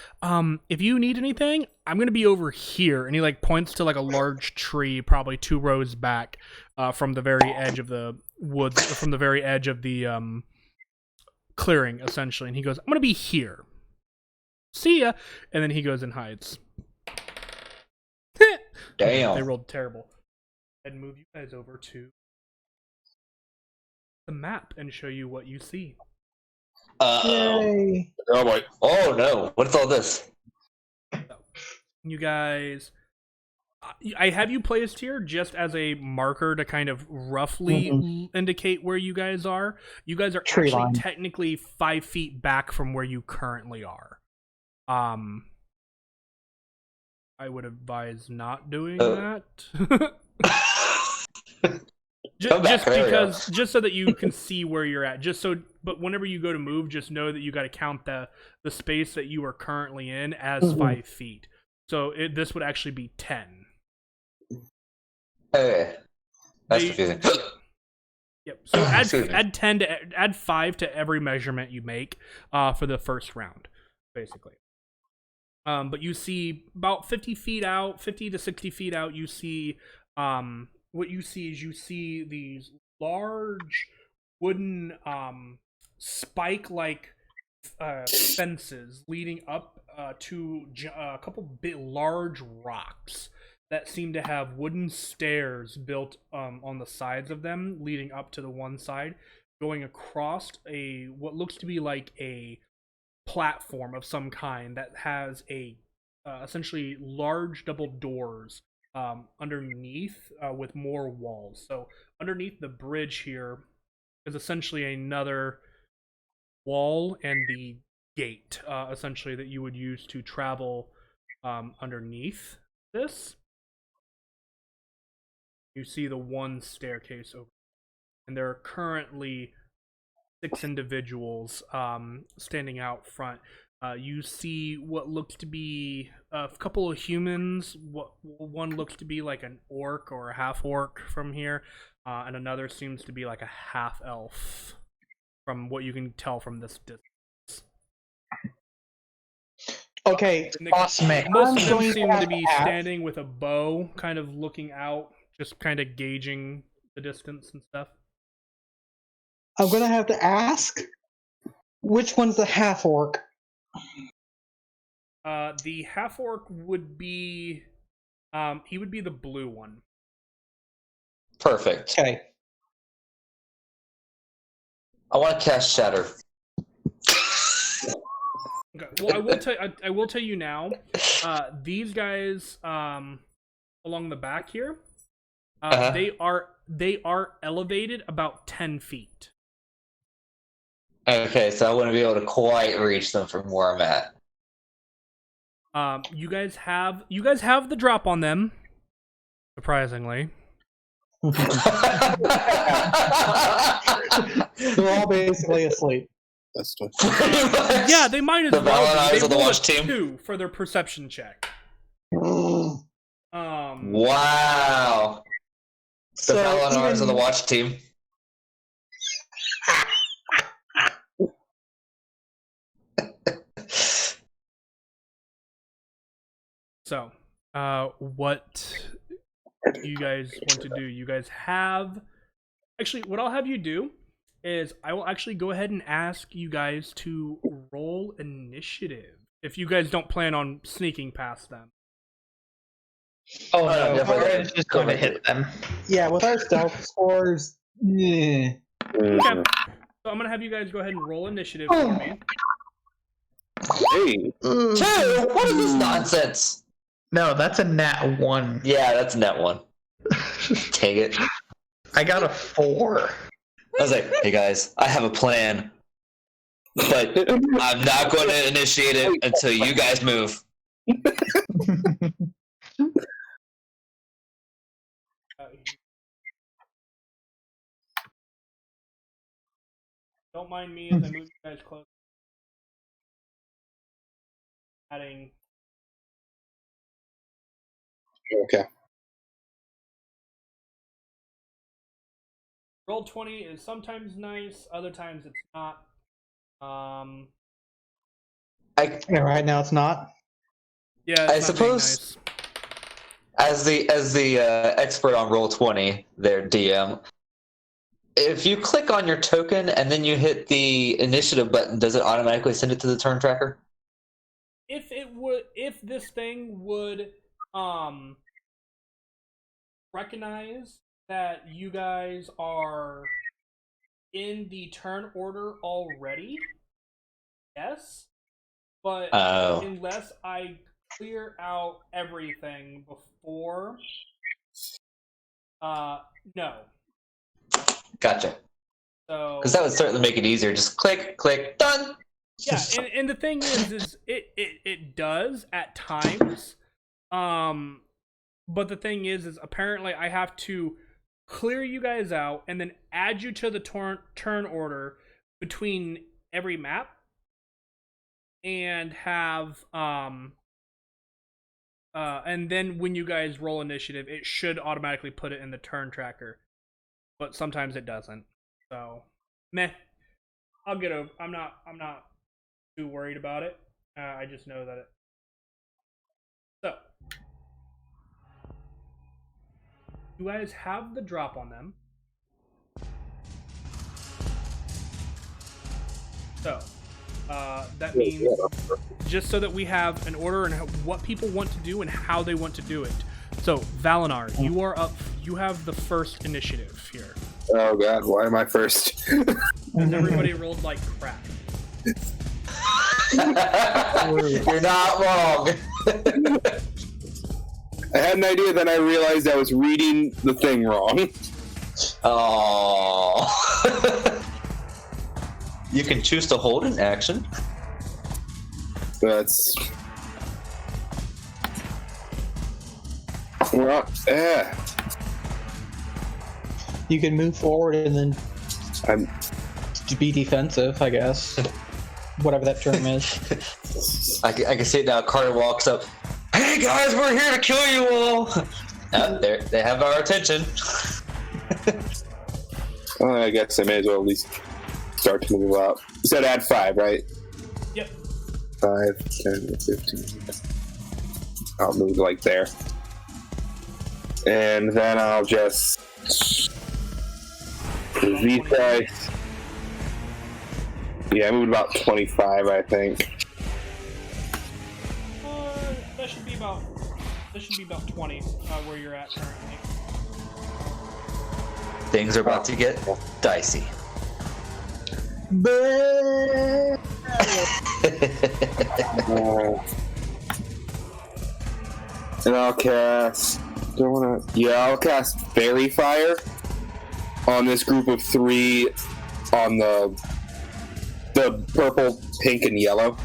S1: if you need anything, I'm gonna be over here, and he like points to like a large tree, probably 2 rows back, from the very edge of the woods, from the very edge of the clearing, essentially. And he goes, I'm gonna be here. See ya. And then he goes and hides.
S2: Damn.
S1: They rolled terrible. And move you guys over to the map and show you what you see.
S3: Yay.
S4: Oh boy.
S2: Oh no! What's all this?
S1: You guys, I have you placed here just as a marker to kind of roughly indicate where you guys are. You guys are
S3: Tree
S1: actually
S3: line.
S1: technically 5 feet back from where you currently are. I would advise not doing that.
S2: Come back,
S1: Just
S2: there we go.
S1: because, just so that you can see where you're at. Just so, but whenever you go to move, just know that you got to count the space that you are currently in as 5 feet. So this would actually be 10.
S2: Hey, that's
S1: They-
S2: confusing.
S1: Yep. So
S2: Excuse me.
S1: add 5 to every measurement you make for the first round, basically. But you see about 50 to 60 feet out, you see what you see is you see these large wooden spike-like fences leading up to a couple big large rocks that seem to have wooden stairs built on the sides of them, leading up to the one side, going across what looks to be like a platform of some kind that has a essentially large double doors underneath with more walls. So underneath the bridge here is essentially another wall, and the gate, essentially, that you would use to travel underneath this. You see the one staircase over, and there are currently 6 individuals standing out front. You see what looks to be a couple of humans. One looks to be like an orc or a half orc from here, and another seems to be like a half elf, from what you can tell from this distance.
S3: Okay,
S1: Most of them seem to be standing with a bow, kind of looking out, just kind of gauging the distance and stuff.
S3: I'm gonna have to ask, which one's the half orc?
S1: The half orc would be, he would be the blue one.
S2: Perfect.
S3: Okay.
S2: I want to cast Shatter.
S1: Okay. Well, I will tell you now. These guys, along the back here, they are elevated about 10 feet.
S2: Okay, so I wouldn't be able to quite reach them from where I'm at.
S1: You guys have the drop on them, surprisingly.
S3: They're all basically asleep.
S1: Yeah, they might as
S2: the
S1: well. They
S2: of the
S1: roll
S2: watch
S1: a
S2: team.
S1: 2 for their perception check.
S2: Wow. The
S3: So
S2: Valinars of the watch team.
S1: So, what do you guys want to do? You guys have... Actually, what I'll have you do is I will actually go ahead and ask you guys to roll initiative, if you guys don't plan on sneaking past them.
S6: Oh no,
S2: definitely.
S6: we're just going to hit them.
S3: Yeah, with our stealth scores, yeah.
S1: Okay. So I'm going to have you guys go ahead and roll initiative for me.
S4: Hey.
S2: 2? What is this nonsense?
S6: No, that's a nat 1.
S2: Yeah, that's net 1. Take it.
S6: I got a 4.
S2: I was like, hey guys, I have a plan, but I'm not going to initiate it until you guys move.
S1: Don't mind me as I move you guys close. Adding.
S4: Okay.
S1: Roll 20 is sometimes nice, other times it's not.
S3: Yeah, right now it's not.
S1: Yeah,
S2: I
S1: it's not
S2: suppose as the expert on roll 20, their DM, if you click on your token and then you hit the initiative button, does it automatically send it to the turn tracker?
S1: If this thing would recognize that you guys are in the turn order already, yes. But unless I clear out everything before, no.
S2: Gotcha.
S1: So,
S2: because that would certainly make it easier. Just click, click, done.
S1: Yeah, and the thing is it does at times. But the thing is apparently I have to clear you guys out and then add you to the turn order between every map, and have and then when you guys roll initiative, it should automatically put it in the turn tracker, but sometimes it doesn't. So meh, I'll get over. I'm not too worried about it. I just know that it. So you guys have the drop on them. So that means, just so that we have an order and what people want to do and how they want to do it. So Valinar, you are up. You have the first initiative here.
S4: Oh god, why am I first?
S1: Because everybody rolled like crap.
S2: You're not wrong.
S4: I had an idea, then I realized I was reading the thing wrong.
S2: Oh. You can choose to hold an action.
S4: That's... Well, yeah.
S3: You can move forward and then to be defensive, I guess. Whatever that term is.
S2: I can see it now. Carter walks up. Hey guys, we're here to kill you all. They have our attention.
S4: I guess I may as well at least start to move up. You said add 5, right?
S1: Yep.
S4: 5, 10, 15. I'll move like there. And then I'll just... These guys... Yeah, I moved about 25, I think.
S1: That should be about 20 where you're at currently.
S2: Things are about to get dicey.
S4: And I'll cast... I'll cast Fairy Fire on this group of 3 on the purple, pink, and yellow.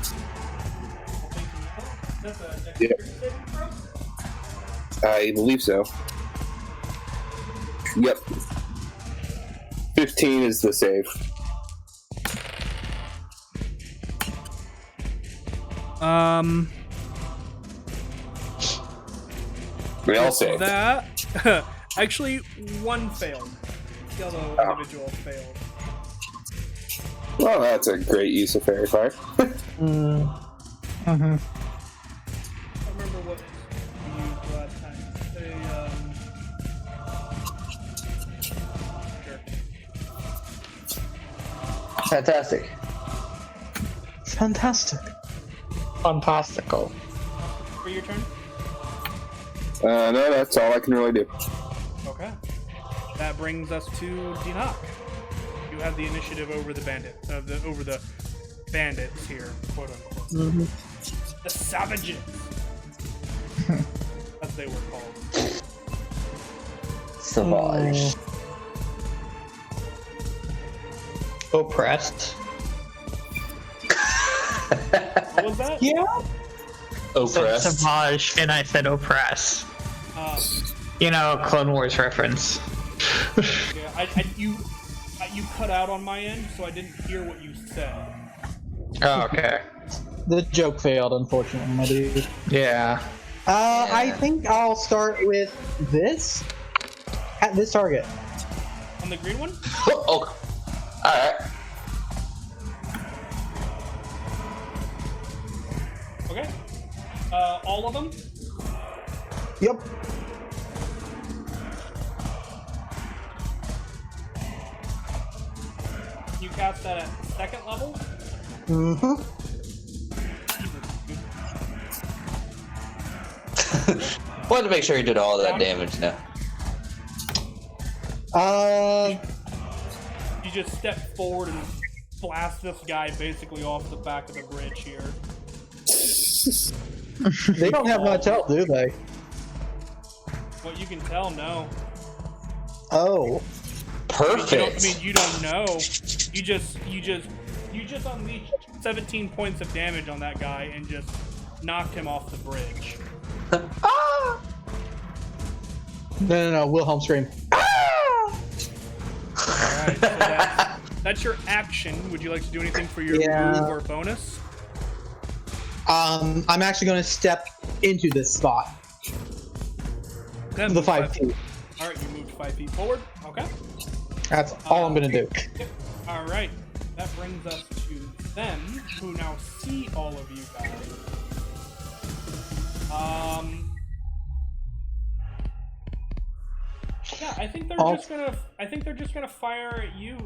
S4: Yeah. I believe so. Yep. 15 is the save. We all save.
S1: That actually one failed. Yellow individual failed.
S4: Well, that's a great use of Fairy Fire.
S1: I remember what we used last time.
S2: Sure. Fantastic.
S3: Fantastic.
S6: Fantastical.
S1: For your turn?
S4: No, that's all I can really do.
S1: Okay. That brings us to Dinok. You have the initiative over the bandits here, quote unquote.
S3: Mm-hmm.
S1: The savages, as they were called.
S2: Savage.
S6: Oppressed.
S1: What was that?
S3: Yeah.
S2: Oppressed.
S6: Savage, and I said oppress. You know, Clone Wars reference.
S1: Yeah, you cut out on my end, so I didn't hear what you said.
S6: Oh, okay.
S3: The joke failed, unfortunately, my dude.
S6: Yeah.
S3: I think I'll start with this. At this target.
S1: On the green one?
S2: Oh, alright.
S1: Okay. All of them?
S3: Yep.
S1: You cast that at 2nd level?
S3: Mm-hmm.
S2: Wanted to make sure you did all that damage now.
S1: You just step forward and blast this guy basically off the back of the bridge here.
S3: They don't have much help, do they?
S1: What you can tell, no.
S3: Oh.
S2: Perfect.
S1: You don't know. You just unleashed 17 points of damage on that guy and just knocked him off the bridge.
S3: No. Wilhelm scream.
S1: Alright, so that's your action. Would you like to do anything for your move or bonus?
S3: I'm actually going to step into this spot.
S1: Then
S3: The 5 feet.
S1: Alright, you moved 5 feet forward. Okay.
S3: That's all I'm going to do.
S1: Yep. Alright. That brings us to them, who now see all of you guys. Yeah, I think they're just gonna fire at you,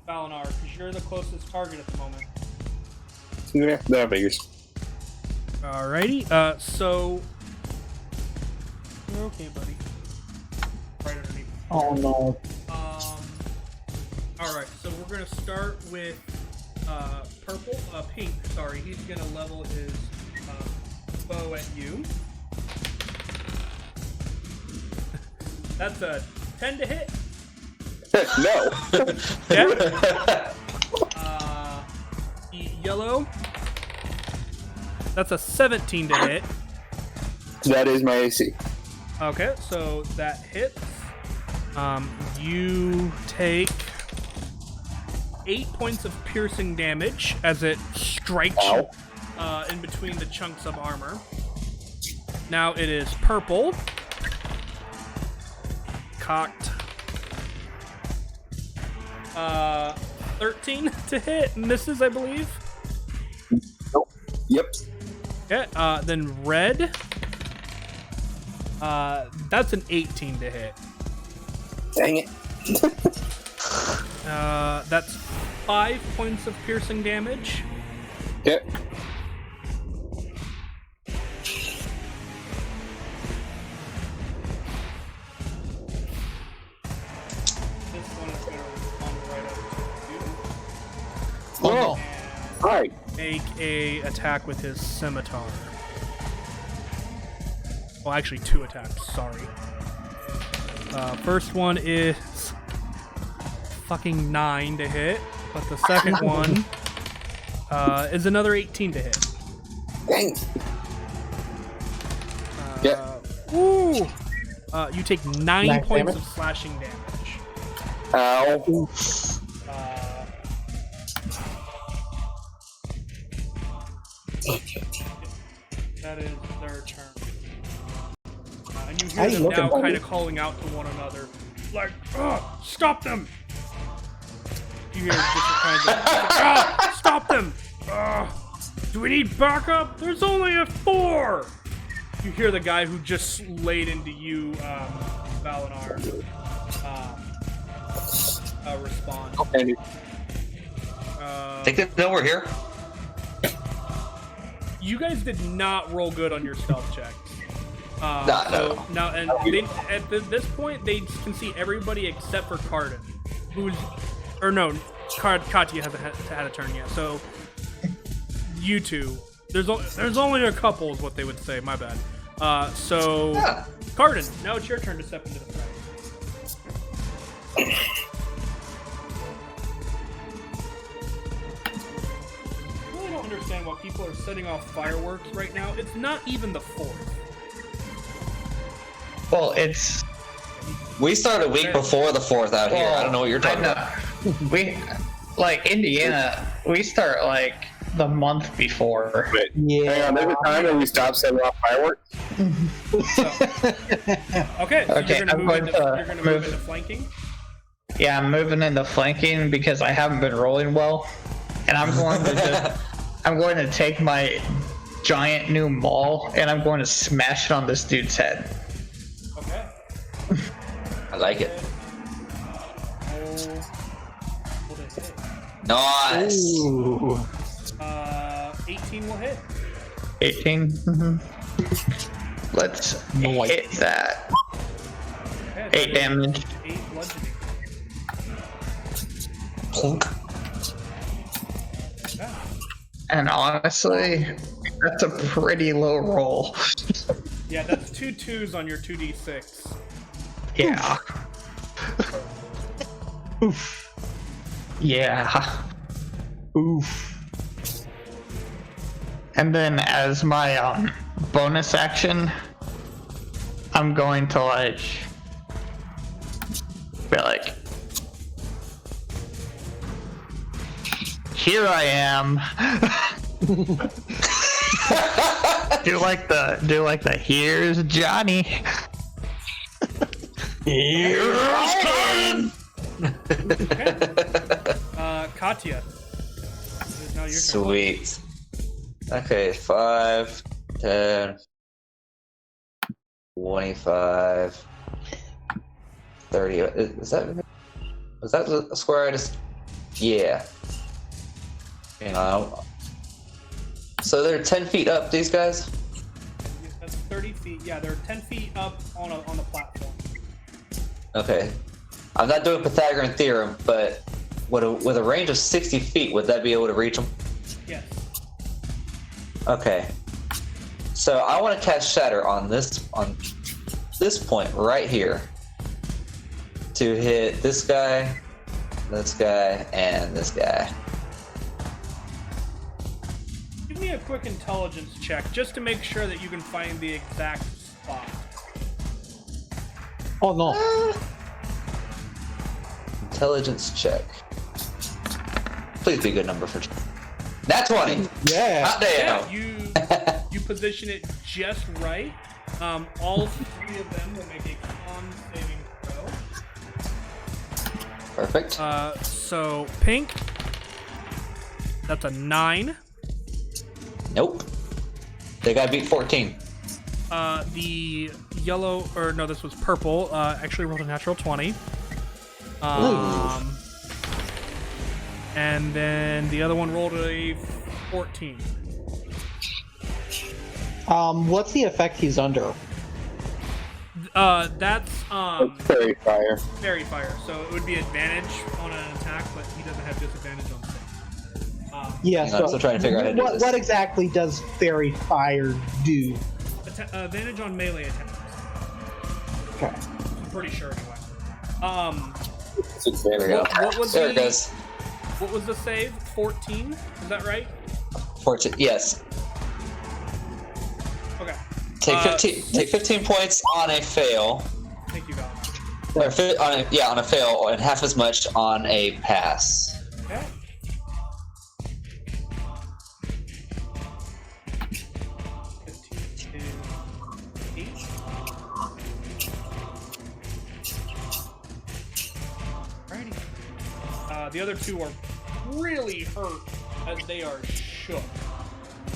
S1: Valinar, because you're the closest target at the moment.
S4: Yeah, that figures.
S1: Alrighty, so you're okay, buddy. Right underneath.
S3: Oh no.
S1: Alright, so we're gonna start with pink, sorry. He's gonna level his bow at you. That's a 10 to hit.
S4: No.
S1: Yeah. Yellow. That's a 17 to hit.
S4: That is my AC.
S1: Okay, so that hits. You take 8 points of piercing damage as it strikes you in between the chunks of armor. Now it is purple. Cocked. 13 to hit. Misses, I believe.
S4: Nope. Yep.
S1: Okay, then red. That's an 18 to hit.
S4: Dang it.
S1: That's 5 points of piercing damage.
S4: Yep.
S1: This one is going to respond right up to you.
S4: Oh. Hi.
S1: Make a attack with his scimitar. Well, actually, 2 attacks. Sorry. First one is fucking 9 to hit, but the second one is another 18 to hit.
S4: Dang.
S1: Ooh! You take 9
S3: Max
S1: points
S3: damage?
S1: of slashing damage.
S4: Ow.
S1: That is their turn. And you hear them now kind of calling out to one another, like, stop them! You hear different kinds of, stop them! Do we need backup? There's only a 4! You hear the guy who just laid into you, Valinar, respond.
S4: Okay.
S2: Think they know we're here?
S1: You guys did not roll good on your stealth checks.
S2: No.
S1: Now, and they, at this point, they can see everybody except for Cardin, who's, or no, Katya hasn't had a turn yet. So you two, there's only a couple, is what they would say. My bad. Cardin, now it's your turn to step into the fray. I really don't understand why people are setting off fireworks right now. It's not even the 4th.
S6: Well, it's
S2: We started a week before the 4th out here. I don't know what you're talking about.
S6: We, like Indiana, we start like the month before.
S4: Wait, hang on, there's a time when we stop setting off fireworks?
S1: Okay, so
S6: Okay,
S1: you're gonna move into flanking?
S6: Yeah, I'm moving into flanking because I haven't been rolling well, and I'm going to I'm going to take my giant new maul and I'm going to smash it on this dude's head.
S1: Okay.
S2: I like it.
S1: Will they hit?
S2: Nice.
S3: Ooh.
S1: 18 will hit.
S6: 18. Mm-hmm. Let's hit that.
S1: Okay,
S6: 8 damage.
S1: 8 bludgeoning.
S2: Plunk.
S1: Yeah.
S6: And honestly, that's a pretty low roll.
S1: Yeah, that's 2 2s on your 2d6.
S6: Yeah.
S3: Oof.
S6: Yeah.
S3: Oof.
S6: And then as my bonus action, I'm going to like be like, here I am. do like the here's Johnny.
S3: Here's
S1: Okay. Katya. It is now your turn.
S2: Sweet. Okay, 5, 10, 25, 30. Is that a square I just... Yeah. You know. So they're 10 feet up, these guys?
S1: That's 30 feet. Yeah, they're 10 feet up on the platform.
S2: Okay. I'm not doing Pythagorean theorem, but with a range of 60 feet, would that be able to reach them?
S1: Yes.
S2: Okay. So I want to cast Shatter on this point right here to hit this guy, and this guy.
S1: Give me a quick intelligence check just to make sure that you can find the exact spot.
S5: Oh no.
S2: Intelligence check. Please be a good number for. That's 20.
S5: Yeah.
S2: Hot damn.
S1: Yeah, you position it just right. All 3 of them will make a con saving throw.
S2: Perfect.
S1: So pink. That's a 9.
S2: Nope. They got beat 14.
S1: The yellow, or no, this was purple. Actually rolled a natural 20. And then the other one rolled a 14.
S5: What's the effect he's under?
S1: That's
S4: Fairy fire.
S1: fairy fire. So it would be advantage on an attack, but he doesn't have disadvantage on things.
S5: Yeah,
S2: I'm still trying to figure out how to do this.
S5: What exactly does fairy fire do?
S1: Advantage on melee attacks.
S5: Okay.
S1: I'm pretty sure anyway.
S2: There we go.
S1: What was
S2: There it goes.
S1: What was the save? 14? Is that right?
S2: 14. Yes.
S1: Okay.
S2: Take 15. Take 15 points on a fail.
S1: Thank you, Val.
S2: Or on a fail, and half as much on a pass.
S1: Okay. The other 2 are really hurt as they are shook.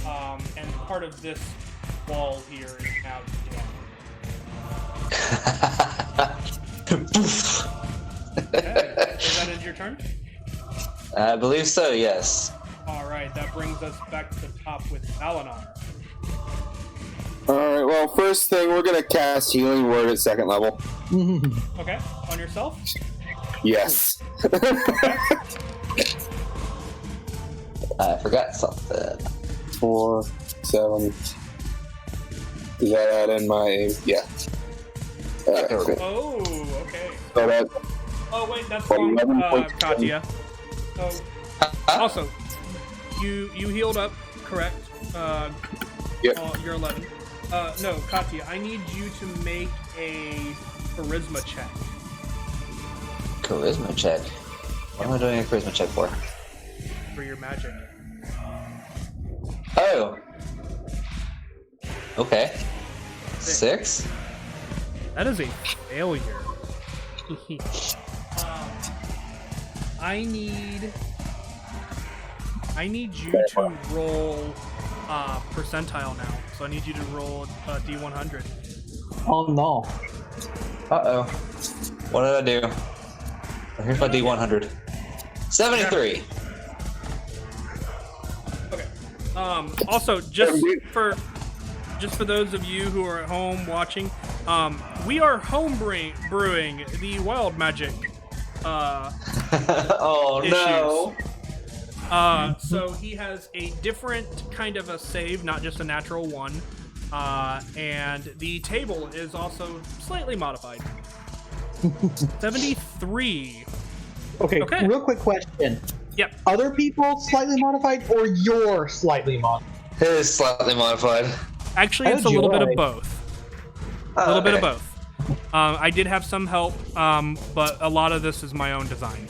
S1: And part of this wall here is now dead. Okay. Is that end your turn?
S2: I believe so, yes.
S1: Alright, that brings us back to the top with Valinar.
S4: Alright, well, first thing, we're gonna cast Healing Word at 2nd level.
S1: Okay, on yourself?
S4: Yes.
S2: I forgot something.
S4: 4, 7. Does that add in my... Yeah. Okay.
S1: Oh, okay.
S4: So that...
S1: Oh, wait, that's wrong, Katya. So, also, you healed up, correct?
S4: Yep.
S1: You're 11. No, Katya, I need you to make a charisma check.
S2: Charisma check? What am I doing a charisma check for?
S1: For your magic.
S2: Oh. Okay. 6?
S1: That is a failure. I need you to roll percentile now. So I need you to roll a D100.
S5: Oh no.
S2: Uh-oh. What did I do? Here's my D100. 73.
S1: Okay. Also, just for those of you who are at home watching, we are home brewing the wild magic.
S2: Oh
S1: issues. No. So he has a different kind of a save, not just a natural one. And the table is also slightly modified. 73.
S5: Okay,
S1: Okay.
S5: Real quick question.
S1: Yep.
S5: Other people slightly modified, or you're slightly modified?
S2: It is slightly modified.
S1: Actually, it's a little bit of both. A little bit of both. I did have some help, but a lot of this is my own design.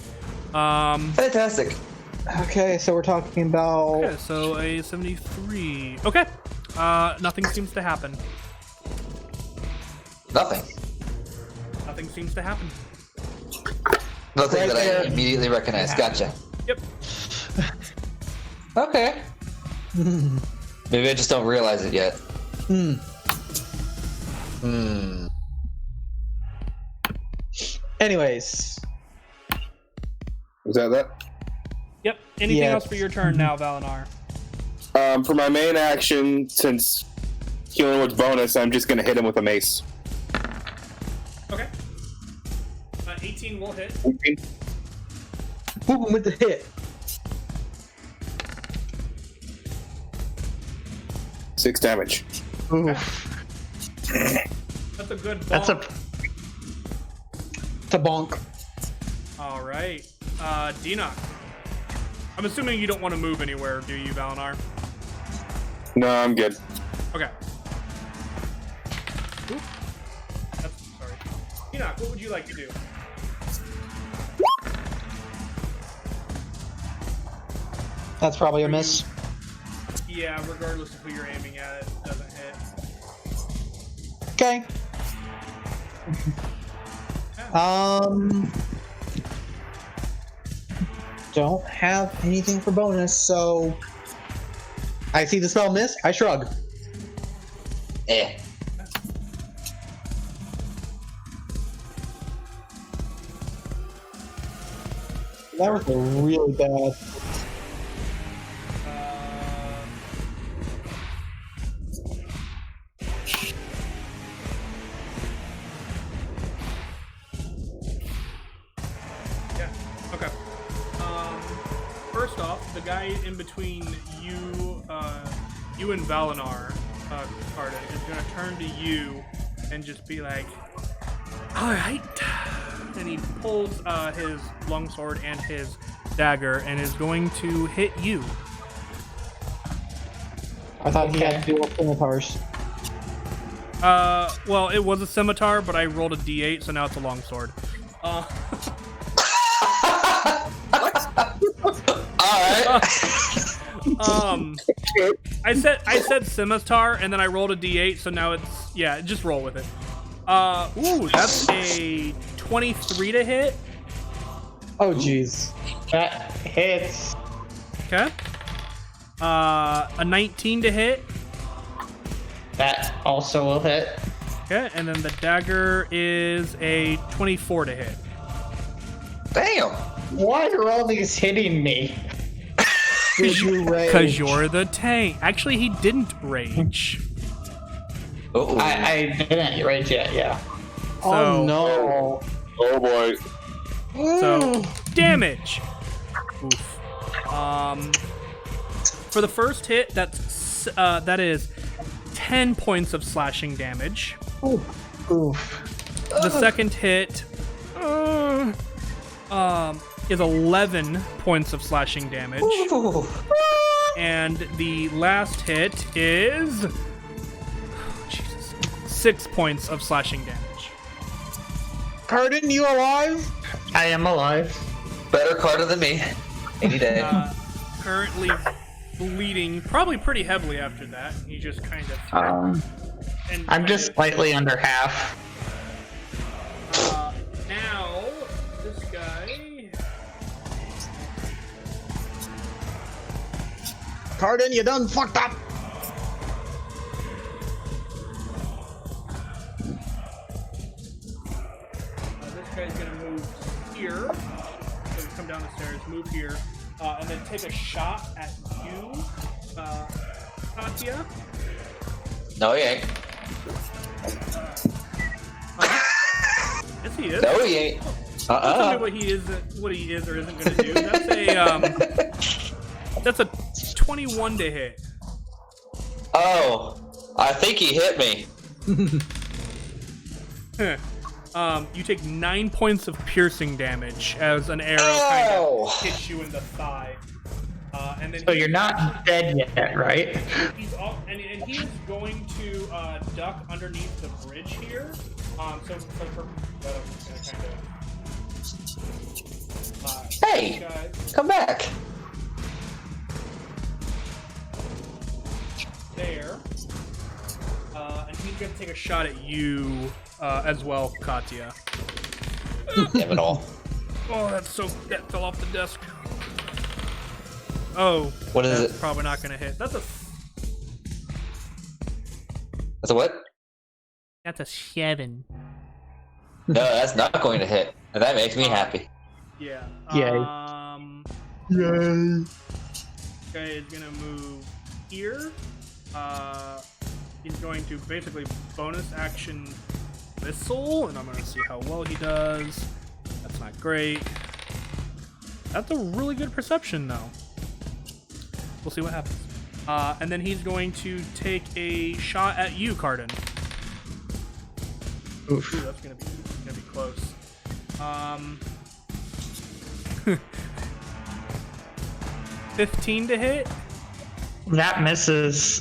S2: Fantastic.
S5: Okay, so we're talking about...
S1: Okay, so a 73. Okay. Nothing seems to happen.
S2: Nothing.
S1: Nothing seems to happen.
S2: Nothing
S5: Right
S2: that
S5: there.
S2: I immediately recognize. Gotcha.
S1: Yep.
S2: Okay. Maybe I just don't realize it yet.
S5: Anyways.
S4: Is that?
S1: Yep. Anything
S5: Yeah.
S1: else for your turn now, Valinar?
S4: For my main action, since Healing Word's bonus, I'm just gonna hit him with a mace.
S1: Okay. 18 will hit.
S5: Boom with the hit.
S4: 6 damage.
S1: That's a good bonk.
S6: That's a
S5: To bonk.
S1: All right. Dinok. I'm assuming you don't want to move anywhere, do you, Valinar?
S4: No, I'm good.
S1: Okay. Oop. Sorry. Enoch, what would you like to do?
S3: That's probably a miss.
S1: Yeah, regardless of who you're aiming at, it doesn't hit.
S3: Okay. Don't have anything for bonus, so I see the spell miss. I shrug.
S2: Eh.
S3: That was really bad.
S1: Yeah. Okay. First off, the guy in between you, you and Valinar, Carden, is gonna turn to you and just be like, "All right." And he pulls his longsword and his dagger and is going to hit you.
S3: I thought he had dual scimitars.
S1: Well, it was a scimitar, but I rolled a d8, so now it's a longsword.
S2: Alright.
S1: I said scimitar, and then I rolled a d8, so now it's, yeah, just roll with it. Ooh, that's a 23 to hit.
S3: Oh, jeez.
S6: That hits.
S1: Okay. A 19 to hit.
S6: That also will hit.
S1: Okay, and then the dagger is a 24 to hit.
S2: Damn.
S6: Why are all these hitting me?
S1: Because you're the tank. Actually, he didn't rage.
S2: Uh-oh.
S6: I didn't rage yet, yeah.
S3: Oh,
S1: So-
S3: no.
S4: Oh boy.
S1: So, damage. Oof. For the first hit, that is 10 points of slashing damage.
S3: Oof.
S1: The second hit is 11 points of slashing damage.
S2: Ooh.
S1: And the last hit is 6 points of slashing damage.
S3: Carden, you alive?
S6: I am alive.
S2: Better Carter than me. Any day.
S1: Currently bleeding, probably pretty heavily after that. He just kind of. And
S6: I'm just slightly under half.
S1: Now, this guy.
S3: Carden, you done fucked up.
S1: This guy's gonna move here. So come down the stairs, move here, and then take a shot at you, Katya.
S2: No, he ain't.
S1: Yes, he is.
S2: No, he ain't.
S1: Tell me what he is or isn't gonna do. That's a 21 to hit.
S2: Oh, I think he hit me.
S1: You take 9 points of piercing damage as an arrow kind of hits you in the thigh. And then
S6: So you're not dead yet, right?
S1: He's and he's going to duck underneath the bridge here. So for kind of.
S2: Hey, come back.
S1: There. And he's gonna take a shot at you as well, Katya.
S2: Damn it all.
S1: Oh, that fell off the desk. Oh,
S2: What is
S1: that's
S2: it?
S1: probably not gonna hit. That's a
S2: what?
S1: 7.
S2: No, that's not going to hit. And that makes me happy.
S1: Yeah.
S3: Yay. Yay.
S1: Okay, is gonna move here. He's going to basically bonus action missile, and I'm gonna see how well he does. That's not great. That's a really good perception, though. We'll see what happens. And then he's going to take a shot at you, Carden.
S6: Oof.
S1: Ooh, that's gonna be close. 15 to hit.
S6: That misses.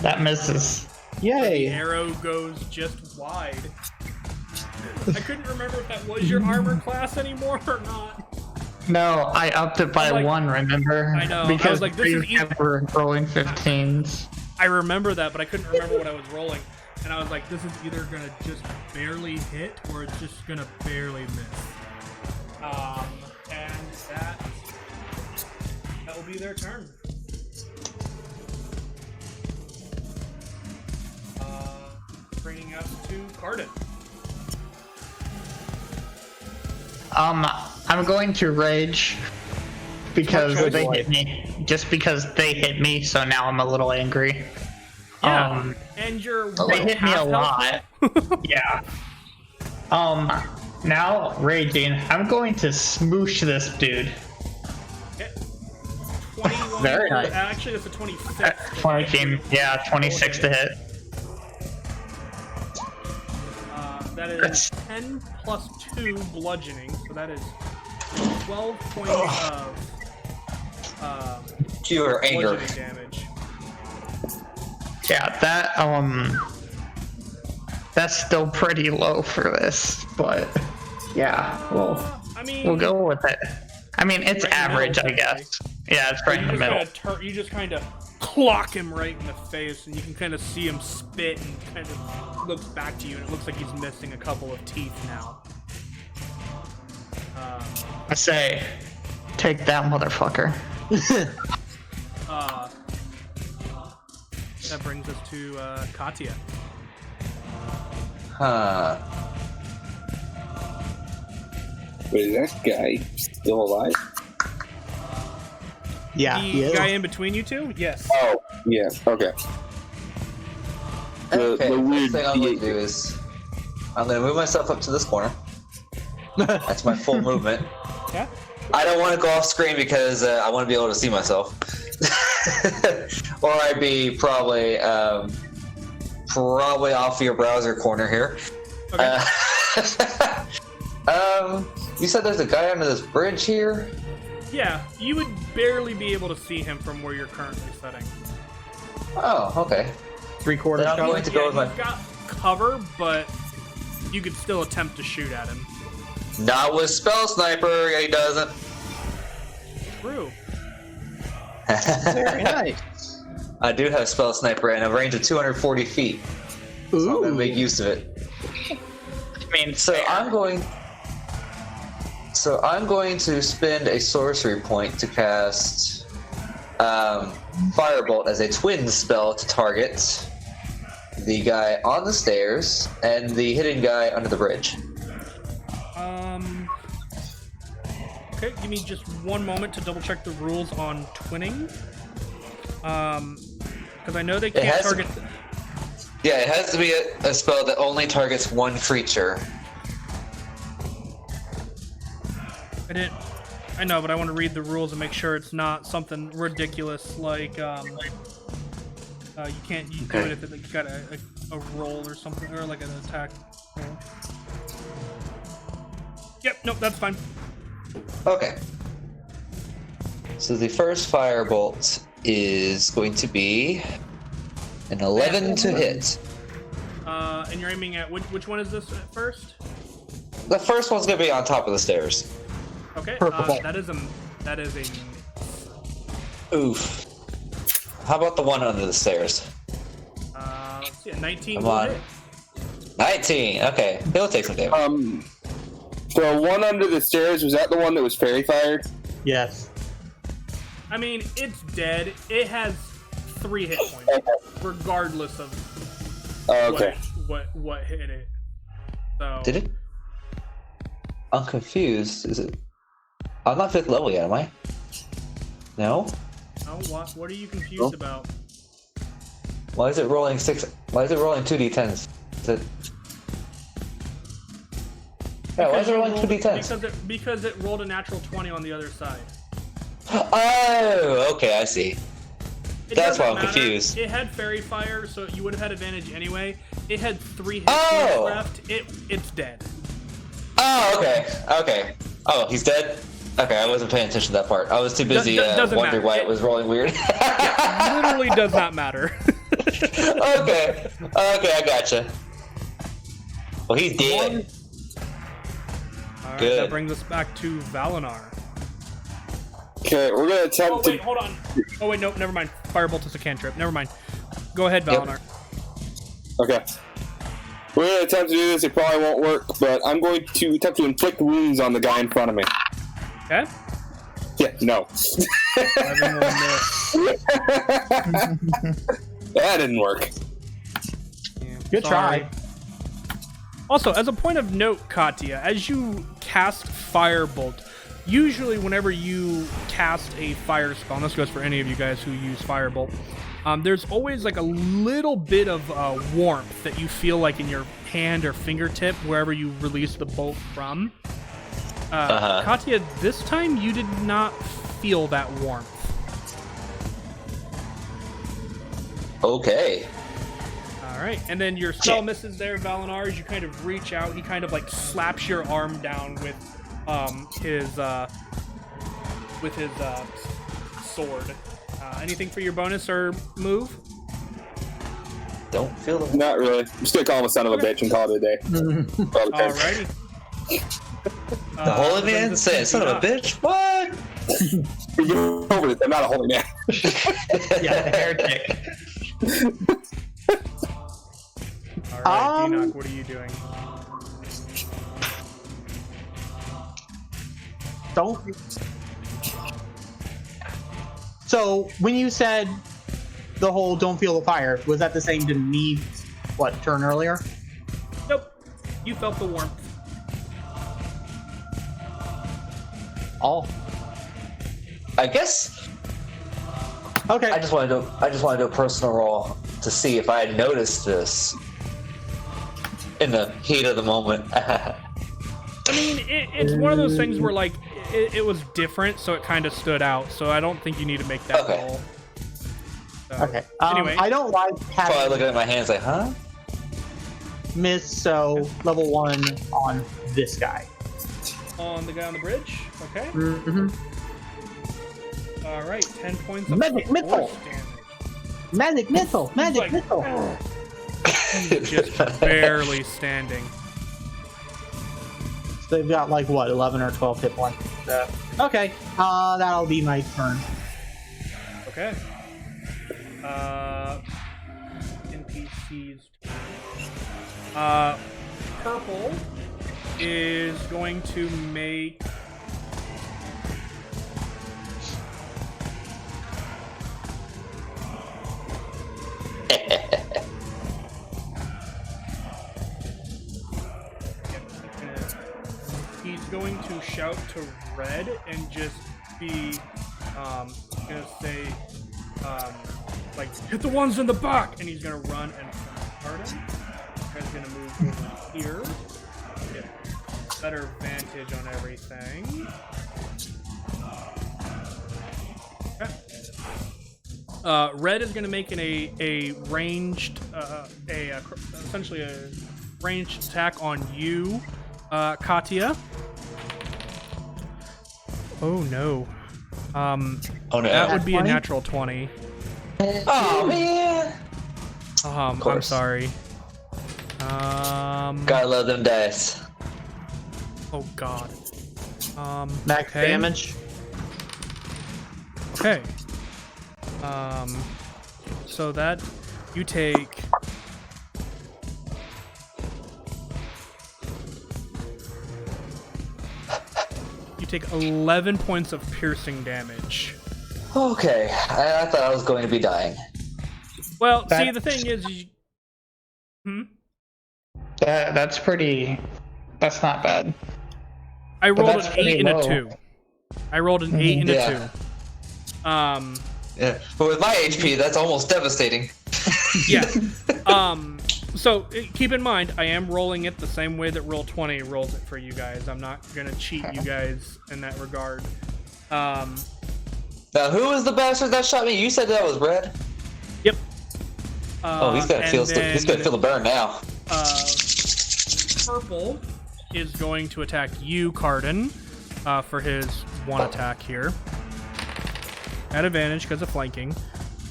S6: That misses.
S3: Yay!
S1: The arrow goes just wide. I couldn't remember if that was your armor class anymore or not.
S6: No, I upped it by
S1: like,
S6: 1, remember?
S1: I know.
S6: Because
S1: I was like, this is
S6: never rolling 15s.
S1: I remember that, but I couldn't remember what I was rolling. And I was like, this is either gonna just barely hit or it's just gonna barely miss. And that will be their turn. Bringing us to Cardin.
S6: I'm going to rage because they hit me. Just because they hit me, so now I'm a little angry.
S1: Yeah, and
S6: they hit me a lot. Yeah. Now raging, I'm going to smoosh this dude.
S1: Okay. 21.
S3: Very nice.
S1: Actually, that's a 26.
S6: 26 to hit.
S1: That is 10 plus 2 bludgeoning, so that is 12 points of
S2: pure anger
S1: bludgeoning damage.
S6: Yeah, that's still pretty low for this, but yeah, we'll go with it. I mean, it's
S1: right
S6: average, I guess. Yeah, it's right in the middle.
S1: You just kind of clock him right in the face, and you can kind of see him spit and kind of looks back to you, and it looks like he's missing a couple of teeth now.
S6: I say, take that, motherfucker.
S1: That brings us to Katya.
S4: Huh. Wait, is that guy still alive?
S3: Yeah,
S1: The guy in between you two? Yes.
S4: Oh, yeah, okay.
S2: Okay,
S4: the
S2: the
S4: weird
S2: thing I'm going to do is I'm going to move myself up to this corner. That's my full movement.
S1: Yeah.
S2: I don't want to go off screen because I want to be able to see myself. Or I'd be probably off your browser corner here.
S1: Okay.
S2: You said there's a guy under this bridge here?
S1: Yeah, you would barely be able to see him from where you're currently sitting.
S2: Oh, okay.
S3: 3/4
S2: Then I'm
S3: shot.
S2: going to go with my...
S1: He's got cover, but you could still attempt to shoot at him.
S2: Not with Spell Sniper, he doesn't.
S1: True.
S3: Very nice.
S2: I do have Spell Sniper in a range of 240 feet. So I'm going to make use of it.
S6: I mean,
S2: So I'm going to spend a sorcery point to cast Firebolt as a twin spell to target the guy on the stairs and the hidden guy under the bridge.
S1: Okay, give me just one moment to double check the rules on twinning. Because I know they can't target.
S2: Yeah, it has to be a spell that only targets one creature.
S1: I know, but I want to read the rules and make sure it's not something ridiculous like you can't do it if you got a roll or something, or like an attack roll. Yep, nope, that's fine.
S2: Okay. So the first firebolt is going to be an 11 to hit.
S1: And you're aiming at which one is this at first?
S2: The first one's going to be on top of the stairs.
S1: Okay, that is a
S2: Oof. How about the one under the stairs?
S1: let's see, a 19.
S2: Come on. 19. Okay, he'll take some damage.
S4: So one under the stairs, was that the one that was fairy fired?
S3: Yes.
S1: I mean, it's dead. It has 3 hit points, regardless of what hit it. So
S2: Did it? I'm confused. Is it? I'm not 5th level yet, am I? No?
S1: Oh, what are you confused about?
S2: Why is it rolling 2d10s? Is it... Yeah, why is it rolling 2d10s?
S1: Because it rolled a natural 20 on the other side.
S2: Oh, okay, I see. That's why I'm confused.
S1: It had fairy fire, so you would have had advantage anyway. It had 3 hit points left. It's dead.
S2: Oh, okay. Oh, he's dead? Okay, I wasn't paying attention to that part. I was too busy wondering why it was rolling weird.
S1: Literally does not matter.
S2: Okay, I gotcha. Well, he's dead.
S1: Alright,
S2: Good.
S1: that brings us back to Valinar.
S4: Okay, we're gonna attempt to.
S1: Hold on. Oh wait, no, never mind. Firebolt is a cantrip. Never mind. Go ahead, Valinar.
S4: Okay. We're gonna attempt to do this. It probably won't work, but I'm going to attempt to inflict wounds on the guy in front of me.
S1: Okay.
S4: Yeah, no.
S1: 11 will miss.
S4: That didn't work.
S1: Yeah,
S3: Good try.
S1: Also, as a point of note, Katya, as you cast Firebolt, usually whenever you cast a fire spell, and this goes for any of you guys who use Firebolt, there's always like a little bit of warmth that you feel like in your hand or fingertip wherever you release the bolt from. Katya, this time you did not feel that warmth.
S2: Okay.
S1: Alright, and then your spell misses there, Valinar, as you kind of reach out. He kind of like slaps your arm down with his sword. Anything for your bonus or move?
S2: Don't feel the...
S4: Not really. I'm just gonna call him a son of a bitch and call it a day.
S1: Alrighty.
S2: The holy man said, son of a bitch? What?
S4: Over it. I'm not a holy man.
S6: Yeah, the heretic.
S1: Alright, Enoch, what are you doing?
S3: So, when you said the whole don't feel the fire, was that the same to me, turn earlier?
S1: Nope. You felt the warmth.
S3: Oh.
S2: I guess
S3: Okay.
S2: I just want to do a personal roll to see if I had noticed this in the heat of the moment.
S1: I mean, it's one of those things where, like, it was different, so it kind of stood out. So I don't think you need to make that roll. So,
S3: okay.
S1: Anyway.
S3: I don't like having
S2: Probably looking at my hands like, huh?
S3: miss, so level 1 on this guy.
S1: On the guy on the bridge? Okay.
S3: Mm-hmm.
S1: Alright, 10 points of
S3: Magic
S1: force
S3: missile.
S1: damage.
S3: Magic missile! Magic missile!
S1: He's just barely standing.
S3: So they've got, like, what, 11 or 12 hit points? Okay. That'll be my turn.
S1: Okay. NPCs. Purple is going to make... He's going to shout to Red and just be, gonna say, like, hit the ones in the back! And he's gonna run and start him. Red's gonna move over here. Get better vantage on everything. Okay. Red is gonna make a ranged, essentially a ranged attack on you, Katya. Oh no.
S2: Oh no.
S1: That would be a natural 20.
S2: Oh man.
S1: I'm sorry.
S2: Gotta love them dice.
S1: Oh god.
S3: Max
S1: okay.
S3: damage.
S1: Okay. So that you take. You take 11 points of piercing damage.
S2: Okay, I thought I was going to be dying.
S1: Well, see, the thing is,
S6: That's pretty. That's not bad.
S1: I rolled
S6: that's
S1: an
S6: pretty
S1: 8 and a
S6: low.
S1: 2. I rolled an 8 and a 2.
S2: Yeah, but with my HP, that's almost devastating.
S1: Yeah. So keep in mind, I am rolling it the same way that Roll20 rolls it for you guys. I'm not gonna cheat you guys in that regard.
S2: Now, who was the bastard that shot me? You said that was Red.
S1: Yep.
S2: He's gonna feel the burn now.
S1: Purple is going to attack you, Cardin, for his one attack here. At advantage because of flanking.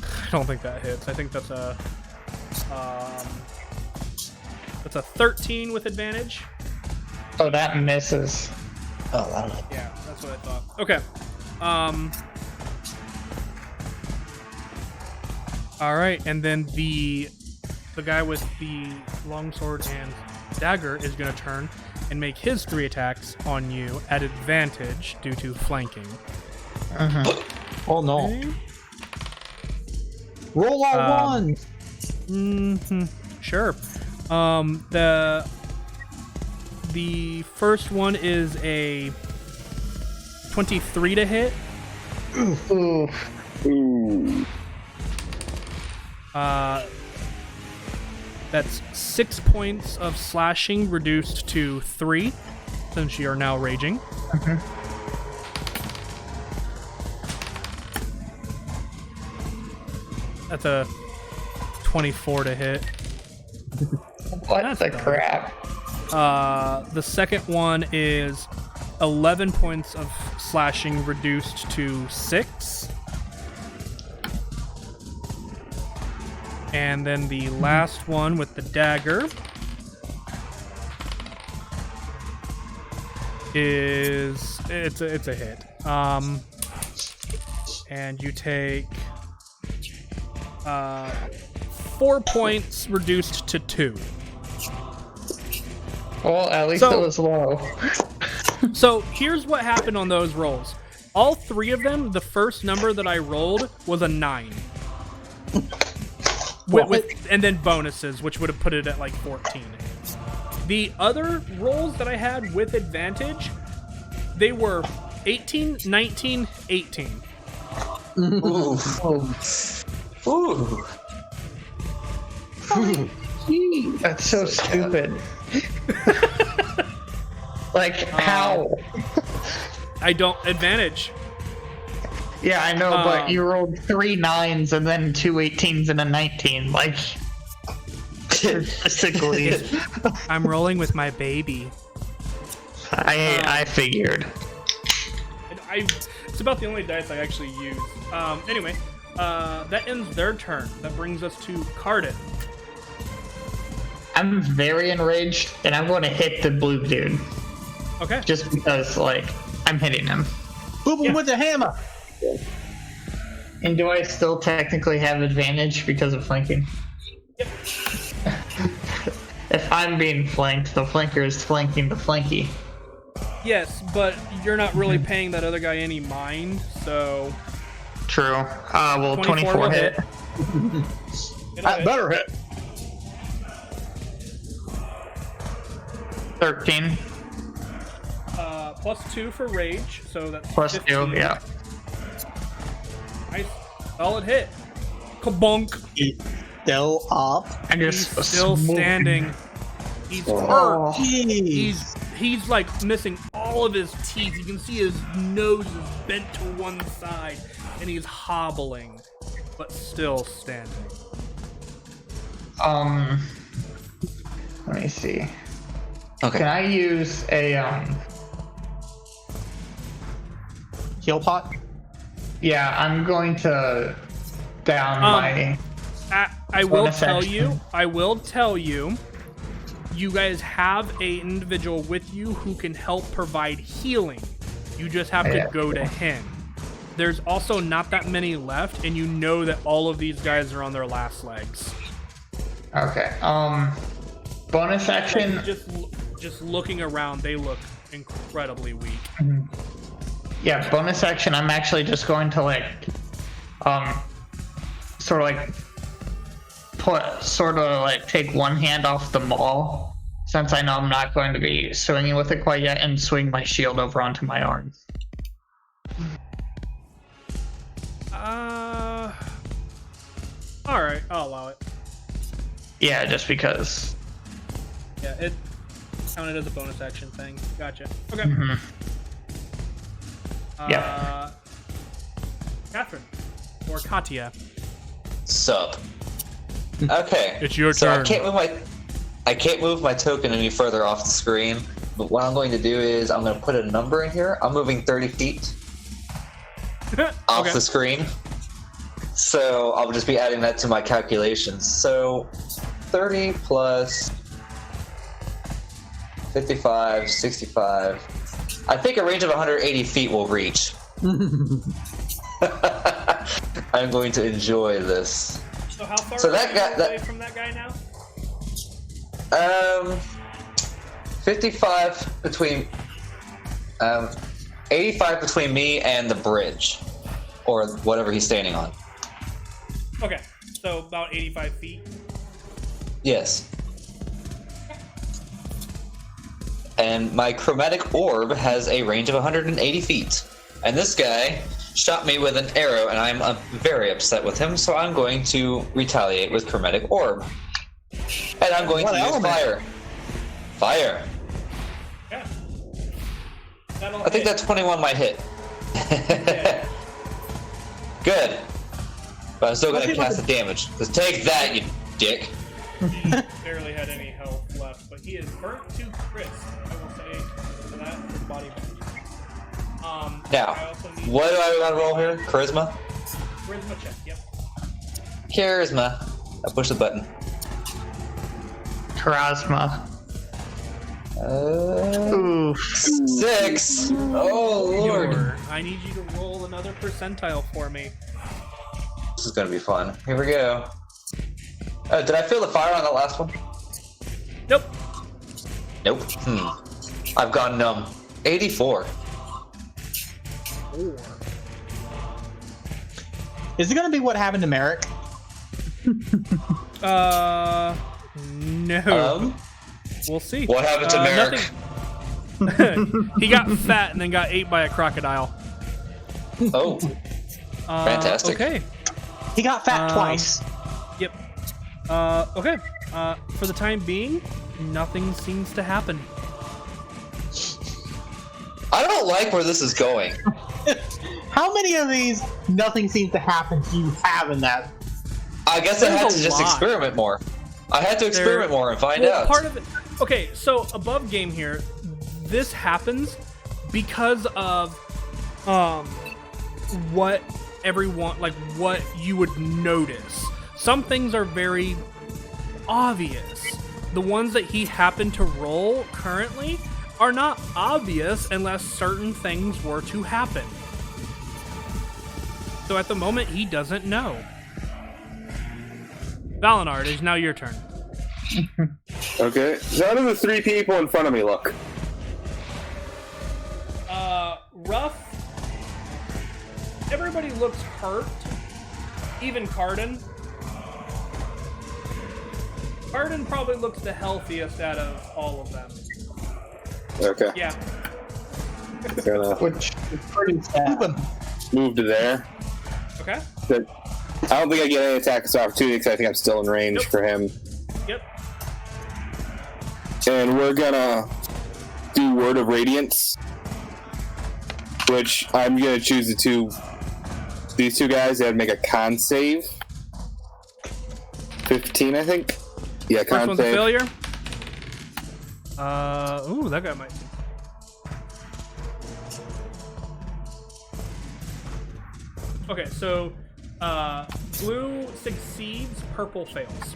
S1: I don't think that hits. I think that's a 13 with advantage.
S6: Oh, that misses.
S2: Oh, I don't know.
S1: Yeah, that's what I thought. Okay. All right, and then the guy with the longsword and dagger is going to turn and make his 3 attacks on you at advantage due to flanking.
S3: Oh no.
S1: Okay.
S3: Roll all one.
S1: Sure. The first one is a 23 to hit.
S6: Ooh.
S1: That's 6 points of slashing reduced to 3, since you are now raging. That's a 24 to hit.
S6: What the crap?
S1: The second one is 11 points of slashing reduced to 6. And then the last one with the dagger is it's a hit. And you take 4 points reduced to 2.
S6: Well, at least it was low.
S1: So here's what happened on those rolls. All 3 of them, the first number that I rolled was a 9. And then bonuses, which would have put it at like 14. The other rolls that I had with advantage, they were 18, 19, 18.
S2: Ooh. Ooh.
S6: That's so stupid. Like, how?
S1: I don't advantage.
S6: Yeah, I know, but you rolled 3 9s and then 2 18s and a 19. Like, basically.
S1: I'm rolling with my baby.
S6: I figured.
S1: It's about the only dice I actually use. Anyway, that ends their turn. That brings us to Cardin.
S6: I'm very enraged, and I'm going to hit the blue dude.
S1: Okay.
S6: Just because, like, I'm hitting him.
S3: Boop him with the hammer.
S6: And do I still technically have advantage because of flanking?
S1: Yep.
S6: If I'm being flanked, the flanker is flanking the flanky.
S1: Yes, but you're not really paying that other guy any mind, so...
S6: True. Well, 24 hit.
S3: That better hit.
S6: 13.
S1: Plus 2 for rage, so that's
S6: Plus
S1: 15.
S6: 2, yeah.
S1: Nice. Solid hit. Kabonk.
S3: He's still up.
S6: And
S1: He's still standing. He's hurt. He's like missing all of his teeth. You can see his nose is bent to one side, and he's hobbling, but still standing.
S6: Let me see.
S2: Okay.
S6: Can I use a
S3: Heal pot?
S6: Yeah, I'm going to down my.
S1: I will tell you. I will tell you. You guys have an individual with you who can help provide healing. You just have to go to him. There's also not that many left, and you know that all of these guys are on their last legs.
S6: Okay. Bonus action.
S1: Just looking around, they look incredibly weak.
S6: Yeah, bonus action. I'm actually just going to like, take one hand off the maul, since I know I'm not going to be swinging with it quite yet, and swing my shield over onto my arm.
S1: All right, I'll allow it.
S6: Yeah, just because.
S1: Yeah, it counted as a bonus action thing. Gotcha. Okay.
S6: Yeah.
S1: Catherine or Katya.
S2: Sup. Okay.
S1: It's your
S2: so
S1: turn.
S2: I can't move my token any further off the screen. But what I'm going to do is I'm going to put a number in here. I'm moving 30 feet. off the screen. So I'll just be adding that to my calculations. So 30 plus 55, 65. I think a range of 180 feet will reach. I'm going to enjoy this.
S1: So how far
S2: are
S1: that
S2: you
S1: away from that guy now?
S2: 55 between 85 between me and the bridge, or whatever he's standing on.
S1: Okay, so about 85 feet.
S2: Yes. And my chromatic orb has a range of 180 feet. And this guy shot me with an arrow, and I'm very upset with him, so I'm going to retaliate with chromatic orb. And I'm going to use fire. Fire.
S1: Yeah.
S2: I think that 21 might hit. Good. But I'm still going to cast the damage. Just take that, you dick.
S1: He barely had any health left, but he is burnt to crisp, I will say, for that his body damage.
S2: Now, what do I gotta roll here? Charisma?
S1: Charisma check, yep.
S2: Charisma. I push the button.
S6: Charisma.
S2: 6. Oh, Lord.
S1: I need you to roll another percentile for me.
S2: This is gonna be fun. Here we go. Did I feel the fire on that last one?
S1: Nope.
S2: Nope. I've gone numb. 84.
S3: Is it going to be what happened to Merrick?
S1: No. We'll see.
S2: What happened to Merrick?
S1: He got fat and then got ate by a crocodile.
S2: Oh. Fantastic.
S1: Okay.
S3: He got fat twice.
S1: Yep. Okay. For the time being, nothing seems to happen.
S2: I don't like where this is going.
S3: How many of these nothing seems to happen do you have in that?
S2: I guess I had
S1: There's
S2: to
S1: a
S2: just
S1: lot.
S2: experiment more. I had to experiment more and find out.
S1: Part of it. Okay, so above game here, this happens because of what everyone, like, what you would notice. Some things are very obvious. The ones that he happened to roll currently are not obvious unless certain things were to happen. So at the moment, he doesn't know. Valinard, it is now your turn.
S4: Okay, so how do the 3 people in front of me look?
S1: Rough. Everybody looks hurt. Even Cardin. Cardin probably looks the healthiest out of all of them.
S4: Okay.
S1: Yeah.
S4: Gonna
S3: Which is pretty sad.
S4: move to there.
S1: Okay.
S4: I don't think I get any attack of opportunity because I think I'm still in range
S1: Nope.
S4: for him.
S1: Yep.
S4: And we're gonna do Word of Radiance, which I'm gonna choose these two guys that make a con save. 15, I think. Yeah,
S1: First
S4: con
S1: one's a
S4: save.
S1: failure. Ooh, that guy might. Okay, so blue succeeds, purple fails.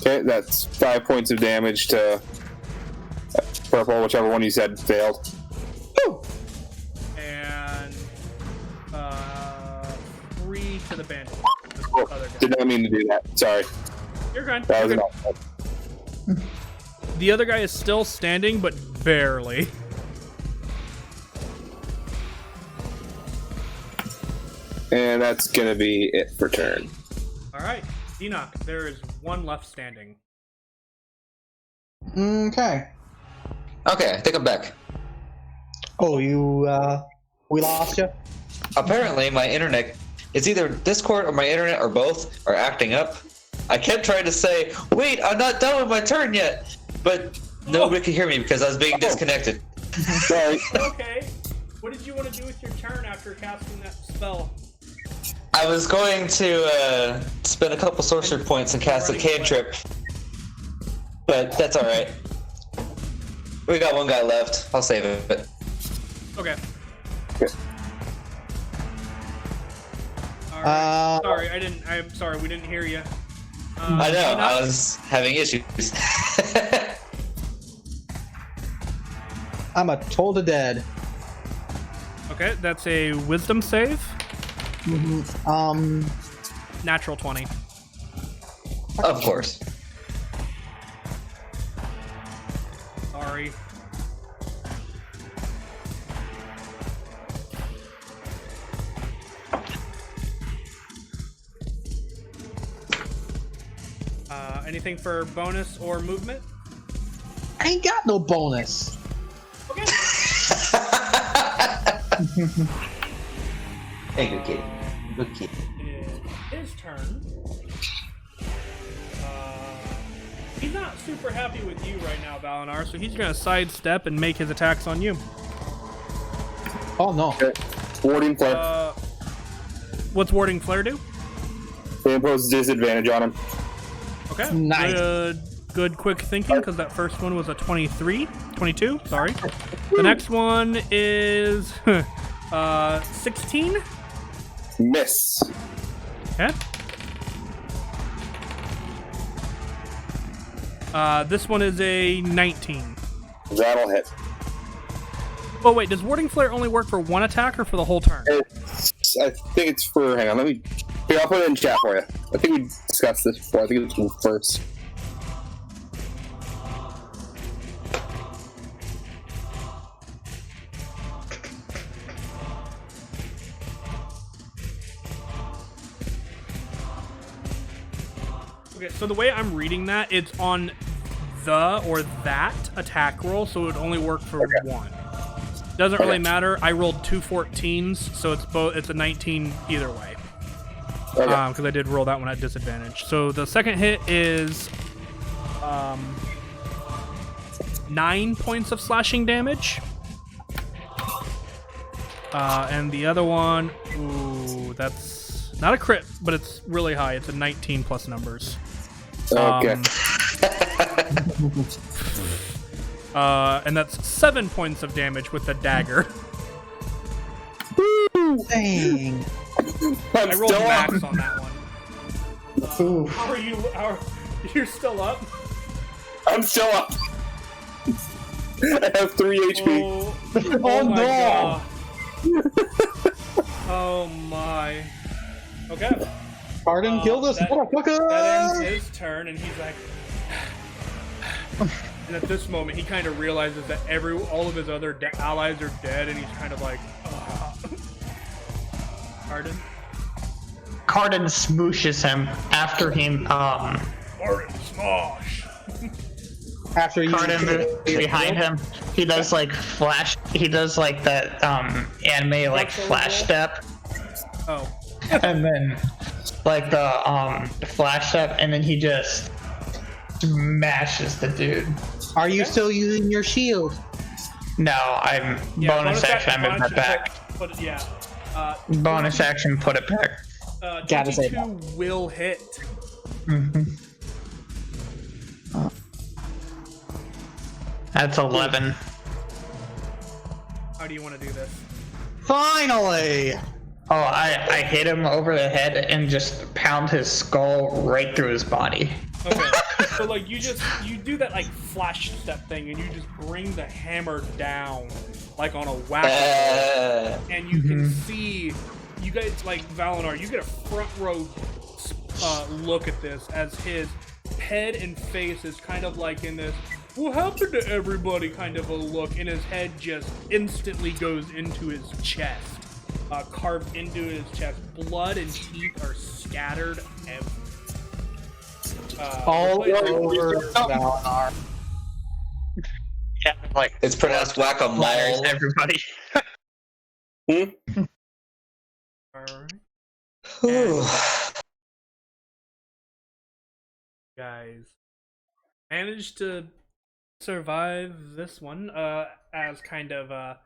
S4: Okay, that's 5 points of damage to purple, whichever one you said failed. Woo!
S1: And 3 to the bandit.
S4: Oh,
S1: Other guy.
S4: did not mean to do that. Sorry.
S1: You're good.
S4: That was
S1: You're
S4: enough.
S1: good. The other guy is still standing, but barely.
S4: And that's gonna be it for turn.
S1: All right, Enoch, there is one left standing.
S3: Okay.
S2: Okay, I think I'm back.
S3: Oh, we lost you?
S2: Apparently, my internet, it's either Discord or my internet or both are acting up. I kept trying to say, wait, I'm not done with my turn yet, but nobody could hear me because I was being disconnected.
S4: Sorry.
S1: Okay, what did you want to do with your turn after casting that spell?
S2: I was going to spend a couple sorcery points and cast a cantrip, but that's alright. We got one guy left. I'll save it.
S1: Okay. Sorry, I'm sorry, we didn't hear you.
S2: I know, I was having issues.
S3: I'm a toll to dead.
S1: Okay, that's a wisdom save. Natural 20.
S2: Of course.
S1: Sorry. Anything for bonus or movement?
S3: I ain't got no bonus.
S1: Okay.
S2: Hey, good kid. Good kid.
S1: His turn. He's not super happy with you right now, Valinar, so he's gonna sidestep and make his attacks on you.
S3: Oh no.
S4: Okay. Warding flare.
S1: What's warding flare do?
S4: They impose disadvantage on him.
S1: Okay.
S3: Nice.
S1: Good quick thinking, because that first one was a 22, sorry. The next one is 16.
S4: Miss.
S1: Okay. This one is a 19.
S4: That'll hit.
S1: Oh wait, does warding flare only work for one attack or for the whole turn?
S4: I think it's for. Hang on, let me. Here, I'll put it in chat for you. I think we discussed this before. I think it was first.
S1: Okay, so the way I'm reading that, it's on the or that attack roll, so it would only work for one. Doesn't really matter. I rolled two 14s, so it's both. It's a 19 either way. Because I did roll that one at disadvantage. So the second hit is 9 points of slashing damage. And the other one, ooh, that's not a crit, but it's really high. It's a 19 plus numbers.
S4: Okay.
S1: And that's 7 points of damage with the dagger.
S3: Dang.
S1: I rolled max on that one. How are you? You're still up?
S4: I'm still up. I have 3 HP.
S1: Oh my god. Oh my. Okay.
S3: Pardon, kill this motherfucker!
S1: That ends his turn, and he's like... And at this moment, he kind of realizes that all of his other allies are dead, and he's kind of like... Pardon?
S6: Cardin smooshes him after he
S1: Pardon, smosh!
S3: After you
S6: Cardin behind him, he does like that anime like flash step.
S1: Oh.
S6: And then like the flash step, and then he just smashes the dude.
S3: Are you still using your shield?
S6: No, I'm bonus action. I moved it back. Bonus action, put it back.
S3: Gotta say
S1: 22 will hit.
S6: That's 11.
S1: How do you want to do this?
S3: Finally!
S6: Oh, I hit him over the head and just pound his skull right through his body.
S1: Okay, so like you do that like flash step thing, and you just bring the hammer down like on a whack, and you can see, you guys, like Valinar, you get a front row look at this as his head and face is kind of like in this "what happened to everybody" kind of a look, and his head just instantly goes into his chest, carved into his chest. Blood and teeth are scattered everywhere.
S3: All over Valinar.
S6: Yeah, like
S2: It's pronounced whack-a-mole.
S6: everybody.
S1: Alright. Guys managed to survive this one as kind of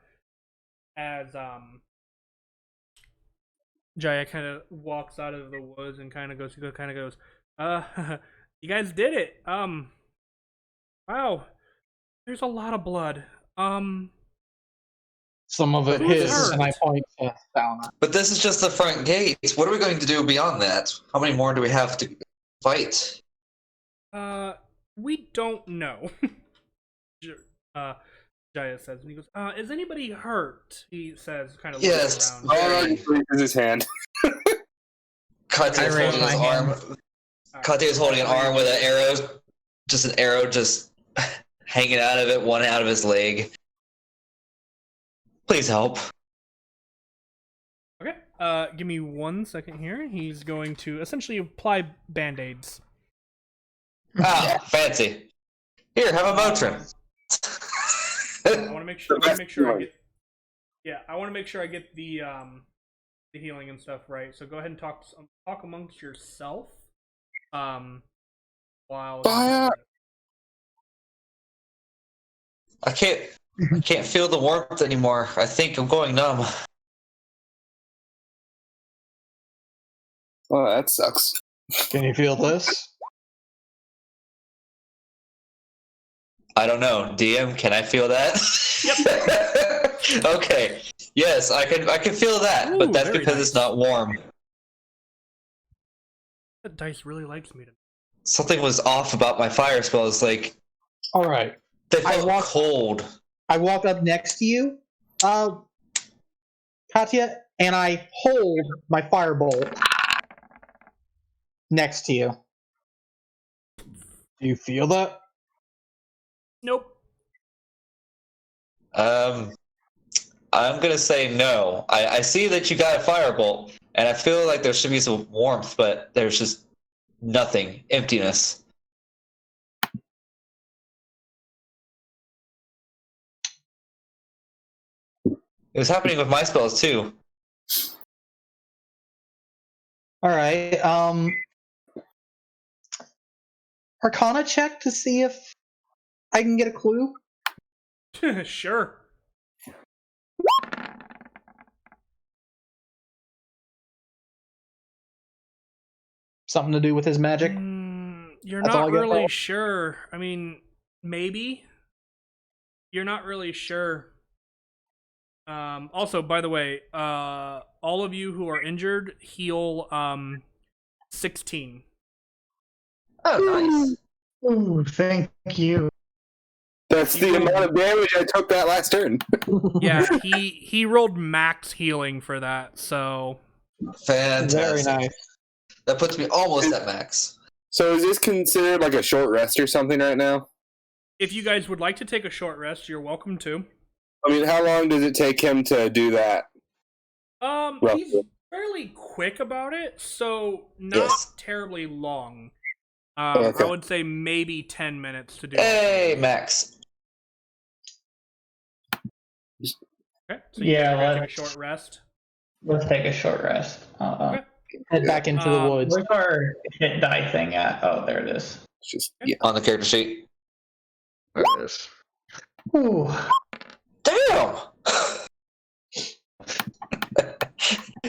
S1: Jaya kind of walks out of the woods and kind of goes you guys did it. Wow, there's a lot of blood.
S3: Some of it
S1: Who's
S3: hits,
S1: hurt?
S3: and I point to Balna.
S2: But this is just the front gate. What are we going to do beyond that? How many more do we have to fight?
S1: We don't know. Jaya says, and he goes, is anybody hurt? He says, kind of looking
S2: Yes.
S1: around.
S4: He raises his hand.
S2: Kate is holding his arm. Kate is holding an arm with an arrow. Just an arrow just hanging out of it, one out of his leg. Please help.
S1: Okay, give me 1 second here. He's going to essentially apply band-aids.
S2: Ah, fancy. Here, have a Motrin.
S1: I want to make sure. I want to make sure I get. Yeah, I want to make sure I get the healing and stuff right. So go ahead and talk amongst yourself. While
S4: Fire!
S2: I can't feel the warmth anymore. I think I'm going numb.
S4: Oh, that sucks.
S3: Can you feel this?
S2: I don't know. DM, can I feel that?
S1: Yep.
S2: Okay. Yes, I can feel that,
S1: Ooh,
S2: but that's
S1: very
S2: because
S1: nice.
S2: it's not warm.
S1: That dice really likes me.
S2: Something was off about my fire spells. Like
S3: All right.
S2: they felt cold.
S3: I walk up next to you, Katya, and I hold my firebolt next to you. Do you feel that?
S1: Nope.
S2: I'm gonna say no. I see that you got a firebolt, and I feel like there should be some warmth, but there's just nothing. Emptiness. It was happening with my spells too.
S3: All right. Arcana check to see if I can get a clue.
S1: Sure.
S3: Something to do with his magic?
S1: You're
S3: That's all
S1: not
S3: I get
S1: really
S3: for-
S1: sure. I mean, maybe. You're not really sure. Also, by the way, all of you who are injured, heal 16.
S2: Oh, nice.
S6: Ooh, thank you.
S4: That's the amount of damage I took that last turn.
S1: Yeah, he rolled max healing for that, so
S2: Fantastic.
S3: Very nice.
S2: That puts me almost at max.
S4: So is this considered like a short rest or something right now?
S1: if you guys would like to take a short rest, you're welcome to.
S4: I mean, how long does it take him to do that? Roughly.
S1: He's fairly quick about it, so not
S2: Yes.
S1: terribly long.
S4: Okay.
S1: I would say maybe 10 minutes to do
S2: Hey,
S1: it.
S2: Max.
S1: Okay, so you
S6: Yeah,
S1: guys are gonna take a
S6: let's-
S1: short rest.
S6: Let's take a short rest.
S1: Okay.
S3: Head back into the woods.
S6: Where's our hit die thing at? Oh, there it is.
S4: It's just, yeah.
S2: On the character sheet.
S7: There it is.
S6: Ooh.
S2: Damn!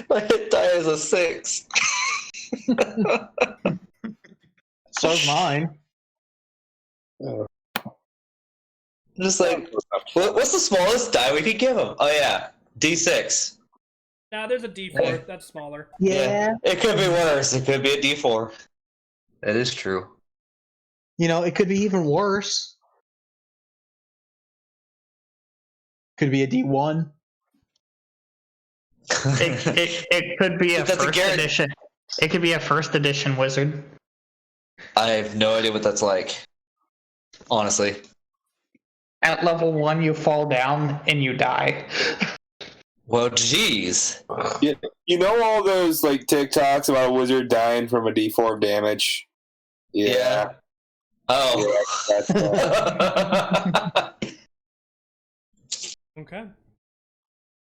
S2: My hit die is a 6.
S3: So's mine.
S2: Just like, what's the smallest die we could give him? Oh yeah, D6.
S1: Now there's a D4 that's smaller.
S3: Yeah.
S2: It could be worse. It could be a D4. That is true.
S3: You know, it could be even worse. Could be a D1.
S6: It could be a
S2: That's a
S6: first
S2: Garrett-
S6: edition. It could be a first edition wizard.
S2: I have no idea what that's like. Honestly.
S6: At level 1, you fall down and you die.
S2: Well, jeez.
S4: You know all those like TikToks about a wizard dying from a D4 of damage? Yeah.
S2: Oh.
S4: Yeah, that's
S1: Okay.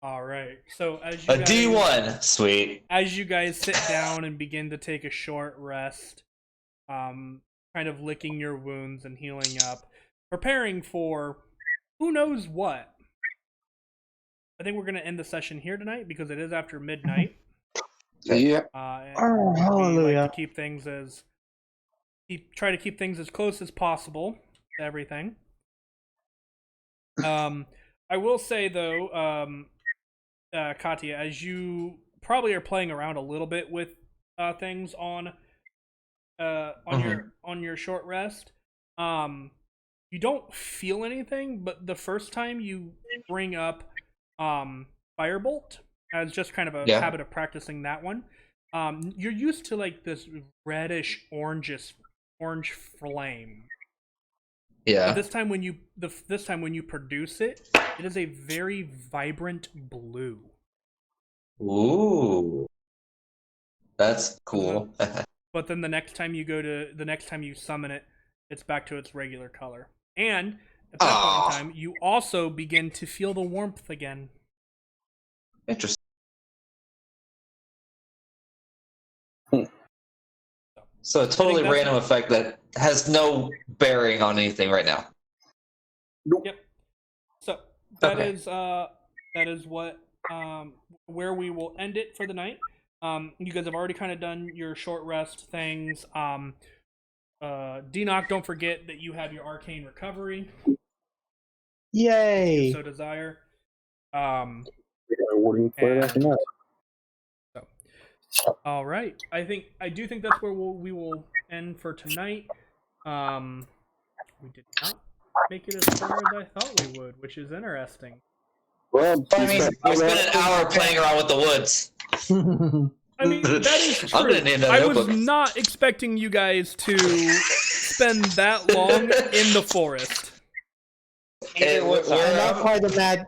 S1: All right. So as
S2: A
S1: you guys,
S2: D1. Sweet.
S1: as you guys sit down and begin to take a short rest, kind of licking your wounds and healing up, preparing for who knows what. I think we're going to end the session here tonight because it is after midnight.
S4: yeah.
S1: And
S3: Oh,
S1: we
S3: hallelujah.
S1: like to keep things try to keep things as close as possible to everything. I will say though, Katya, as you probably are playing around a little bit with things on your short rest, you don't feel anything, but the first time you bring up Firebolt as just kind of a habit of practicing that one, you're used to like this reddish orange flame.
S2: Yeah.
S1: But this time when you produce it, it is a very vibrant blue.
S2: Ooh, that's cool.
S1: But then the next time you summon it, it's back to its regular color. And at that point in time, you also begin to feel the warmth again.
S2: Interesting. So a totally random effect that has no bearing on anything right now.
S3: Nope.
S1: Yep. So that is what where we will end it for the night. You guys have already kind of done your short rest things. Denock, don't forget that you have your arcane recovery.
S3: Yay!
S1: If you so desire. All right. I do think that's where we will end for tonight. We did not make it as far as I thought we would, which is interesting.
S4: Well,
S2: I mean, we spent an hour playing around with the woods.
S1: I mean, that is true. I was not expecting you guys to spend that long in the forest.
S3: And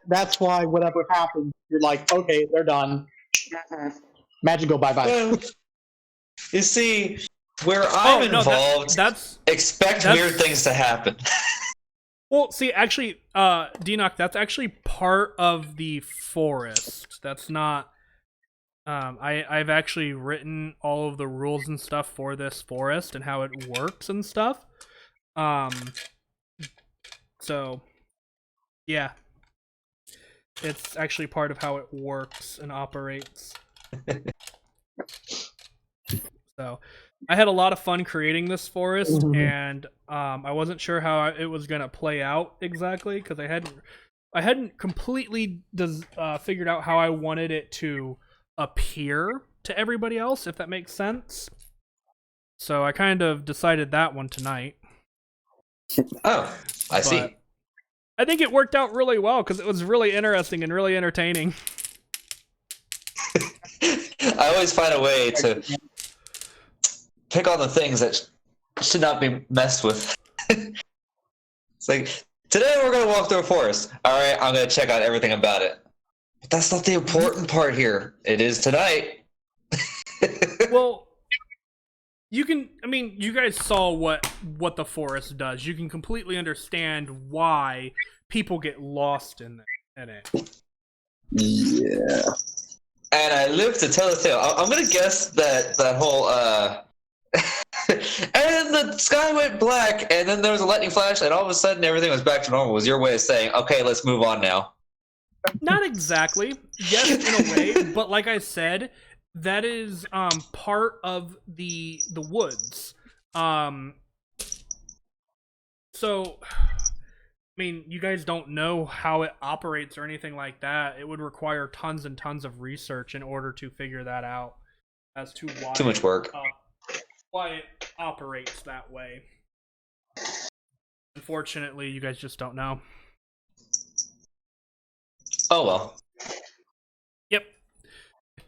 S3: that's why whatever happens, you're like, okay, they're done. Magic go bye-bye.
S2: Well, you see, where I'm involved, expect weird things to happen.
S1: Well, see, actually, Denock, that's actually part of the forest. That's not... I've actually written all of the rules and stuff for this forest and how it works and stuff. So, yeah. It's actually part of how it works and operates. So, I had a lot of fun creating this forest, and I wasn't sure how it was gonna play out exactly because I hadn't completely figured out how I wanted it to appear to everybody else, if that makes sense. So I kind of decided that one tonight.
S2: Oh, I see.
S1: I think it worked out really well because it was really interesting and really entertaining.
S2: I always find a way to pick on the things that should not be messed with. It's like, today we're going to walk through a forest. All right, I'm going to check out everything about it. But that's not the important part here. It is tonight.
S1: Well, you guys saw what the forest does. You can completely understand why people get lost in it.
S4: Yeah.
S2: And I live to tell the tale. I'm going to guess that whole, and the sky went black, and then there was a lightning flash, and all of a sudden everything was back to normal. Was your way of saying, okay, let's move on now?
S1: Not exactly. Yes, in a way, but like I said, that is part of the woods. So, I mean, you guys don't know how it operates or anything like that. It would require tons and tons of research in order to figure that out as to why
S2: too much work.
S1: Why it operates that way. Unfortunately, you guys just don't know.
S2: Oh well.
S1: Yep.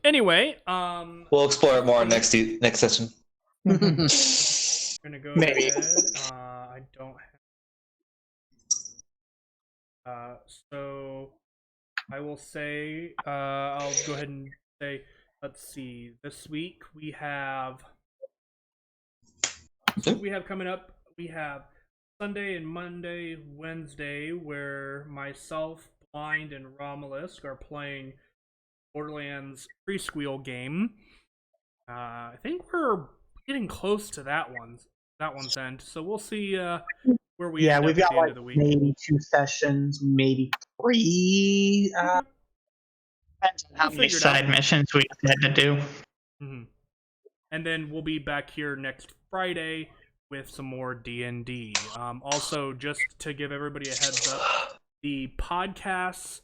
S1: Anyway,
S2: we'll explore it more next session.
S1: I'm gonna go ahead. I don't have. So I will say. I'll go ahead and say. Let's see. This week we have. Coming up. We have Sunday and Monday, Wednesday, where myself, Blind, and Romulus are playing Borderlands Presqueal game. I think we're getting close to that one's end. So we'll see where we end
S3: we've
S1: up
S3: got
S1: at the end of the week.
S3: Maybe 2 sessions, maybe 3.
S6: Depends on how many side missions we had to do.
S1: Mm-hmm. And then we'll be back here next Friday with some more D&D. Also, just to give everybody a heads up, The podcast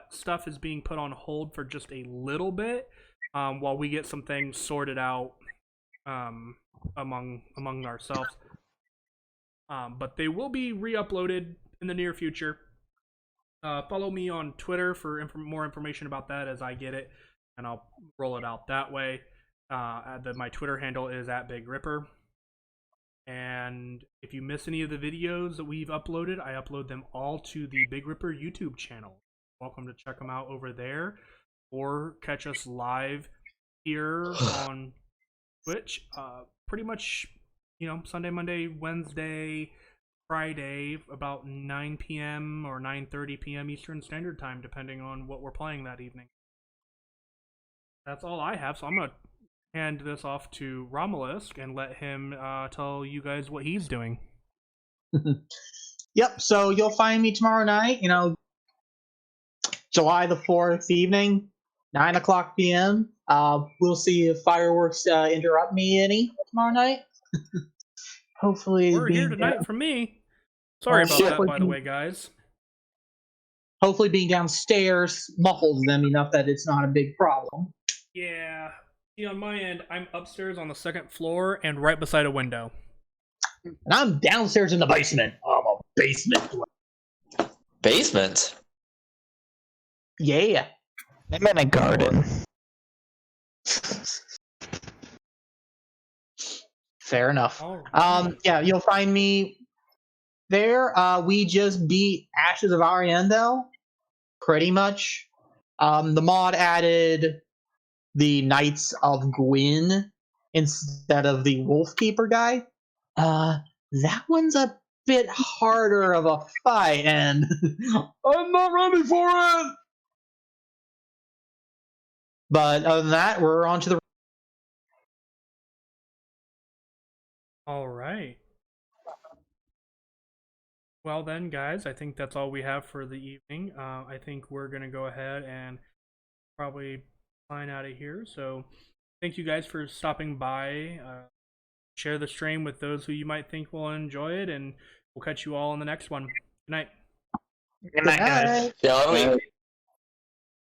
S1: stuff is being put on hold for just a little bit while we get some things sorted out among ourselves. But they will be re-uploaded in the near future. Follow me on Twitter for more information about that as I get it, and I'll roll it out that way. My Twitter handle is @BigRipper. And if you miss any of the videos that we've uploaded, I upload them all to the Big Ripper YouTube channel. Welcome to check them out over there, or catch us live here on Twitch. Pretty much, Sunday, Monday, Wednesday, Friday, about 9 p.m. or 9:30 p.m. Eastern Standard Time, depending on what we're playing that evening. That's all I have, so I'm going to hand this off to Romulus and let him tell you guys what he's doing.
S3: Yep, so you'll find me tomorrow night, July the 4th evening, 9 o'clock p.m. We'll see if fireworks interrupt me any tomorrow night. Hopefully.
S1: We're here tonight from me. Sorry about that, by the way, guys.
S3: Hopefully being downstairs muffles them enough that it's not a big problem.
S1: Yeah. See, on my end, I'm upstairs on the second floor and right beside a window.
S3: And I'm downstairs in the basement. I'm a basement.
S2: Basement?
S3: Yeah.
S6: I'm in a garden.
S3: Fair enough.
S1: Right.
S3: Yeah, you'll find me there. We just beat Ashes of Ariandel, pretty much. The mod added the Knights of Gwyn instead of the Wolfkeeper guy. That one's a bit harder of a fight, and I'm not ready for it. But other than that, we're on to the.
S1: All right. Well then, guys, I think that's all we have for the evening. I think we're going to go ahead and probably sign out of here. So thank you guys for stopping by. Share the stream with those who you might think will enjoy it, and we'll catch you all in the next one. Good night.
S6: Good night, guys.
S2: Yeah,